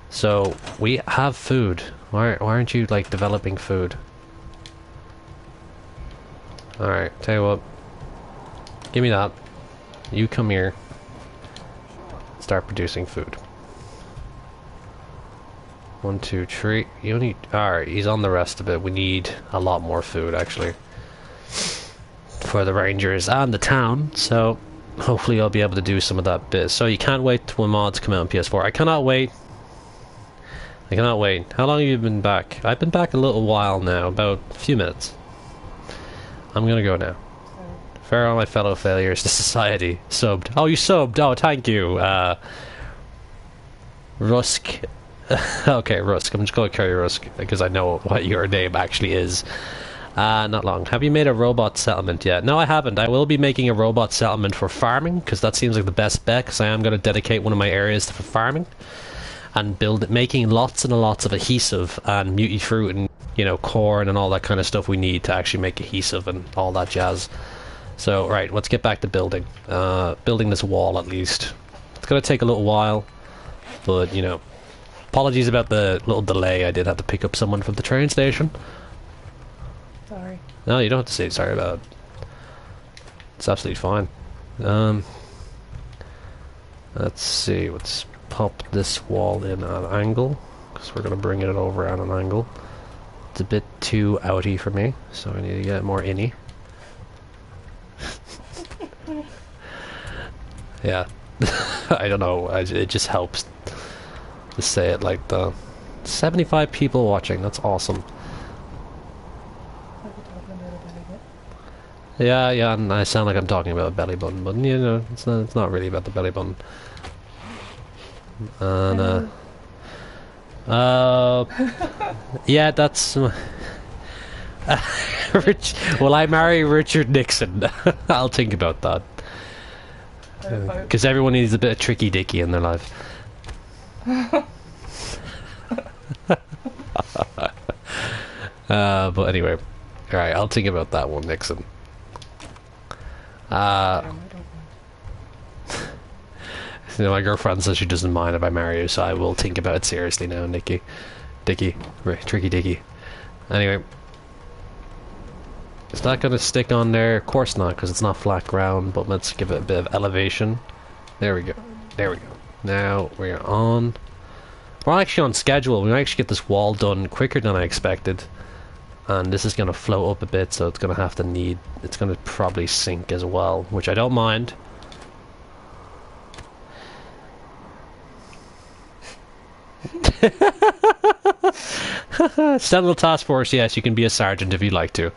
So, we have food. Why aren't you, like, developing food? Alright, tell you what. Give me that. You come here. Start producing food. 1, 2, 3. You need. Alright, he's on the rest of it. We need a lot more food, actually. For the Rangers and the town, so hopefully I'll be able to do some of that bit. So you can't wait when mods come out on PS4. I cannot wait. How long have you been back? I've been back a little while now, about a few minutes. I'm gonna go now. Farewell, my fellow failures to society. Subbed. Oh, you subbed. Oh, thank you. Rusk. Okay, Rusk. I'm just gonna call you Rusk because I know what your name actually is. Not long. Have you made a robot settlement yet? No, I haven't. I will be making a robot settlement for farming because that seems like the best bet because I am going to dedicate one of my areas for farming and making lots and lots of adhesive and muty fruit and, you know, corn and all that kind of stuff we need to actually make adhesive and all that jazz. So, right, let's get back to building. Building this wall at least. It's going to take a little while, but, you know, apologies about the little delay. I did have to pick up someone from the train station. Sorry. No, you don't have to say sorry about it. It's absolutely fine. Let's see. Let's pop this wall in at an angle because we're going to bring it over at an angle. It's a bit too outy for me, so I need to get more inny. Yeah. I don't know. It just helps to say it like the 75 people watching. That's awesome. Yeah, and I sound like I'm talking about a belly button, but you know, it's not really about the belly button. And yeah, that's will I marry Richard Nixon? I'll think about that. Because everyone needs a bit of tricky dicky in their life. But anyway, alright, I'll think about that one, Nixon. I don't mind. You know, my girlfriend says she doesn't mind if I marry you, so I will think about it seriously now, Dicky. Tricky Dicky. Anyway. Is that going to stick on there? Of course not, because it's not flat ground, but let's give it a bit of elevation. There we go. There we go. Now we're on. We're actually on schedule. We might actually get this wall done quicker than I expected. And this is going to float up a bit, so it's going to have to need... It's going to probably sink as well, which I don't mind. Sentinel Task Force, yes, you can be a sergeant if you'd like to.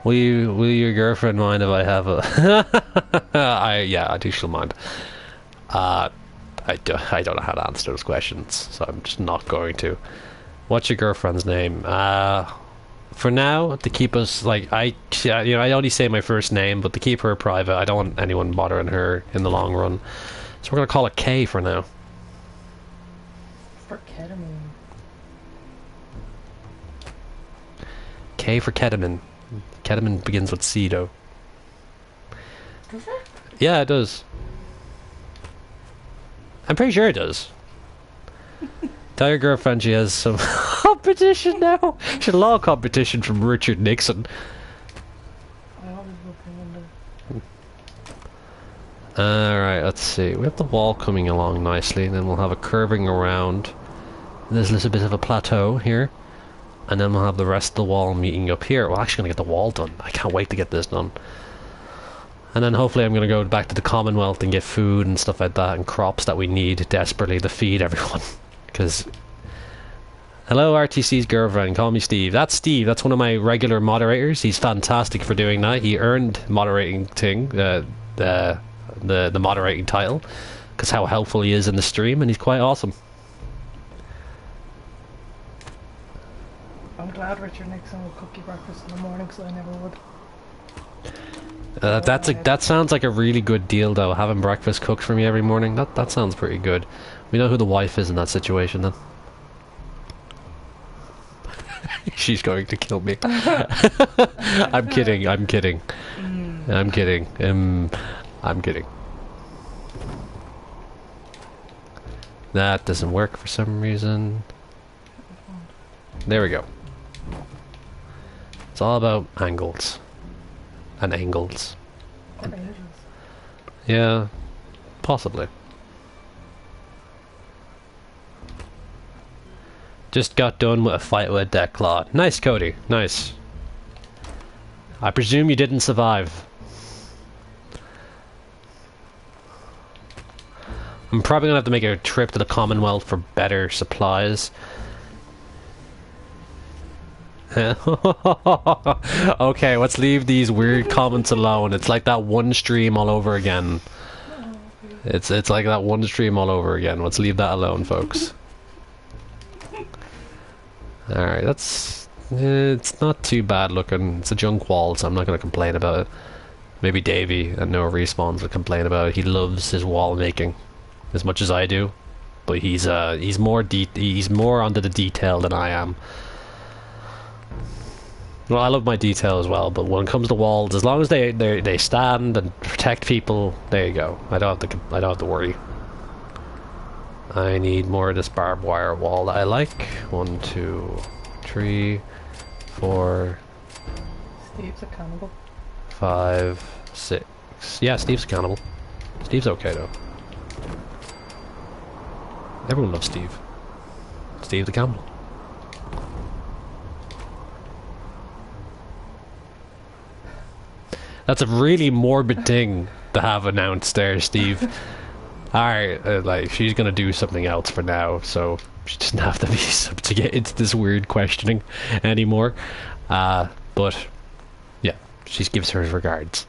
Will your girlfriend mind if I have a... yeah, I do, she'll mind. I don't know how to answer those questions, so I'm just not going to. What's your girlfriend's name? For now, to keep us, like, I only say my first name, but to keep her private, I don't want anyone bothering her in the long run. So we're gonna call it K for now. For ketamine. K for ketamine. Ketamine begins with C, though. Does it? Yeah, it does. I'm pretty sure it does. Tell your girlfriend she has some competition now. She had a lot of competition from Richard Nixon. I always look in Alright, let's see. We have the wall coming along nicely, and then we'll have a curving around. There's a little bit of a plateau here. And then we'll have the rest of the wall meeting up here. We're actually going to get the wall done. I can't wait to get this done. And then hopefully I'm going to go back to the Commonwealth and get food and stuff like that, and crops that we need desperately to feed everyone. Because... Hello, RTC's girlfriend. Call me Steve. That's Steve. That's one of my regular moderators. He's fantastic for doing that. He earned moderating thing, the moderating title, because how helpful he is in the stream, and he's quite awesome. I'm glad Richard Nixon would cook you breakfast in the morning, because I never would. That sounds like a really good deal, though. Having breakfast cooked for me every morning. That sounds pretty good. We know who the wife is in that situation, then. She's going to kill me. I'm kidding. I'm kidding. I'm kidding. I'm kidding. That doesn't work for some reason. There we go. It's all about angles. And angles. Or angels. Yeah, possibly. Just got done with a fight with a death claw. Nice, Cody. Nice. I presume you didn't survive. I'm probably gonna have to make a trip to the Commonwealth for better supplies. Okay, let's leave these weird comments alone. It's like that one stream all over again. It's like that one stream all over again. Let's leave that alone, folks. Alright, it's not too bad looking. It's a junk wall, so I'm not going to complain about it. Maybe Davey and No Respawns will complain about it. He loves his wall making as much as I do, but he's more onto the detail than I am. Well, I love my detail as well, but when it comes to walls, as long as they stand and protect people, there you go. I don't have to worry. I need more of this barbed wire wall that I like. 1, 2, 3, 4. Steve's a cannibal. 5, 6. Yeah, Steve's a cannibal. Steve's okay though. Everyone loves Steve. Steve the cannibal. That's a really morbid thing to have announced there, Steve. Alright, like, she's gonna do something else for now, so she doesn't have to get into this weird questioning anymore. But, yeah, she gives her regards.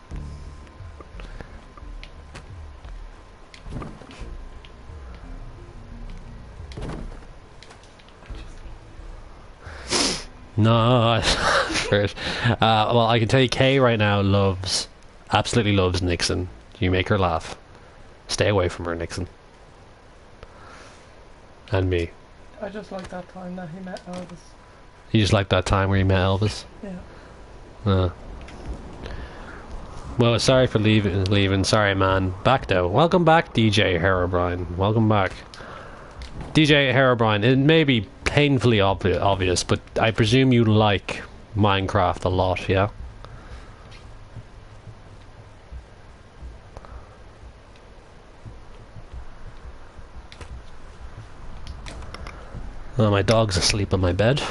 No, first. Well, I can tell you Kay right now absolutely loves Nixon. You make her laugh. Stay away from her, Nixon. And me. I just like that time that he met Elvis. You just like that time where you met Elvis? Yeah. Well, sorry for leaving. Sorry, man. Back though. Welcome back, DJ Herobrine. Welcome back. DJ Herobrine, it may be painfully obvious, but I presume you like Minecraft a lot, yeah? Well, my dog's asleep on my bed.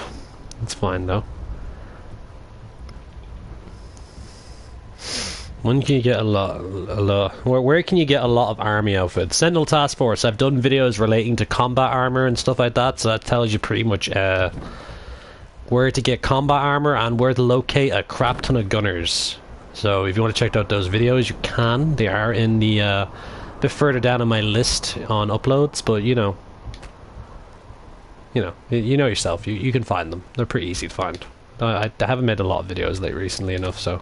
It's fine though. When can you get a lot? Where can you get a lot of army outfits? Sentinel Task Force. I've done videos relating to combat armor and stuff like that, so that tells you pretty much where to get combat armor and where to locate a crap ton of gunners. So if you want to check out those videos, you can. They are in the bit further down on my list on uploads, but you know yourself. You can find them. They're pretty easy to find. I haven't made a lot of videos recently enough, so.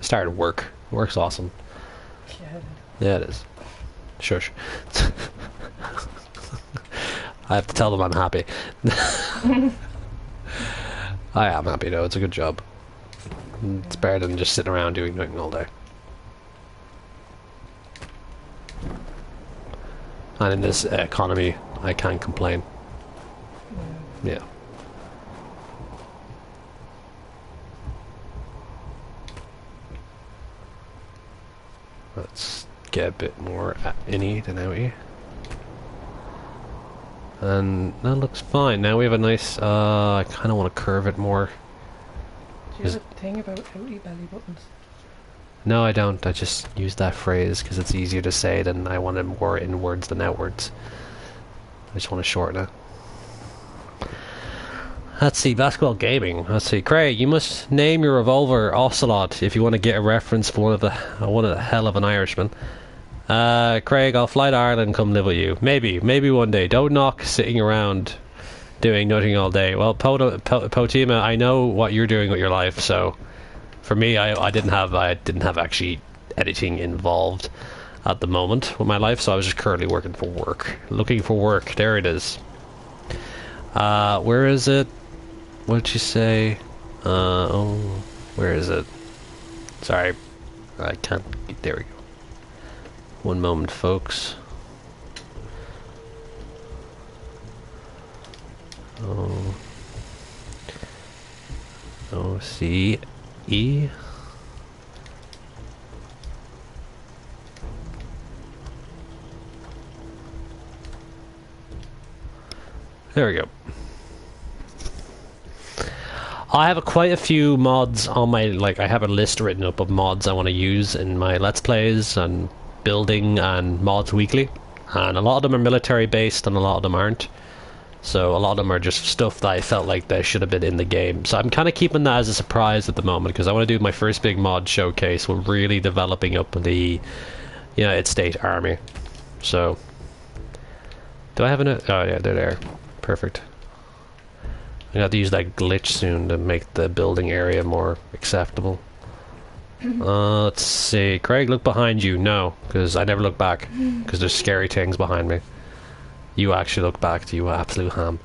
Started work. Work's awesome. Yeah, it is. Shush. I have to tell them I'm happy. I am happy though, it's a good job. It's better than just sitting around doing nothing all day. And in this economy, I can't complain. Yeah. Let's get a bit more inny than outy. And that looks fine. Now we have a nice, I kind of want to curve it more. Do you have a thing about outy belly buttons? No, I don't. I just use that phrase because it's easier to say than I want it more inwards than outwards. I just want to shorten it. Let's see, basketball gaming. Let's see, Craig, you must name your revolver Ocelot if you want to get a reference for one of the hell of an Irishman. Craig, I'll fly to Ireland and come live with you. Maybe one day. Don't knock sitting around doing nothing all day. Well, Potima, I know what you're doing with your life, so for me, I didn't have actually editing involved at the moment with my life, so I was just currently looking for work. There it is. Where is it? What did you say? Where is it? Sorry, I can't. There we go. One moment, folks. C-E. There we go. I have quite a few mods on my, I have a list written up of mods I want to use in my Let's Plays and building and mods weekly. And a lot of them are military based and a lot of them aren't. So a lot of them are just stuff that I felt like they should have been in the game. So I'm kind of keeping that as a surprise at the moment because I want to do my first big mod showcase with really developing up the United States Army. So, do I have an... Oh yeah, they're there. Perfect. I'm gonna have to use that glitch soon to make the building area more acceptable. Let's see. Craig, look behind you. No, because I never look back. Because there's scary things behind me. You actually look back, you absolute ham.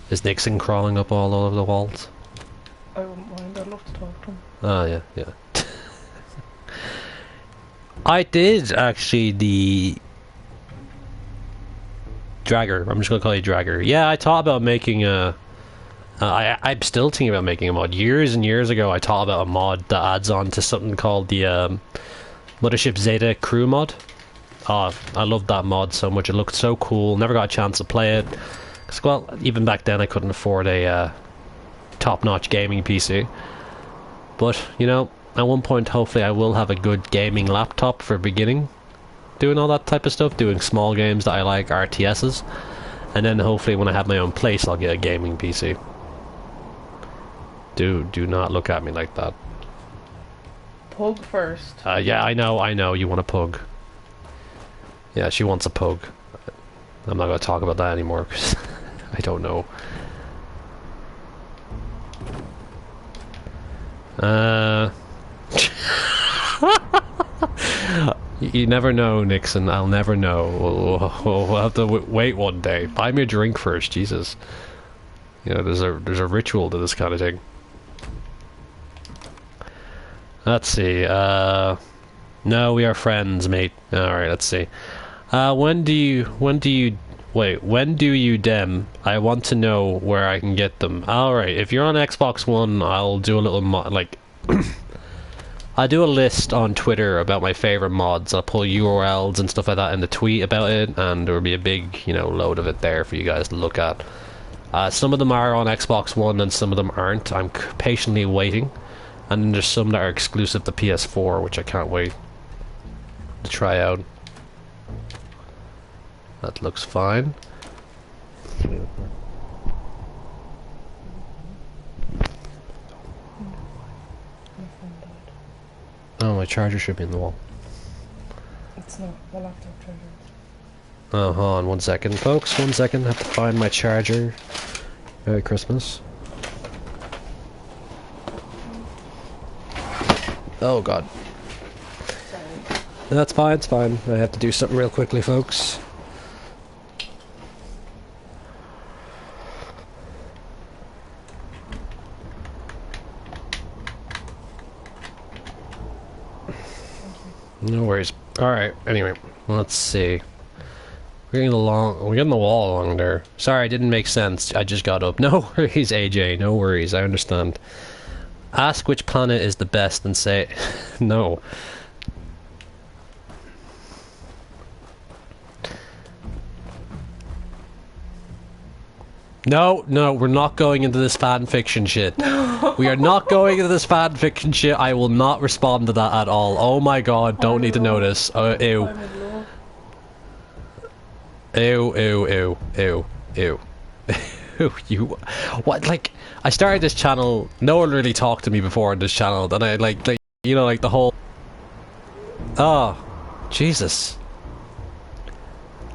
Is Nixon crawling up all over the walls? I wouldn't mind, I'd love to talk to him. Oh, yeah. I did actually the... Dragger. I'm just gonna call you Dragger. Yeah, I thought about making a... I'm still thinking about making a mod. Years and years ago, I thought about a mod that adds on to something called the Mothership Zeta Crew mod. Oh, I loved that mod so much. It looked so cool. Never got a chance to play it. Cause, well, even back then I couldn't afford a top-notch gaming PC. But, at one point, hopefully I will have a good gaming laptop for beginning. Doing all that type of stuff. Doing small games that I like, RTSs. And then hopefully when I have my own place, I'll get a gaming PC. Do not look at me like that. Pug first. Yeah, I know, you want a pug. Yeah, she wants a pug. I'm not going to talk about that anymore, because I don't know. you never know, Nixon. I'll never know. We'll have to wait one day. Buy me a drink first, Jesus. You know, there's a ritual to this kind of thing. Let's see. No, we are friends, mate. All right, let's see. When do you dem? I want to know where I can get them. All right, if you're on Xbox One, I'll do a little like. I do a list on Twitter about my favorite mods. I'll pull URLs and stuff like that in the tweet about it, and there will be a big, you know, load of it there for you guys to look at. Some of them are on Xbox One, and some of them aren't. I'm patiently waiting, and then there's some that are exclusive to PS4, which I can't wait to try out. That looks fine. Oh, my charger should be in the wall. It's not. The laptop charger. Oh, hold on 1 second, folks. 1 second. I have to find my charger. Merry Christmas. Oh, God. Sorry. That's fine, it's fine. I have to do something real quickly, folks. No worries. Alright, anyway, let's see. We're getting the wall along there. Sorry, it didn't make sense. I just got up. No worries, AJ. No worries, I understand. Ask which planet is the best and say... no. No, we're not going into this fan fiction shit. We are not going into this fan fiction shit. I will not respond to that at all. Oh my god, don't need to know this. Ew. Ew. You... What, like... I started this channel, no one really talked to me before on this channel, and I, like you know, like the whole... Oh, Jesus.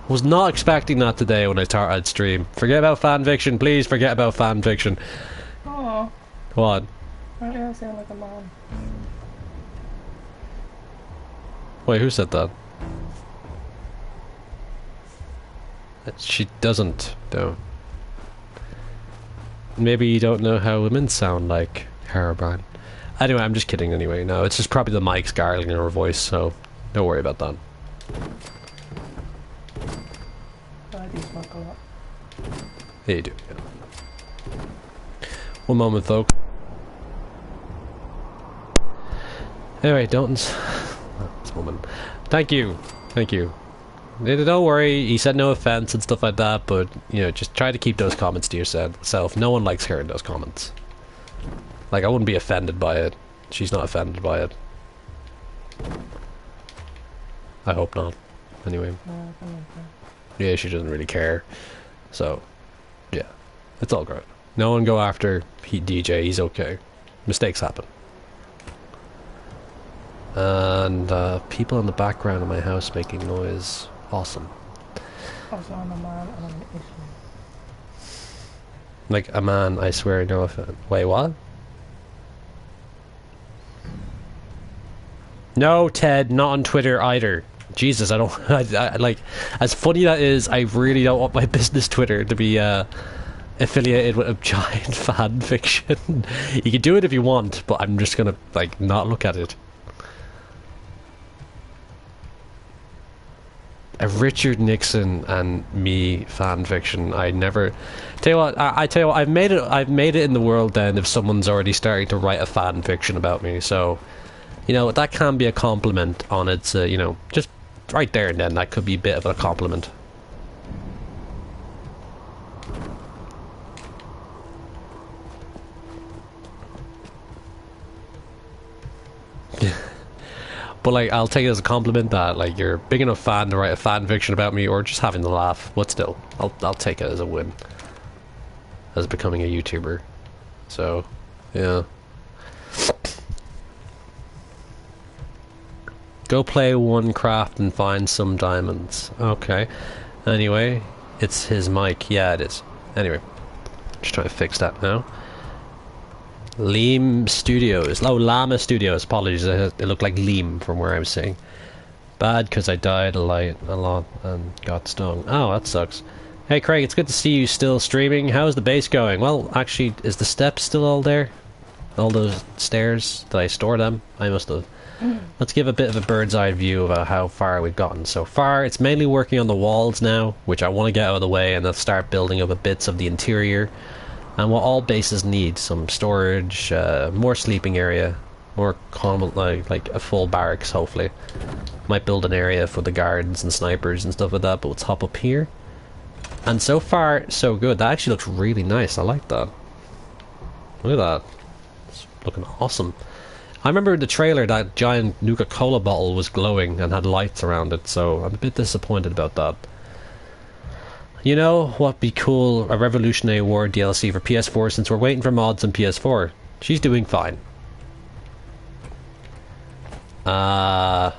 Was not expecting that today when I started stream. Forget about fanfiction, please forget about fanfiction. Aww. What? Why do I sound like a mom? Wait, who said that? She doesn't, though. Maybe you don't know how women sound like Herobrine. Anyway, I'm just kidding anyway. No, it's just probably the mic's gargling in her voice, so don't worry about that. I do smoke a lot. Yeah, you do, yeah. One moment, folks. Anyway, Dalton's... this woman. Thank you. Don't worry, he said no offense and stuff like that, but, you know, just try to keep those comments to yourself. No one likes hearing those comments. Like, I wouldn't be offended by it. She's not offended by it. I hope not. Anyway. No, I don't like that. Yeah, she doesn't really care. So, yeah. It's all good. No one go after DJ, he's okay. Mistakes happen. And, people in the background of my house making noise. Awesome. Also, I'm a man and I'm an issue. Like a man, I swear, no offense. Wait, what? No, Ted, not on Twitter either. Jesus, I don't... I like, as funny that is, I really don't want my business Twitter to be, affiliated with a giant fan fiction. You can do it if you want, but I'm just gonna, like, not look at it. A Richard Nixon and me fan fiction. I never... Tell you what, I tell you what, I've made it in the world then if someone's already starting to write a fan fiction about me, so... You know, that can be a compliment on its, you know, just right there and then, that could be a bit of a compliment. But, like, I'll take it as a compliment that, like, you're a big enough fan to write a fan fiction about me, or just having to laugh. But still, I'll take it as a win. As becoming a YouTuber. So, yeah. Go play Onecraft and find some diamonds. Okay. Anyway, it's his mic. Yeah, it is. Anyway, just trying to fix that now. Leam Studios. Oh, Llama Studios. Apologies. It looked like Leam from where I was saying. Bad because I died a lot and got stung. Oh, that sucks. Hey Craig, it's good to see you still streaming. How's the base going? Well, actually, is the steps still all there? All those stairs? Did I store them? I must have. Let's give a bit of a bird's eye view about how far we've gotten so far. It's mainly working on the walls now, which I want to get out of the way and then start building up a bits of the interior. And what all bases need, some storage, more sleeping area, more common, like a full barracks hopefully. Might build an area for the guards and snipers and stuff like that, but let's hop up here. And so far, so good. That actually looks really nice. I like that. Look at that. It's looking awesome. I remember in the trailer that giant Nuka-Cola bottle was glowing and had lights around it, so I'm a bit disappointed about that. You know what'd be cool? A Revolutionary War DLC for PS4 since we're waiting for mods on PS4. She's doing fine. Alright,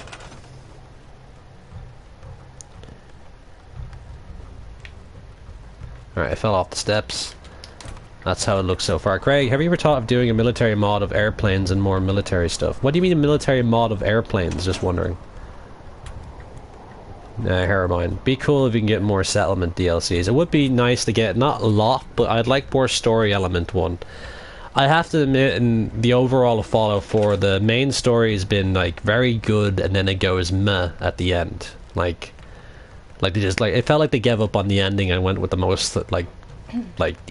I fell off the steps. That's how it looks so far. Craig, have you ever thought of doing a military mod of airplanes and more military stuff? What do you mean a military mod of airplanes? Just wondering. Nah, never mind. Be cool if you can get more settlement DLCs. It would be nice to get, not a lot, but I'd like more story element one. I have to admit, in the overall of Fallout 4, the main story has been, like, very good, and then it goes meh at the end. Like they just, like, it felt like they gave up on the ending and went with the most, like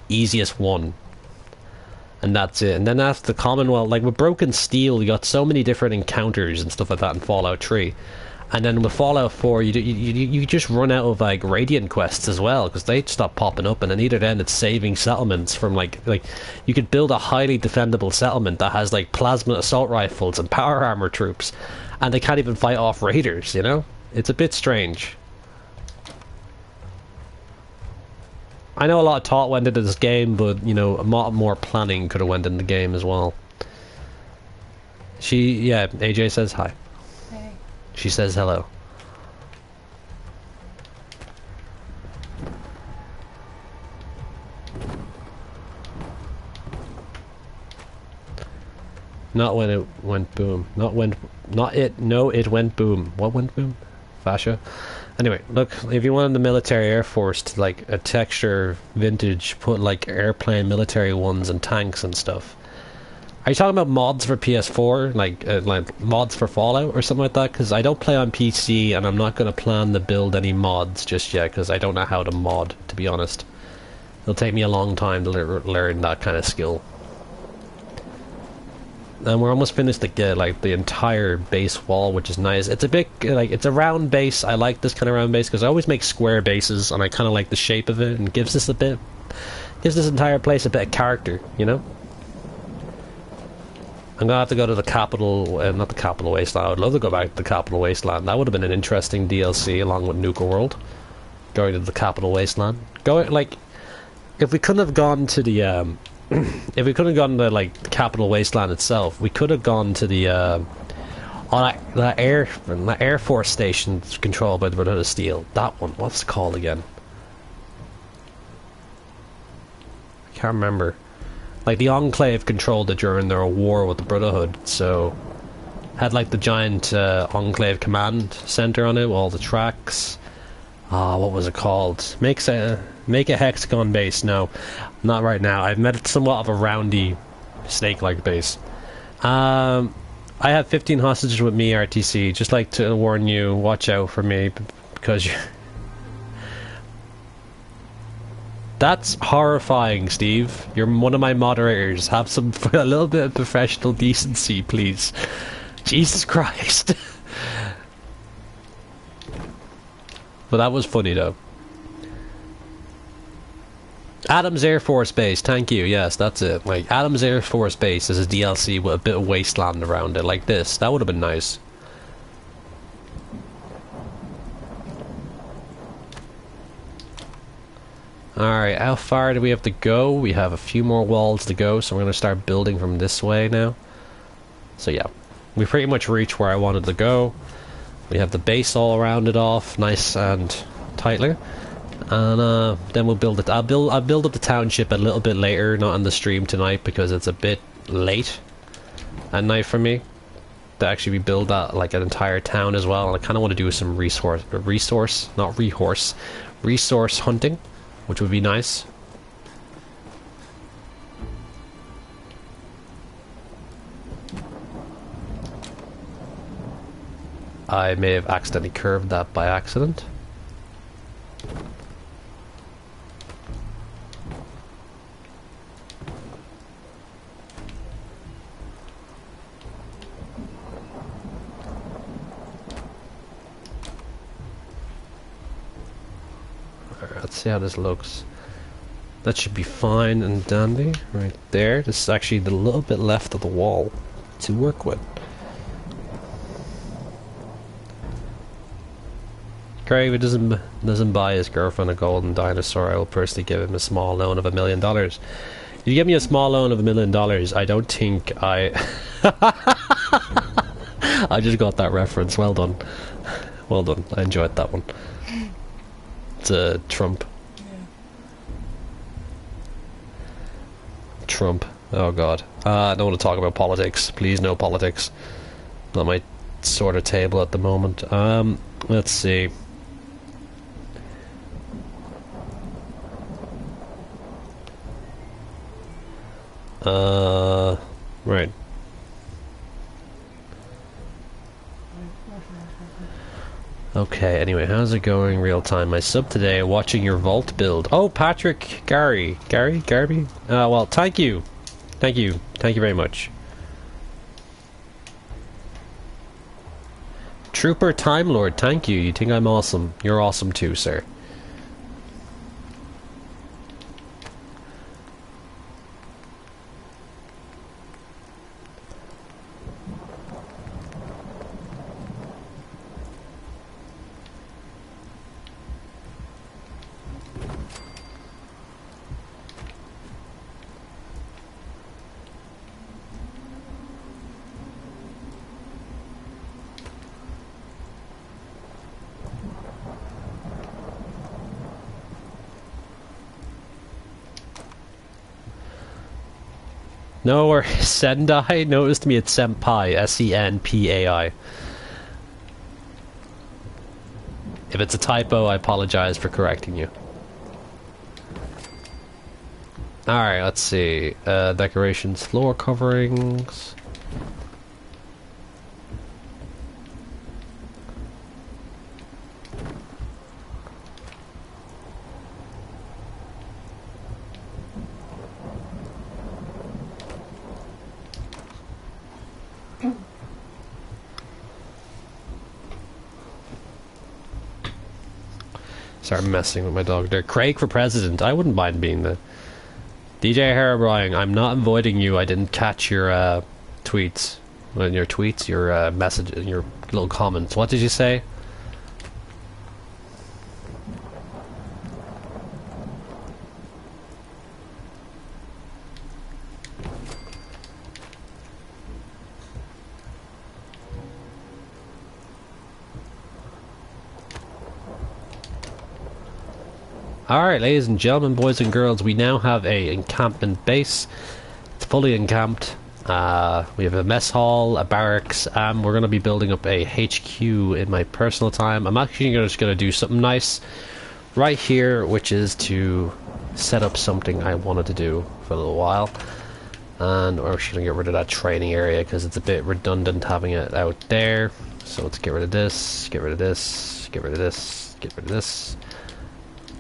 easiest one. And that's it. And then after the Commonwealth, like with Broken Steel, you got so many different encounters and stuff like that in Fallout 3. And then with Fallout 4, you just run out of like Radiant quests as well, because they stop popping up. And then either then it's saving settlements from like you could build a highly defendable settlement that has like plasma assault rifles and power armor troops, and they can't even fight off raiders. You know, it's a bit strange. I know a lot of thought went into this game, but, you know, a lot more planning could have went in the game as well. Yeah, AJ says hi. Hey. She says hello. Not when it went boom. It went boom. What went boom? Fascia? Anyway, look, if you wanted the military air force to like a texture vintage, put like airplane military ones and tanks and stuff. Are you talking about mods for PS4, like mods for Fallout or something like that? Because I don't play on PC and I'm not going to plan to build any mods just yet because I don't know how to mod, to be honest. It'll take me a long time to learn that kind of skill. And we're almost finished the entire base wall, which is nice. It's a bit like it's a round base. I like this kind of round base because I always make square bases, and I kind of like the shape of it, and gives this entire place a bit of character, you know. I'm gonna have to go to the capital, not the capital wasteland. I would love to go back to the capital wasteland. That would have been an interesting DLC along with Nuka World. Going to the capital wasteland. If we couldn't have gone to the if we couldn't have gone to like the capital wasteland itself, we could have gone to the that air force station controlled by the Brotherhood of Steel. That one, what's it called again? I can't remember. Like the Enclave controlled it during their war with the Brotherhood, so had like the giant Enclave command center on it with all the tracks. What was it called? Make a hexagon base. No, not right now. I've made it somewhat of a roundy, snake-like base. I have 15 hostages with me, RTC. Just like to warn you, watch out for me, because you... That's horrifying, Steve. You're one of my moderators. Have a little bit of professional decency, please. Jesus Christ. But that was funny, though. Adams Air Force Base, thank you. Yes, that's it. Like, Adams Air Force Base is a DLC with a bit of wasteland around it, like this. That would have been nice. Alright, how far do we have to go? We have a few more walls to go, so we're going to start building from this way now. So yeah, we pretty much reached where I wanted to go. We have the base all rounded off, nice and tightly. And then we'll build it. I'll build up the township a little bit later, not on the stream tonight because it's a bit late at night for me. to actually rebuild that, like an entire town as well. And I kind of want to do some resource hunting, which would be nice. I may have accidentally curved that by accident. Let's see how this looks. That should be fine and dandy right there. This is actually the little bit left of the wall to work with. Craig, if he doesn't buy his girlfriend a golden dinosaur, I will personally give him a small loan of $1 million. If you give me a small loan of $1 million, I don't think I... I just got that reference. Well done. Well done. I enjoyed that one. It's Trump. Yeah. Trump. Oh god. I don't want to talk about politics. Please, no politics. Not my sort of table at the moment. Let's see. Right. Okay, anyway, how's it going real time? I sub today watching your vault build. Oh, Patrick, Garby? Well, thank you. Thank you very much. Trooper Time Lord, thank you. You think I'm awesome? You're awesome too, sir. No, or Sendai noticed me at Senpai, S-E-N-P-A-I. If it's a typo, I apologize for correcting you. Alright, let's see. Decorations, floor coverings. Sorry, I'm messing with my dog there. Craig for president. I wouldn't mind being the... DJ Herobrine, I'm not avoiding you. I didn't catch your tweets. Well, your tweets, your message, your little comments. What did you say? Alright, ladies and gentlemen, boys and girls, we now have a encampment base. It's fully encamped. We have a mess hall, a barracks, and we're going to be building up a HQ in my personal time. I'm actually just going to do something nice right here, which is to set up something I wanted to do for a little while. And we're actually going to get rid of that training area because it's a bit redundant having it out there. So let's get rid of this, get rid of this, get rid of this, get rid of this.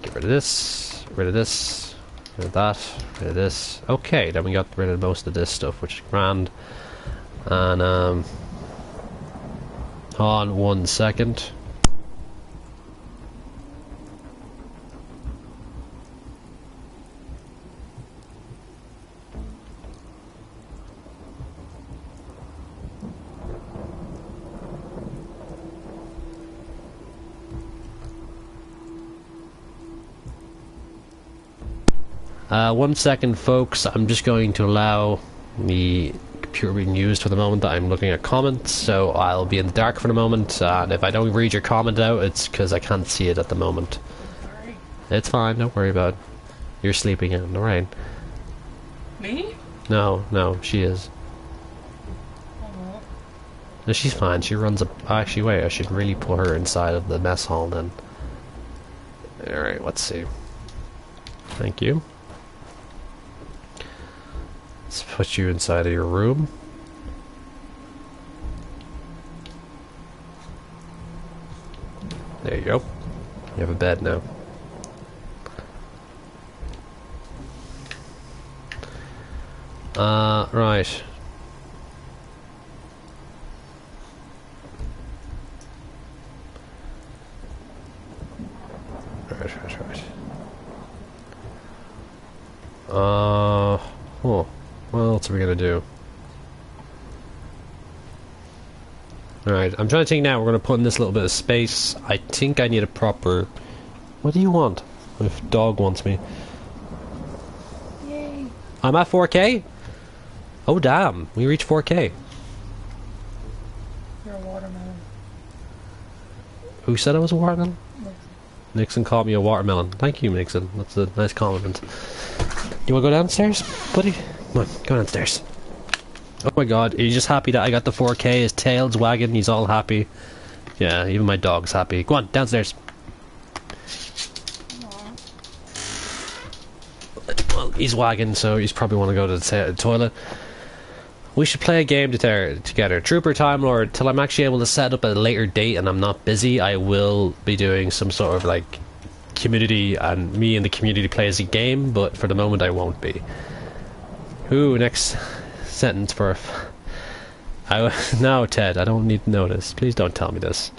Get rid of this, rid of this, rid of that, rid of this. Okay, then we got rid of most of this stuff, which is grand. And, hold on 1 second. One second, folks. I'm just going to allow the computer being used for the moment that I'm looking at comments, so I'll be in the dark for the moment, and if I don't read your comment out, it's because I can't see it at the moment. Sorry. It's fine, don't worry about it. You're sleeping in the rain. Me? No, she is. Oh. No, she's fine. She runs up. Actually, wait. I should really put her inside of the mess hall then. All right. Let's see. Thank you. Let's put you inside of your room. There you go. You have a bed now. Right. Right. Oh. What else are we gonna do? Alright, I'm trying to think now. We're gonna put in this little bit of space. I think I need a proper... What do you want? If dog wants me. Yay. I'm at 4K? Oh damn, we reached 4K. You're a watermelon. Who said I was a watermelon? Nixon. Nixon called me a watermelon. Thank you, Nixon. That's a nice compliment. You wanna go downstairs, buddy? Come on, go downstairs. Oh my god, he's just happy that I got the 4K. His tail's wagging, he's all happy. Yeah, even my dog's happy. Go on, downstairs. Well, he's wagging, so he's probably want to go to the toilet. We should play a game together. Trooper Time Lord, till I'm actually able to set up at a later date and I'm not busy, I will be doing some sort of like community, and me and the community plays a game, but for the moment I won't be. Ooh, next sentence for... No, Ted, I don't need to know this. Please don't tell me this.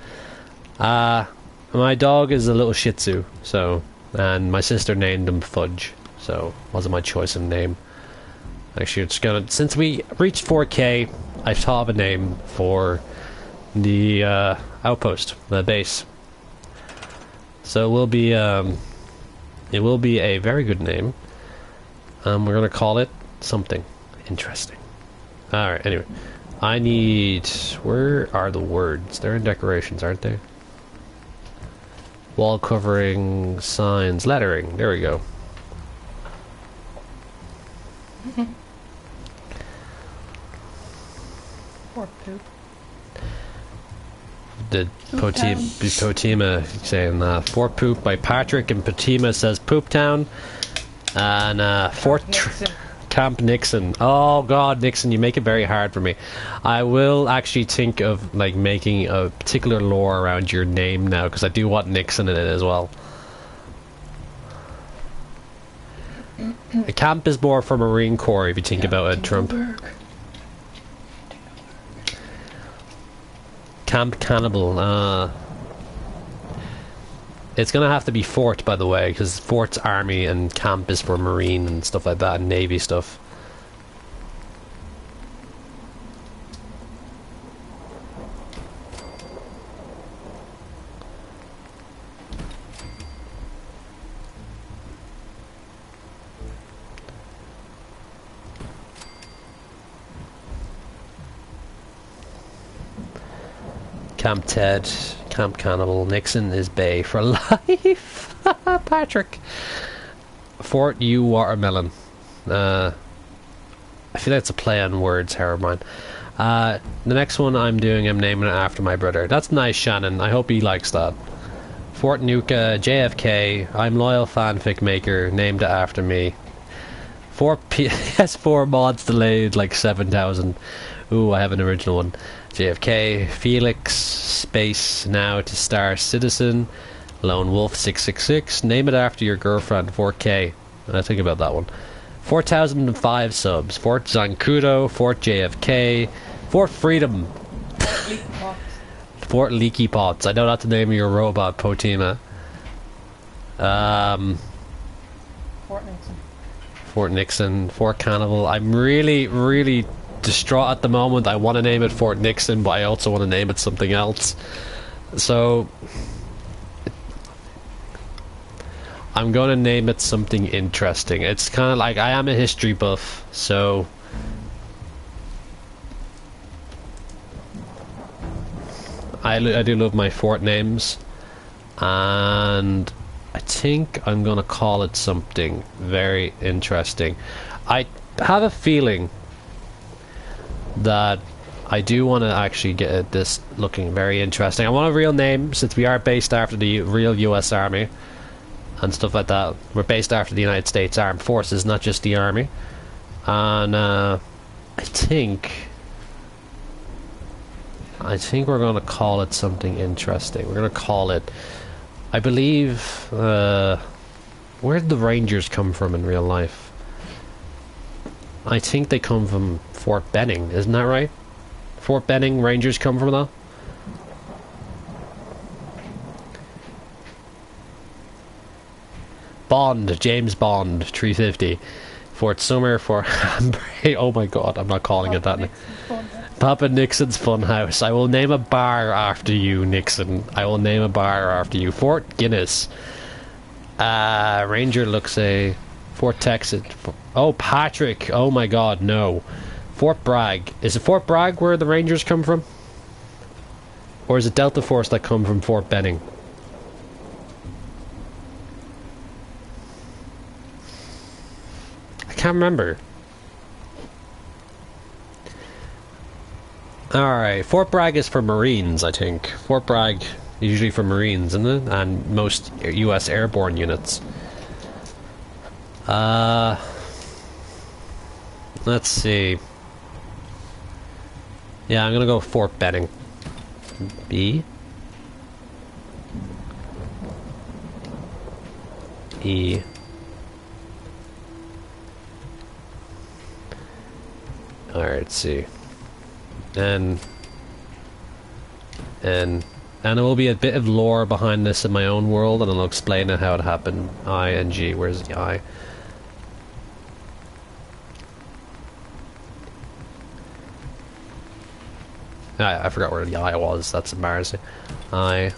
My dog is a little Shih Tzu, so... And my sister named him Fudge, so wasn't my choice of name. Actually, it's gonna... Since we reached 4K, I've thought of a name for the outpost, the base. So it will be a very good name. We're gonna call it something interesting. Alright, anyway. I need... Where are the words? They're in decorations, aren't they? Wall covering, signs, lettering. There we go. Or poop. The Potima saying Fort Poop by Patrick, and Potima says Poop Town. And Fort Camp Nixon. Oh god, Nixon, you make it very hard for me. I will actually think of like making a particular lore around your name now, because I do want Nixon in it as well. The camp is more for Marine Corps if you think about it, Trump. Camp Cannibal. It's gonna have to be Fort, by the way, because Fort's army and camp is for Marine and stuff like that, and Navy stuff. Camp Ted, Camp Cannibal, Nixon is Bay for life. Patrick. Fort U Watermelon. I feel like it's a play on words, however mind. The next one I'm naming it after my brother. That's nice, Shannon. I hope he likes that. Fort Nuka, JFK, I'm loyal fanfic maker, named it after me. PS4 mods delayed like 7,000. Ooh, I have an original one. JFK, Felix, Space, Now to Star Citizen, Lone Wolf 666, name it after your girlfriend, 4K. I think about that one. 4,005 subs, Fort Zancudo, Fort JFK, Fort Freedom, Fort Leaky Pots. I know that's the name of your robot, Potima. Fort Nixon. Fort Nixon, Fort Cannibal. I'm really distraught at the moment. I want to name it Fort Nixon, but I also want to name it something else. So I'm going to name it something interesting. It's kind of like, I am a history buff, so I do love my fort names, and I think I'm going to call it something very interesting. I have a feeling that I do want to actually get this looking very interesting. I want a real name, since we are based after the real US Army and stuff like that. We're based after the United States Armed Forces, not just the Army. And I think we're going to call it something interesting. We're going to call it, I believe, where did the Rangers come from in real life? I think they come from Fort Benning, isn't that right? Fort Benning Rangers come from that? Bond, James Bond, 350. Fort Summer, Fort Hambray. Oh my god, I'm not calling it that. Papa Nixon's Funhouse. I will name a bar after you, Nixon. I will name a bar after you. Fort Guinness. Ranger looks a... Fort Texas. Oh, Patrick. Oh my god, no. Fort Bragg. Is it Fort Bragg where the Rangers come from? Or is it Delta Force that come from Fort Benning? I can't remember. Alright, Fort Bragg is for Marines, I think. Fort Bragg is usually for Marines, isn't it? And most US airborne units. Let's see. Yeah, I'm gonna go Fort Benning. B. E. Alright, let's see. And there will be a bit of lore behind this in my own world, and I'll explain how it happened. I and G. Where's the I? I forgot where the I was. That's embarrassing. I.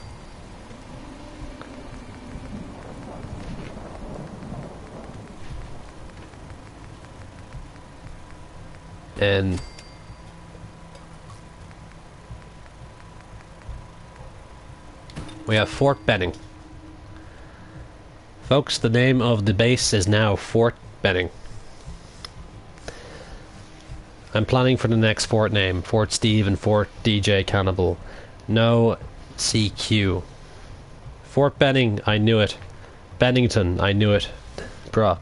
And. We have Fort Benning. Folks, the name of the base is now Fort Benning. I'm planning for the next fort name. Fort Steve and Fort DJ Cannibal. No CQ. Fort Benning, I knew it. Bennington, I knew it. Bruh.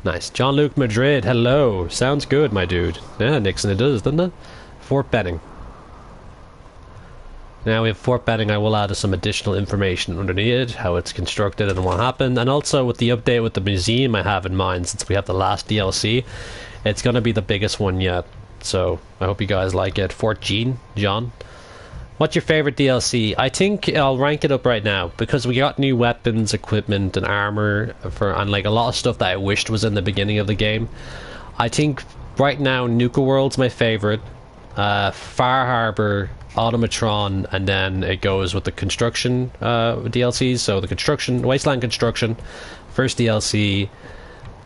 Nice. John Luke Madrid, hello. Sounds good, my dude. Yeah, Nixon, it does, doesn't it? Fort Benning. Now we have Fort Benning. I will add some additional information underneath it, how it's constructed and what happened, and also with the update with the museum I have in mind, since we have the last DLC, it's going to be the biggest one yet, so I hope you guys like it. Fort John, what's your favorite DLC? I think I'll rank it up right now, because we got new weapons, equipment, and armor, and like a lot of stuff that I wished was in the beginning of the game. I think right now Nuka World's my favorite, Far Harbor, Automatron, and then it goes with the construction DLCs. So the construction, Wasteland Construction, first DLC,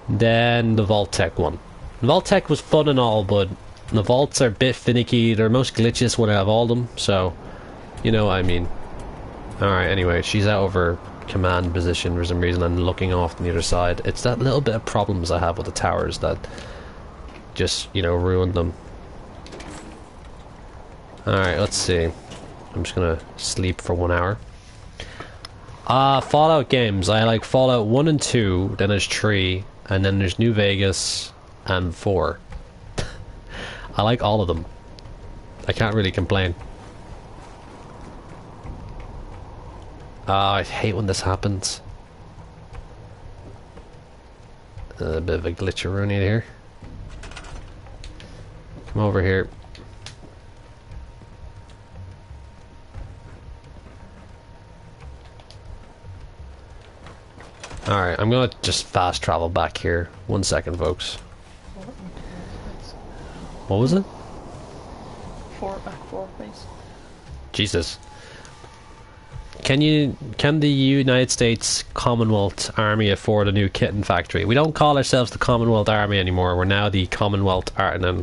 then the Vault Tech one. The Vault Tech was fun and all, but the vaults are a bit finicky. They're most glitches when I have all them, so you know what I mean. Alright, anyway, she's out of her command position for some reason and looking off on the other side. It's that little bit of problems I have with the towers that just, you know, ruined them. Alright, let's see. I'm just gonna sleep for 1 hour. Fallout games. I like Fallout 1 and 2, then there's 3, and then there's New Vegas and 4. I like all of them. I can't really complain. I hate when this happens. A bit of a glitcheroonie here. Come over here. Alright, I'm gonna just fast travel back here. 1 second, folks. What was it? Fort base. Jesus. Can the United States Commonwealth Army afford a new kitten factory? We don't call ourselves the Commonwealth Army anymore. We're now the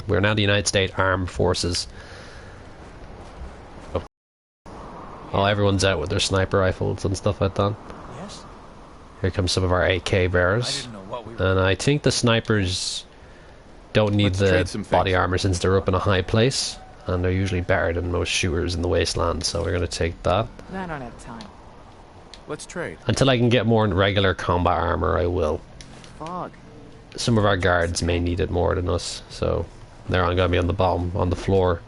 we're now the United States Armed Forces. Oh, everyone's out with their sniper rifles and stuff like that. Yes? Here comes some of our AK bearers. I didn't know what we were... And I think the snipers... don't need Let's the trade some body things. armor since they're up in a high place, and they're usually better than most shooters in the wasteland, so we're going to take that. I don't have time. Let's trade. Until I can get more regular combat armor, I will. Fog. Some of our guards may need it more than us, so they're going to be on the bottom, on the floor,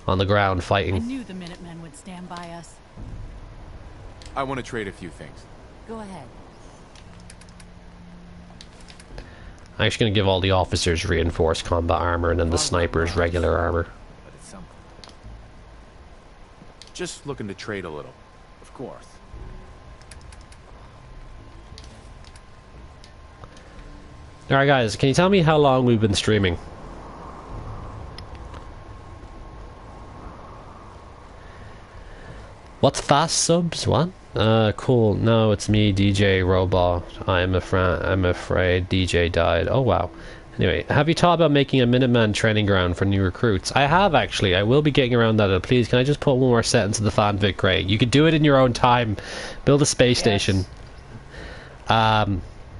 on the ground I fighting. knew the Minutemen would stand by us. I want to trade a few things. Go ahead. I'm actually going to give all the officers reinforced combat armor and then the snipers regular armor. But it's something. Just looking to trade a little. Of course. Alright guys, can you tell me how long we've been streaming? What's fast subs? What? Cool. No, it's me, DJ Robot. I'm afraid DJ died. Oh wow. Anyway, have you thought about making a Minuteman training ground for new recruits? I have actually. I will be getting around that. Please, can I just put one more sentence in the fanfic, Craig? You could do it in your own time. Build a space station. Put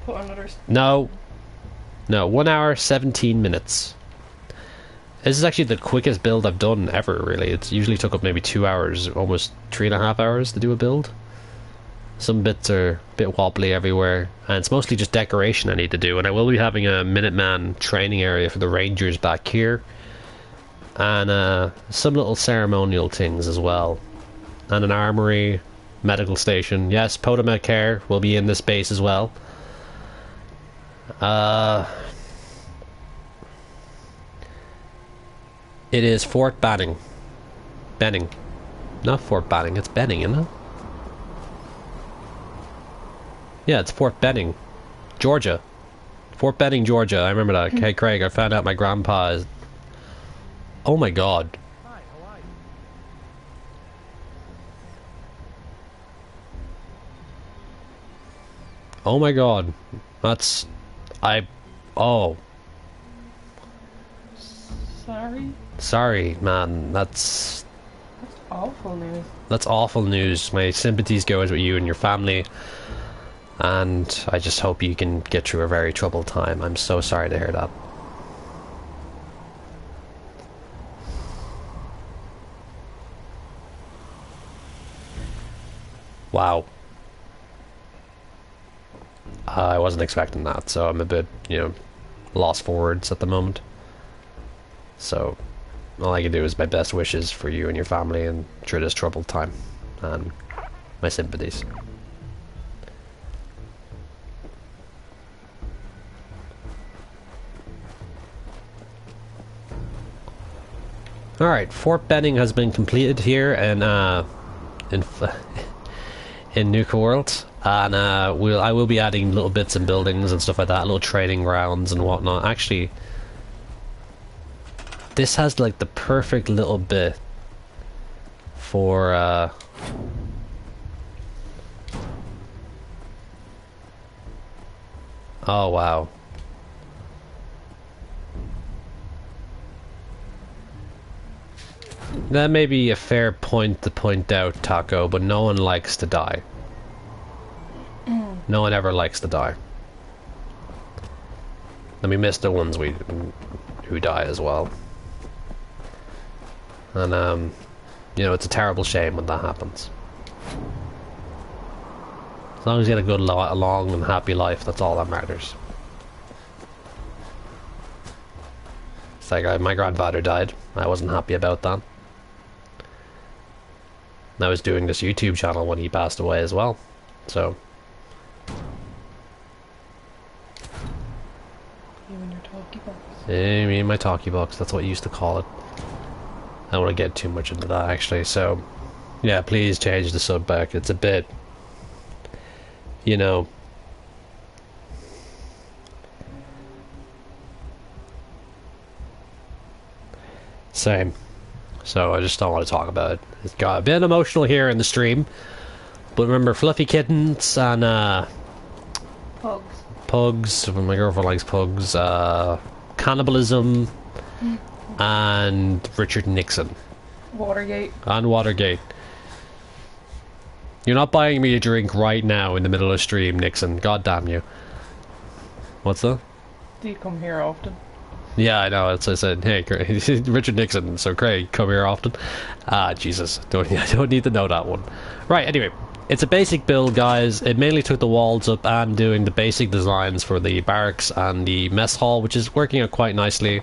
another... No. No, 1 hour, 17 minutes. This is actually the quickest build I've done ever, really. It's usually took up maybe 2 hours, almost 3.5 hours to do a build. Some bits are a bit wobbly everywhere, and it's mostly just decoration I need to do, and I will be having a Minuteman training area for the Rangers back here. And some little ceremonial things as well. And an armory, medical station. Yes, Potomac Care will be in this base as well. It is Fort Banning. Benning. Not Fort Banning, it's Benning, isn't it? Yeah, it's Fort Benning. Georgia. Fort Benning, Georgia. I remember that. Okay, Craig, I found out my grandpa is... Oh my god. Hi, how are you? Oh my god. That's... Oh. Sorry? Sorry, man. That's Awful news. awful news. My sympathies go out with you and your family. And I just hope you can get through a very troubled time. I'm so sorry to hear that. Wow. I wasn't expecting that, so I'm a bit, lost for words at the moment. So, all I can do is my best wishes for you and your family and through this troubled time. And my sympathies. Alright, Fort Benning has been completed here in in Nuka World, and I will be adding little bits and buildings and stuff like that, little training grounds and whatnot. Actually, this has like the perfect little bit for oh wow. That may be a fair point to point out, Taco, but no one likes to die. No one ever likes to die. And we miss the ones who die as well. And it's a terrible shame when that happens. As long as you had a good, long and happy life, that's all that matters. It's like my grandfather died. I wasn't happy about that. I was doing this YouTube channel when he passed away as well, so. You and your talkie box. Yeah, me and my talkie box, that's what you used to call it. I don't want to get too much into that actually, so. Yeah, please change the sub back, it's a bit. Same. So I just don't want to talk about it. It's got a bit emotional here in the stream. But remember, fluffy kittens and Pugs. pugs. My girlfriend likes pugs. Cannibalism and Richard Nixon. Watergate. And Watergate. You're not buying me a drink right now in the middle of stream, Nixon. God damn you. What's that? Do you come here often? Yeah, I know. So I said, hey, Richard Nixon. So Craig, come here often. Ah, Jesus, I don't need to know that one. Right. Anyway, it's a basic build, guys. It mainly took the walls up and doing the basic designs for the barracks and the mess hall, which is working out quite nicely.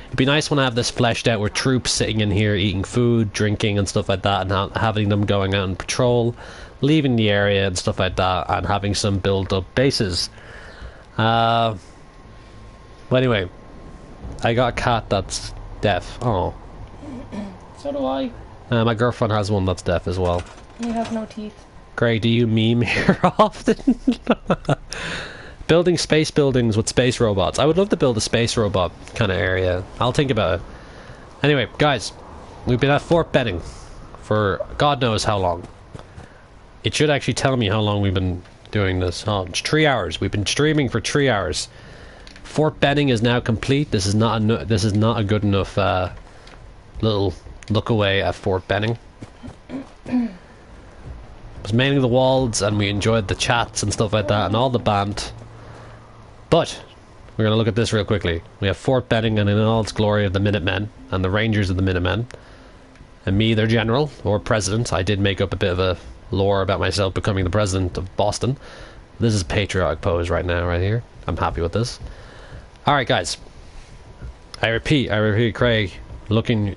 It'd be nice when I have this fleshed out with troops sitting in here eating food, drinking and stuff like that, and having them going out on patrol, leaving the area and stuff like that, and having some build up bases. But anyway, I got a cat that's deaf. Oh. So do I. My girlfriend has one that's deaf as well. We have no teeth. Craig, do you meme here often? Building space buildings with space robots. I would love to build a space robot kind of area. I'll think about it. Anyway, guys, we've been at Fort Benning for God knows how long. It should actually tell me how long we've been doing this. Oh, it's 3 hours. We've been streaming for 3 hours. Fort Benning is now complete. This is not a good enough little look away at Fort Benning. It was mainly the walls, and we enjoyed the chats and stuff like that, and all the band. But we're going to look at this real quickly. We have Fort Benning, and in all its glory of the Minutemen and the Rangers of the Minutemen, and me, their general or president. I did make up a bit of a lore about myself becoming the president of Boston. This is a patriotic pose right now, right here. I'm happy with this. Alright, guys. I repeat, Craig, looking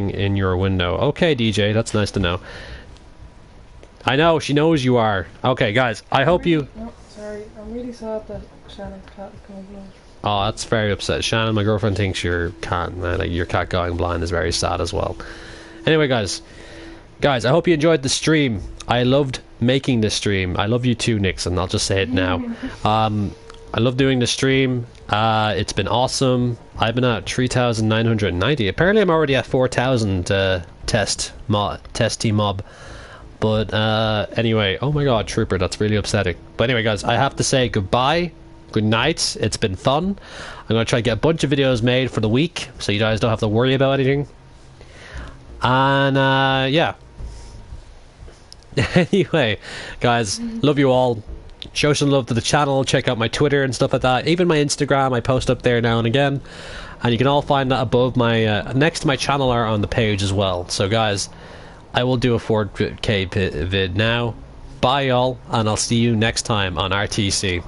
in your window. Okay, DJ, that's nice to know. I know, she knows you are. Okay, guys, I hope you... No, sorry, I'm really sad that Shannon's cat is going blind. Oh, that's very upset. Shannon, my girlfriend thinks your cat going blind is very sad as well. Anyway, guys, I hope you enjoyed the stream. I loved making this stream. I love you too, Nixon. I'll just say it now. I love doing the stream. It's been awesome. I've been at 3,990. Apparently, I'm already at 4,000 testy mob. But anyway, oh my God, Trooper, that's really upsetting. But anyway, guys, I have to say goodbye. Good night. It's been fun. I'm gonna try to get a bunch of videos made for the week, so you guys don't have to worry about anything. And yeah. Anyway, guys, love you all. Show some love to the channel. Check out my Twitter and stuff like that. Even my Instagram, I post up there now and again. And you can all find that above my next to my channel art on the page as well. So guys, I will do a 4K vid now. Bye y'all, and I'll see you next time on RTC.